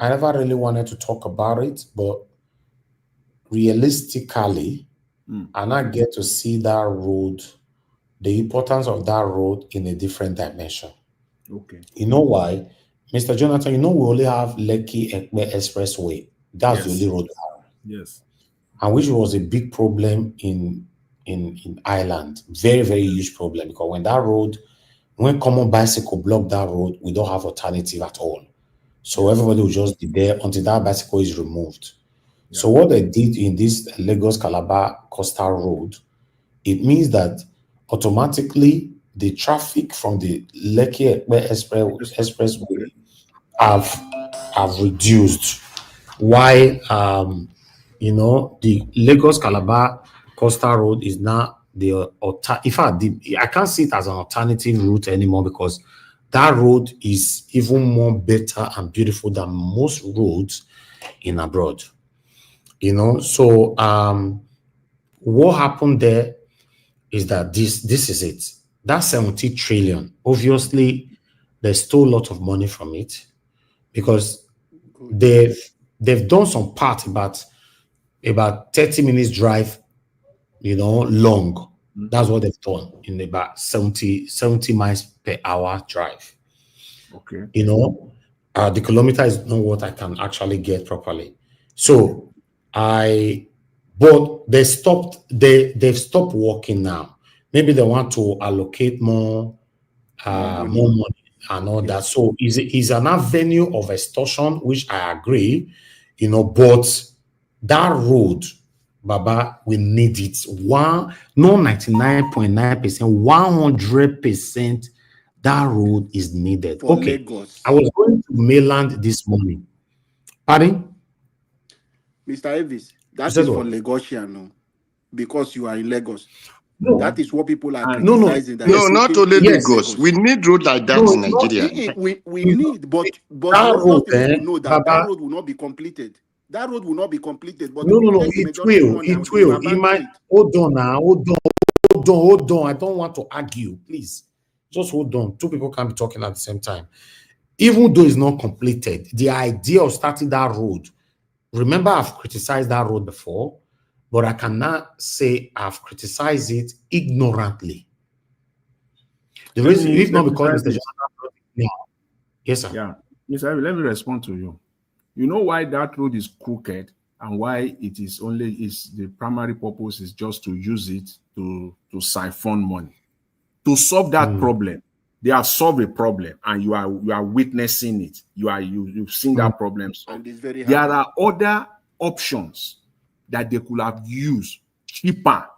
I never really wanted to talk about it, but realistically, and I get to see that road, the importance of that road in a different dimension. Okay. You know why? Mr. Jonathan, you know we only have Lekki Ekpe Expressway. That's the Yes. only road. Yes. And which was a big problem in Ireland. Very, very huge problem, because when common bicycle block that road, we don't have alternative at all. So everybody will just be there until that bicycle is removed. Yeah. So what they did in this Lagos Calabar Coastal Road, it means that automatically the traffic from the Lekki Ekpe Expressway have reduced, while the Lagos Calabar Coastal Road is now in fact, I can't see it as an alternative route anymore, because that road is even more better and beautiful than most roads in abroad. So what happened there is that this is it. That 70 trillion, obviously, they stole a lot of money from it, because they've done some part about 30 minutes drive, long. That's what they've done in about 70 miles per hour drive. Okay. The kilometer is not what I can actually get properly. So but they've stopped working now. Maybe they want to allocate more money and all that. So is an avenue of extortion, which I agree, but that road, Baba, we need it. Not 99.9%, 100%. That road is needed. For Okay. Lagos. I was going to mainland this morning. Pardon? Mr. Elvis, that said is for what? Lagosian, because you are in Lagos. No. That is what people are No, no. criticizing. That No, is not taking only place in Lagos. Lagos. We need road like that No, in Nigeria. We need, but that regular road, people know that Baba, road will not be completed. That road will not be completed, but no, they will take the it majority will. money and It they will will. abandon it. Hold on now. Hold on. I don't want to argue. Please, just hold on. Two people can't be talking at the same time. Even though it's not completed, the idea of starting that road, remember, I've criticized that road before, but I cannot say I've criticized it ignorantly. The reason, if not because Mr. Jonathan, yes, sir. Yeah. Mr. Ivy, let me respond to you. You know why that road is crooked and why it is the primary purpose is just to use it to siphon money. To solve that problem, they have solved a problem and you are witnessing it. You've seen that problem solved. And it's very There happy. are other options that they could have used cheaper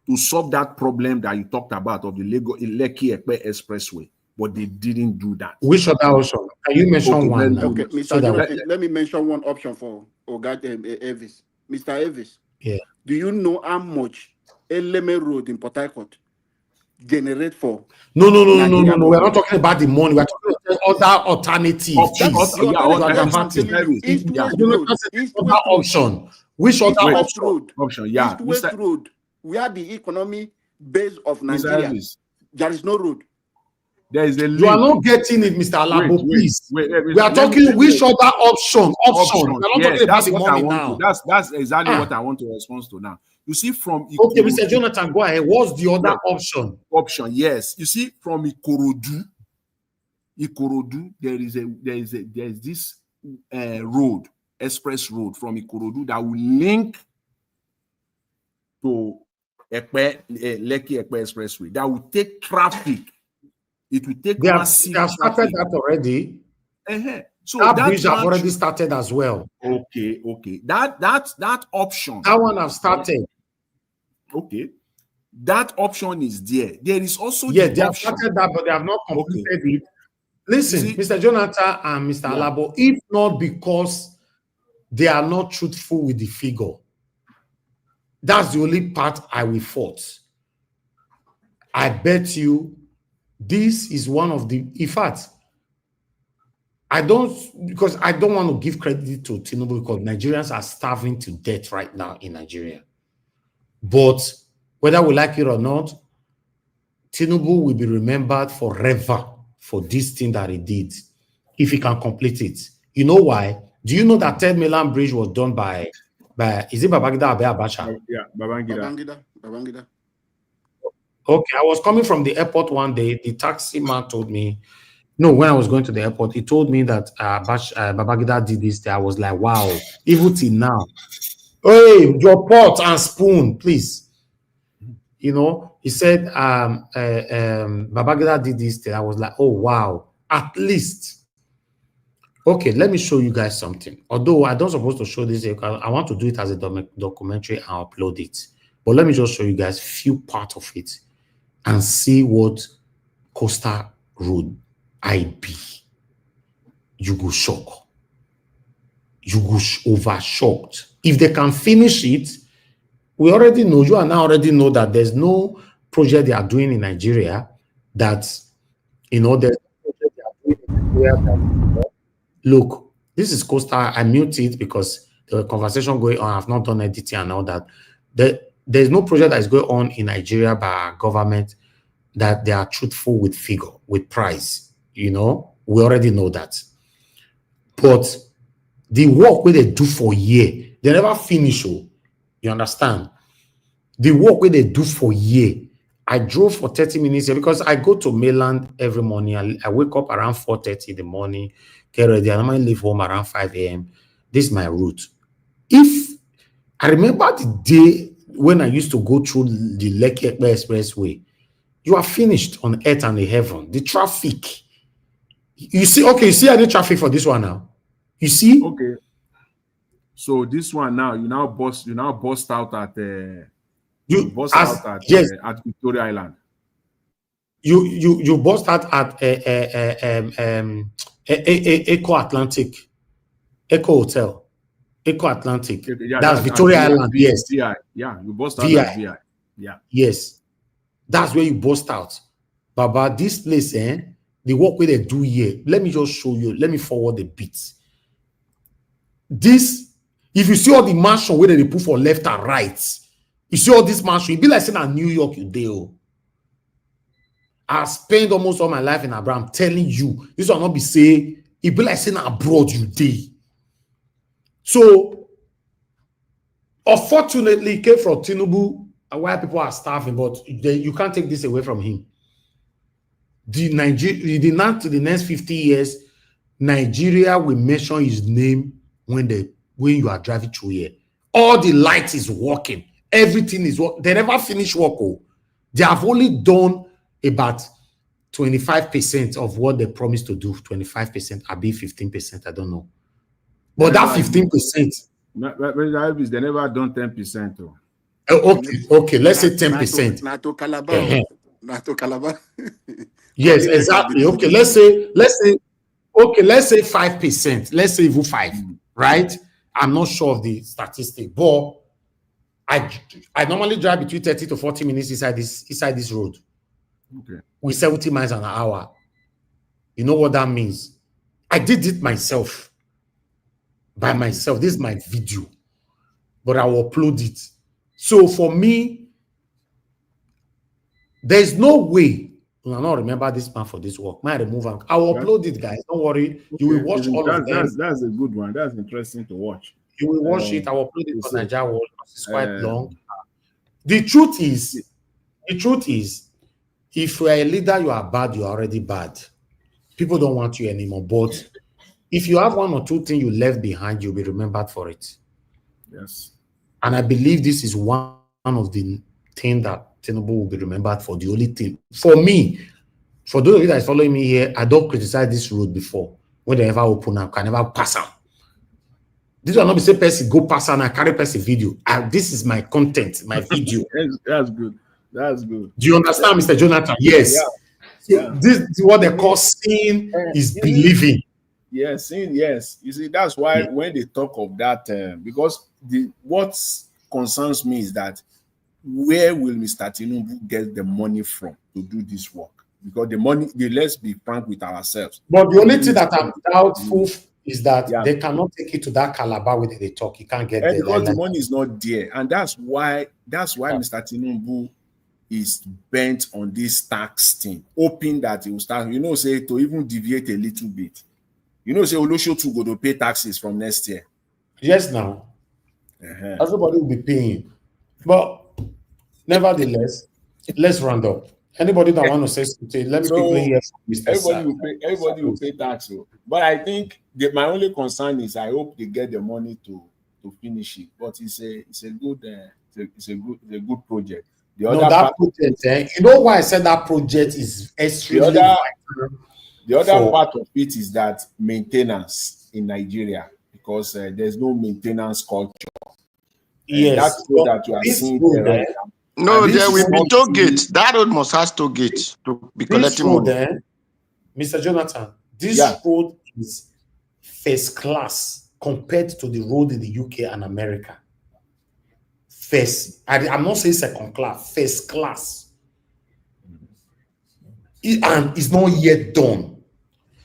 to solve that problem that you talked about of the Lekki Ekpe Expressway, but they didn't do that. Which other option? Can you mention one now? Okay, Mr. Jonathan, let me mention one option for Elvis. Mr. Elvis, yeah. Do you know how much Eleme Road in Port Harcourt generate for? No. We're not talking about the money. We're talking about other alternatives. The alternative East-West Road. East-West option. Which other option? Yeah. East-West Road. We are the economy base of Nigeria. There is no road. There is a link. You are not getting it, Mr. Alabo, please. Wait, we are talking which other option. We're not talking about the money now. That's exactly what I want to respond to now. You see, from okay, Mr. Jonathan, go ahead. What's the other option? Yes. You see, from Ikorodu, there is this road, express road from Ikorodu that will link to Lekki Ekpe Expressway. That will take traffic. It will take massive. They have started that already. So that bridge have already started as well. Okay. That option. That one have started. Okay. That option is there. There is also they have started that, but they have not completed it. Listen, Mr. Jonathan and Mr. Alabo, if not because they are not truthful with the figure, that's the only part I will fault. I bet you this is one of the, in fact, I don't want to give credit to Tinubu because Nigerians are starving to death right now in Nigeria. But whether we like it or not, Tinubu will be remembered forever for this thing that he did, if he can complete it. You know why? Do you know that 10 Milan Bridge was done by is it Babangida or Abacha? Yeah, Babangida. Okay, I was coming from the airport one day. The taxi man told me, No, when I was going to the airport, he told me that Babangida did this. I was like, wow. Even till now, hey, your pot and spoon, please. You know, he said Babangida did this. I was like, oh wow, at least. Okay, let me show you guys something. Although I don't supposed to show this, I want to do it as a documentary and upload it. But let me just show you guys few part of it and see what Costa Road I be. You go shock. You go over shocked. If they can finish it, we already know, you and I already know that there's no project they are doing in Nigeria that, you know, there's no project they are doing in Nigeria that, you know, look, this is Costa. I mute it because the conversation going on. I've not done editing and all that. There's no project that is going on in Nigeria by our government that they are truthful with figure, with price. You know, we already know that. But the work where they do for a year, they never finish. Oh, you understand? The work where they do for a year. I drove for 30 minutes here because I go to mainland every morning. I wake up around 4:30 in the morning, get ready. I normally leave home around 5 a.m. This is my route. If I remember the day when I used to go through the Lekki Expressway, you are finished on earth and the heaven. The traffic. You see, okay, you see any traffic for this one now? You see? Okay. So this one now, you now bust out at yes, at Victoria Island. You bust out at Eco Atlantic, Eco Hotel, Eco Atlantic. Yeah, that's Victoria Island. Yes. VI. Yeah, you bust out at VI. Yeah. Yes. That's where you bust out. Baba, this place, the work where they do here, let me just show you. Let me forward the bits. This, if you see all the mansion where they put for left and right, you see all this mansion, it be like saying in New York you do. I spent almost all my life in Abraham. I'm telling you, this will not be say it be like saying abroad you day. So, unfortunately, it came from Tinubu, where people are starving, but you can't take this away from him. The next 50 years, Nigeria will mention his name when you are driving through here. All the light is working. Everything is working. They never finish work. Oh. They have only done about 25% of what they promised to do. 25%, I be 15%, I don't know. But that 15%. They never done 10%. Okay, let's say 10%. Nato Calabar. Nato Calabar. Yes, exactly. Okay, let's say 5%. Let's say even 5%, right? I'm not sure of the statistic, but I normally drive between 30 to 40 minutes inside this road. Okay. With 70 miles an hour. You know what that means? I did it myself. By myself. This is my video. But I will upload it. So for me, there's no way. I don't remember this man for this work. I remove him. I will upload it, guys. Don't worry. Okay. You will watch all of them. That's a good one. That's interesting to watch. You will watch it. I will upload it for Nigeria World because it's quite long. The truth is, if you are a leader, you are bad, you are already bad. People don't want you anymore. But if you have one or two things you left behind, you'll be remembered for it. Yes. And I believe this is one of the things that Tinubu will be remembered for. The only thing. For me, for those of you that is following me here, I don't criticize this road before. When they ever open up, can never pass out. This will not be say person go pass and I carry person video. This is my content, my video. That's good. That's good. Do you understand, Mr. Jonathan? Yes. Yeah. So this is what they call seeing is believing. Yes, seeing, yes. You see, that's why when they talk of that, because what concerns me is that where will Mr. Tinubu get the money from to do this work? Because the money, let's be frank with ourselves. But the only thing that I'm doubtful is that they cannot take it to that Calabar where they talk. You can't get there. Because the money is not there. And that's why Mr. Tinubu is bent on this tax thing, hoping that he will start, say to even deviate a little bit. Say Olosho too go to pay taxes from next year. Yes, now. Everybody will be paying. But nevertheless, let's round up. Anybody that want to say something, let me quickly hear from Mr. Everybody will pay tax. But I think my only concern is I hope they get the money to finish it. But it's a good project. The No, other that part, project, you know why I said that project is extremely vital. The other part of it is that maintenance in Nigeria, because there's no maintenance culture. Yes, that's so that you are seeing there right now. No, And there will be toll really, gate. That road must have toll gate to be collecting road, money. Mr. Jonathan, this road is first class compared to the road in the UK and America. I'm not saying second class, first class. And it's not yet done.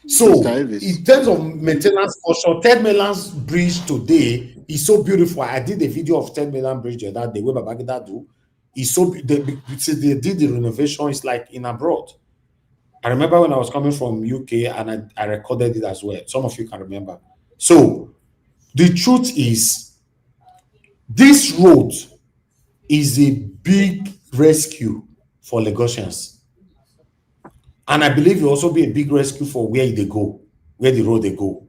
So, in terms of maintenance, also, Third Mainland Bridge today is so beautiful. I did a video of Third Mainland Bridge that day, where Babagida do. It's so they did the renovation. It's like in abroad. I remember when I was coming from UK and I recorded it as well. Some of you can remember. So, the truth is, this road is a big rescue for Lagosians. And I believe it will also be a big rescue for where they go, where the road they go.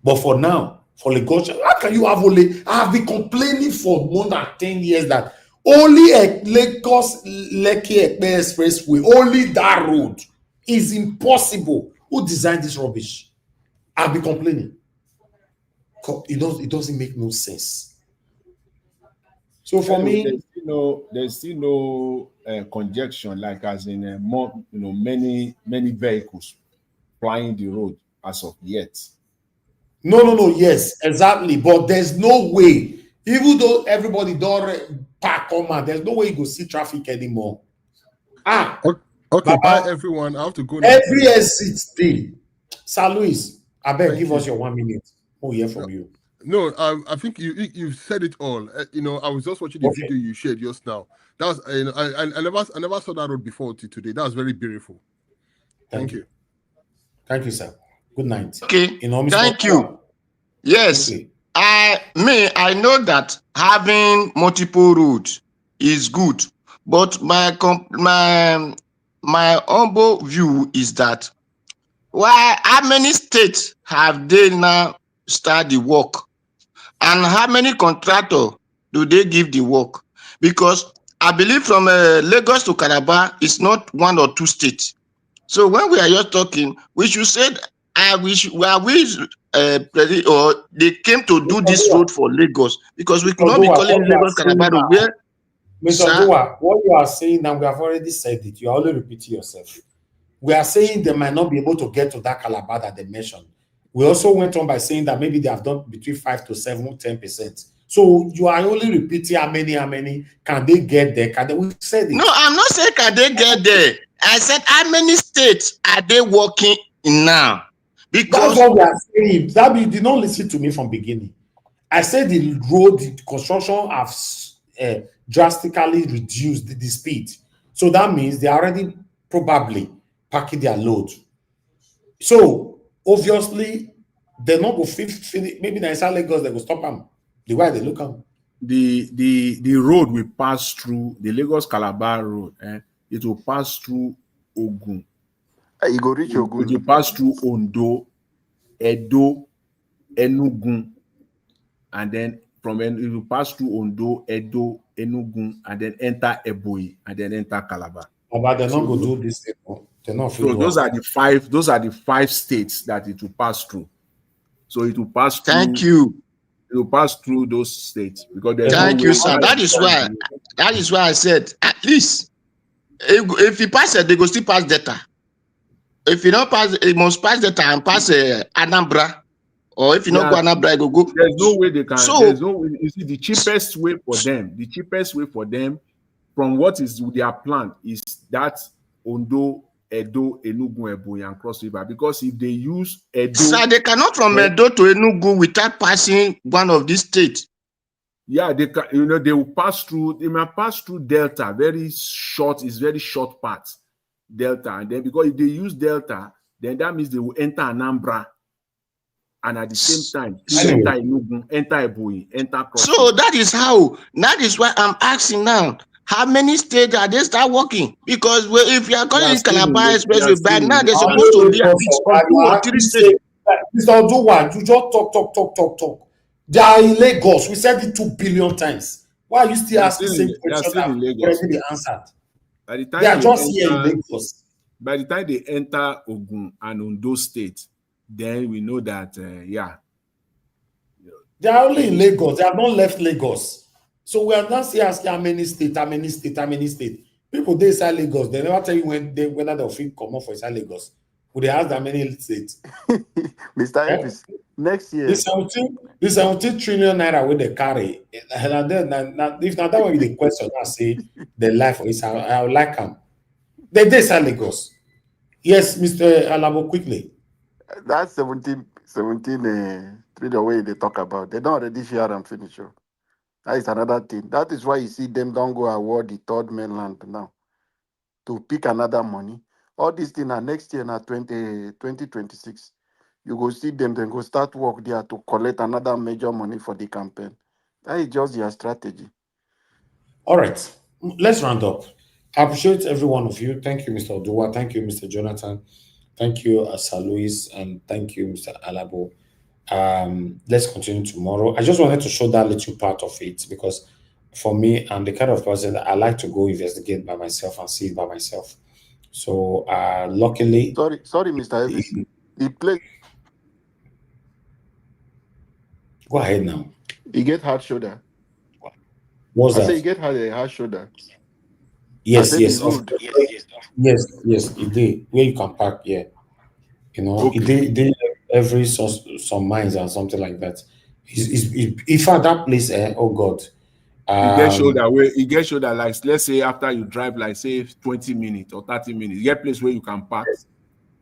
But for now, for Lagos, how can you have only? I have been complaining for more than 10 years that only a Lagos Lekki Expressway, only that road is impossible. Who designed this rubbish? I've been complaining. It doesn't make no sense. So for me, there's still no conjunction, like as in more, many vehicles flying the road as of yet. No, yes, exactly. But there's no way, even though everybody don't park on man, there's no way you go see traffic anymore. Okay, bye everyone. I have to go now. Every exit day. Sir Louis, I beg, give us your 1 minute. We'll hear from you. No, I think you've said it all. I was just watching the video you shared just now. That was, I never saw that road before today. That was very beautiful. Thank you. Thank you, sir. Good night. Okay. Thank you. Yes. Okay. I know that having multiple routes is good, but my humble view is that how many states have they now start the work, and how many contractors do they give the work? Because I believe from Lagos to Calabar is not 1 or 2 states. So when we are just talking, we should say they came to do this road for Lagos, because we could not be calling Lagos Calabar where. Mr. Dua, what you are saying now, we have already said it. You are only repeating yourself. We are saying they might not be able to get to that Calabar that they mentioned. We also went on by saying that maybe they have done between 5 to 7, 10%. So you are only repeating how many can they get there? We said it. No, I'm not saying can they get there. I said how many states are they working in now? Because that's what we are saying. That you did not listen to me from beginning. I said the road the construction have drastically reduced the speed. So that means they are already probably packing their load. So obviously they're not going to finish. Maybe the inside Lagos they will stop them. The way they look at the road will pass through the Lagos Calabar road. It will pass through Ogun. You go reach Ogun. It will pass through Ondo, Edo, Enugu, and then it will pass through Ondo, Edo, Enugu, and then enter Ebonyi, and then enter Calabar. But they're not going to do this. They're not. So those are the 5 states that it will pass through. So it will pass through. Thank you. It will pass through those states because there's thank you, sir. That is why I said at least if he passes, they go still pass Delta. If you don't pass, it must pass Delta and pass Anambra. Or if you don't go Anambra, it go. There's no way they can. So, there's no way. You see, the cheapest way for them, from what is their plan, is that Ondo, Edo, Enugu, Ebonyi, and Cross River. Because if they use Edo, sir, they cannot from Edo to Enugu without passing one of these states. Yeah, they can. They will pass through. They might pass through Delta. Very short part, Delta, and then because if they use Delta, then that means they will enter Anambra. And at the same time, enter Enugu, enter Ebonyi, enter Cross. So that is why I'm asking now. how many states are they start working? Because if you are We calling are it still in Calabar we are Expressway, by still now in they're Are supposed Lagos. to you be at Lagos least or from 2 or are 3 you states. say Mr. Oduwa, you just talk. They are in Lagos. We said it 2 billion times. Why are you still asking same They are question still that in Lagos. already been answered? By the They time are they just here in enter Lagos. by the time they enter Ogun and Ondo State, then we know that They are only in this Lagos. They have not left Lagos. So we are not still asking how many state. People they inside Lagos. They never tell you whether they'll fit come off for inside Lagos. Would they ask how many states? Mr. Eh? Elvis, next The year, 17 trillion naira wey they carry. If not that one be the question, I say the life is I would like them. They inside Lagos. Yes, Mr. Alabo, quickly. that's 17 trillion way they talk about. They don't already share and finish. Oh. That is another thing. That is why you see them don't go award the third mainland now to pick another money. All these things are next year now 2026. You go see them, then go start work there to collect another major money for the campaign. That is just their strategy. All right, let's round up. I appreciate every one of you. Thank you, Mr. Odua. Thank you, Mr. Jonathan. Thank you, Sir Luis, and thank you, Mr. Alabo. Let's continue tomorrow. I just wanted to show that little part of it because for me, I'm the kind of person that I like to go investigate by myself and see it by myself. So, luckily, Sorry, Mr. Elvis. He plays. go ahead now. He get hard shoulder. What's I say he that? get a hard shoulder. I Yes, said the yes, of road. course. Yes, it did. Where you can park, yeah. You know, it okay. did every some mines and something like that. In fact, that place, oh God. You get shoulder like let's say after you drive like say 20 minutes or 30 minutes, you get place where you can park.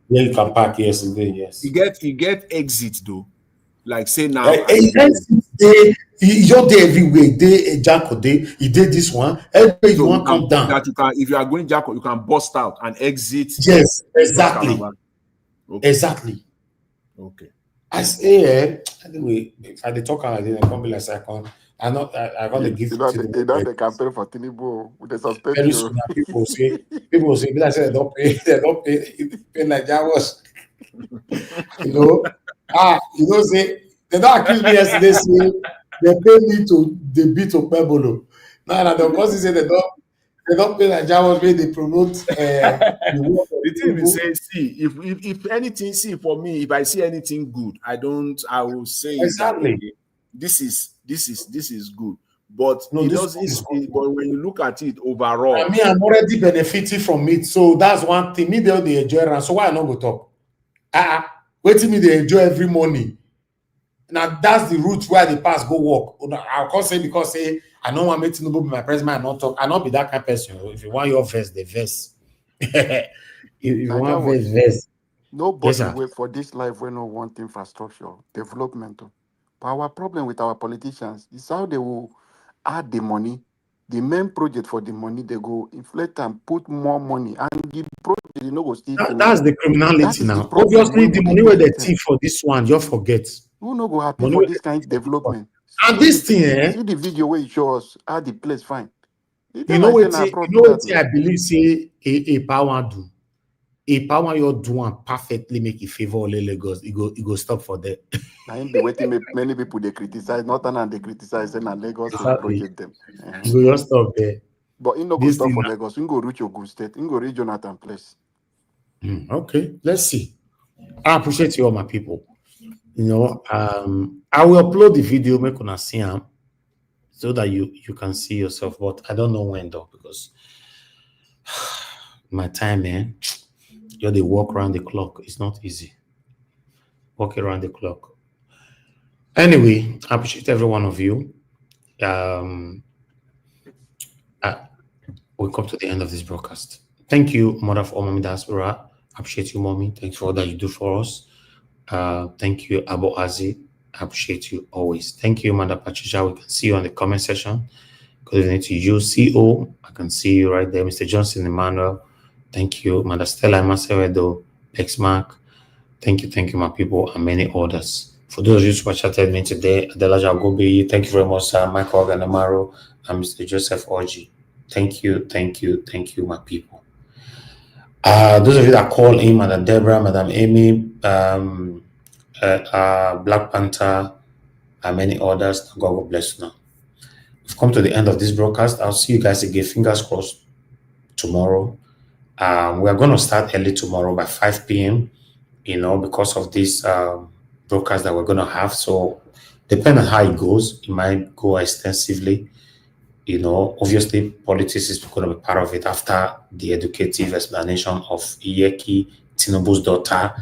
Where you can park, yes, it did, You yes. get exit though. Like say now I He just dey everywhere. He dey Janko dey. He did this one. Everywhere you so you want can come down. that you can if you are going Jacko, you can bust out and exit Yes, Lagos exactly, Calabar. Okay, exactly. okay. I say, anyway, if I dey talk like this, I come be like say I got to give You Tinubu know credit. the campaign for Tinubu. They suspect Very you. soon, now people say, be like say they don't pay like that was, you know. Say they don't accuse me yesterday say they pay me to the beat of Pebble. Now the person say they don't pay like that was where they promote the work of The thing is Tinubu. say, see, if anything, see for me, if I see anything good, I will say that Exactly. okay, this is good. But No, it this one doesn't is good. but when you look at it I overall, mean, I'm already benefiting from it. So that's one thing. Me, they enjoy it. So why I not go talk? Waiting me, they enjoy every morning. Now that's the route where they pass go walk. I'll call say because say I don't want me to be my president. I not talk. I not be that kind of person. If you want your vest, the vest. if you Naija want watch. vest. Yes, Nobody sir. wait for this life when no want infrastructure development. Oh. But our problem with our politicians is how they will add the money. The main project for the money, they go inflate and put more money, and the project you know go still That's finish. the That criminality is the now. problem Obviously, when we the they money where give they them. thief for this one, you forget. Who no go happy Money for where this they kind thief of for this one. development? And this thing, See the video where you show us how the place fine. It you tell know like what? saying abroad You know be what? that now. I believe say a power do. A power you do and perfectly make it favor all Lagos. It go stop for that. Now him be waiting many people they criticize, not and they criticize and Lagos State Exactly. project them. It go just stop there. But he no go This stop thing. for Lagos. He go reach your good state. He go reach Jonathan place. Okay, let's see. I appreciate you all, my people. I will upload the video, make una see am, so that you can see yourself. But I don't know when though, because my time, man, you're the walk around the clock. It's not easy. Walk around the clock. Anyway, I appreciate every one of you. Um, we come to the end of this broadcast. Thank you, Mother of all Mommy Diaspora. I appreciate you, Mommy. Thanks for all that you do for us. Thank you, Abu Azi. I appreciate you always. Thank you, Mother Patricia. We can see you on the comment section. Good evening to you, CO. I can see you right there, Mr. Johnson Emmanuel. Thank you, Mother Stella Maceredo, X Mark. Thank you, my people, and many others. For those of you who chatted me today, Adela Jagobi, thank you very much, sir. Michael Ganamaro, and Mr. Joseph Orji. Thank you, my people. Those of you that call in, Madam Deborah, Madam Amy, Black Panther, and many others, God will bless you now. We've come to the end of this broadcast. I'll see you guys again, fingers crossed, tomorrow. We are going to start early tomorrow by 5 p.m., because of this broadcast that we're going to have. So, depending on how it goes, it might go extensively. Obviously, politics is going to be part of it after the educative explanation of Iyeki Tinubu's daughter,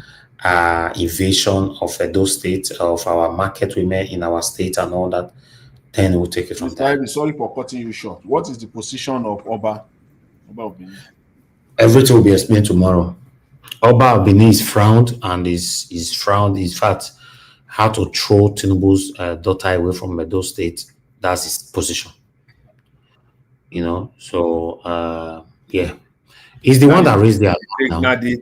invasion of Edo State, of our market women in our state and all that. Then we'll take it from there. Sorry for cutting you short. What is the position of Oba of Benin? Everything will be explained tomorrow. Oba of Benin is frowned and is frowned. In fact, how to throw Tinubu's daughter away from Edo State. That's his position. So yeah, he's the one that raised the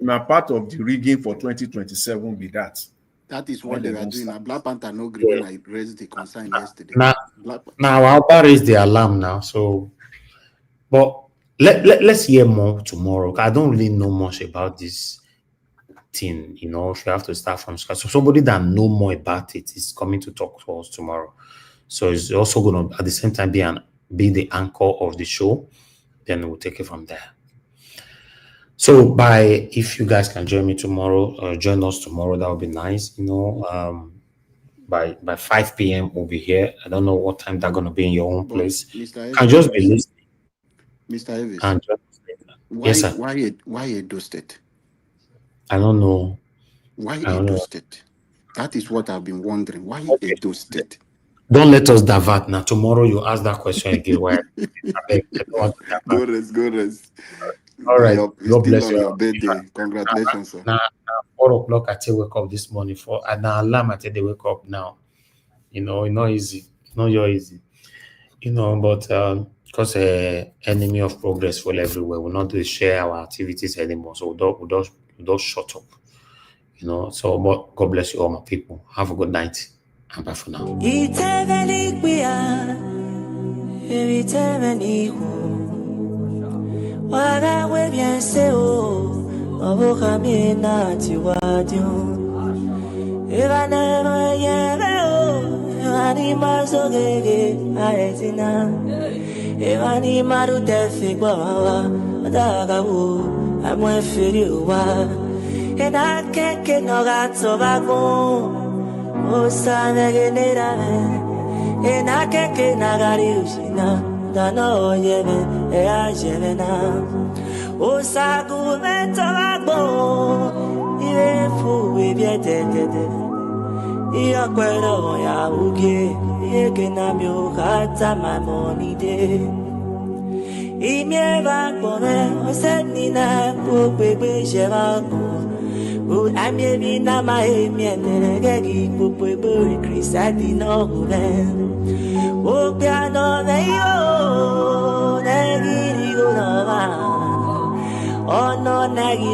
now part of the rigging for 2027 be that. That is what they are doing. Now, Black Panther no agree when I raised the concern yesterday. Now Oba raised the alarm now. So, but let's hear more tomorrow. I don't really know much about this thing. If you have to start from scratch, so somebody that know more about it is coming to talk to us tomorrow. So it's also going to at the same time be the anchor of the show. Then we'll take it from there. So if you guys can join me tomorrow, or join us tomorrow, that would be nice. By 5 p.m. we'll be here. I don't know what time they're gonna be in your own place. Mr. Can just be listening. Mr. Evis, yes, sir. Why Edo State? I don't know. Why Edo State? That is what I've been wondering. Why Edo State? Don't let us divert now. Tomorrow you ask that question again. Why? Go rest. All right. God bless you. Your birthday. Congratulations, sir. Now 4 o'clock I tell wake up this morning and now alarm I tell they wake up now. It's not easy. Not your easy. But because enemy of progress full everywhere, we'll not share our activities anymore. So we'll just shut up. So but God bless you all, my people. Have a good night. And bye for now. And I can't get no gato vagon. Oh, Sanaganera, and I can't get Nagariushina, Dano Yemen, Ea Jevena. Oh, Sagu Ventavagon, Ye fu with your dead. Ia quero ya uke, ye can have you hata my money day. Imieva come, o senina, o baby Jevago. I'm a my Gaggy, Popo, Chris, I did know then. Oh, piano, they go, oh, no, Nagi,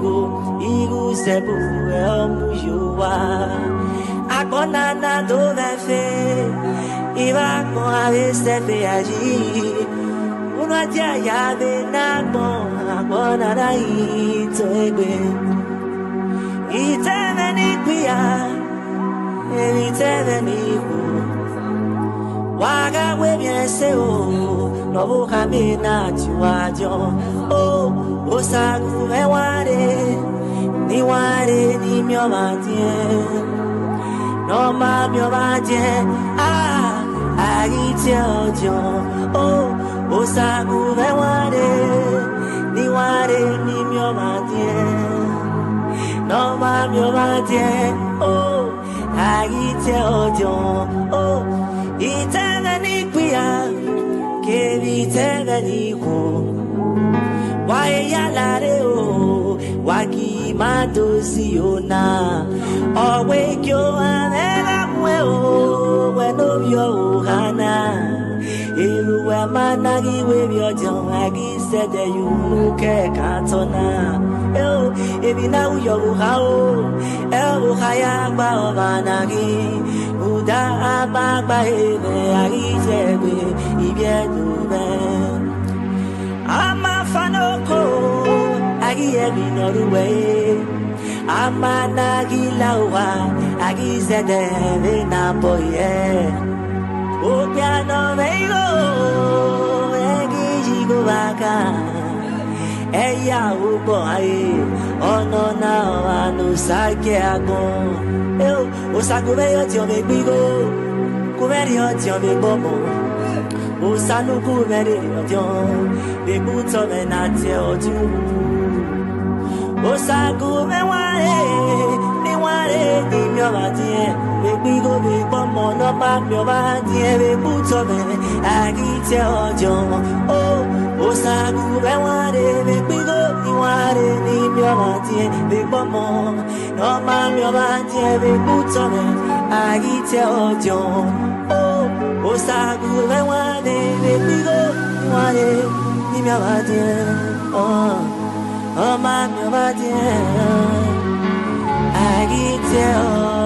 Igu, Sebu, Mujua. I can't do that fair. If I can't step agi, Una Jaya, they not born, I'm gonna eat to a Waga bien seo no boca mi na chuajo oh osagu me ware ni mio matien no ma mio matien agitio oh osagu me ware ni mio matien no mami obadie oh agite ojo oh itani kuya ke vitani ko why yalare oh wagi madosi ona owe kyo anela mwe oh when of your hana iluwa managi we biojo agi said that you look katona if you know your how, El Haya Babanagi, Uda Abba, Ibe, Ibia, I'm a fanoko, agi every Norway. I'm a nagilawa, agi zede na boye. O piano vego, agi jigo baka. Eya ubo aye, ono na anu sake agon. Eu, o sago veio ti o me bigo, kumerio ti o me bobo. O sanu kumerio ti o me buto me na ti o tu. O sago me ware ni mi o ba ti e, me bigo me bomo no ma mi o ba ti e me buto me agi ti o jo. O sago me bigo ni ware ni mi o ba ti e me bomo no ma mi o ba ti e me buto me agi ti o jo. O sago me bigo ni ware ni mi o ba ti e oh ma mi o ba ti e agi ti o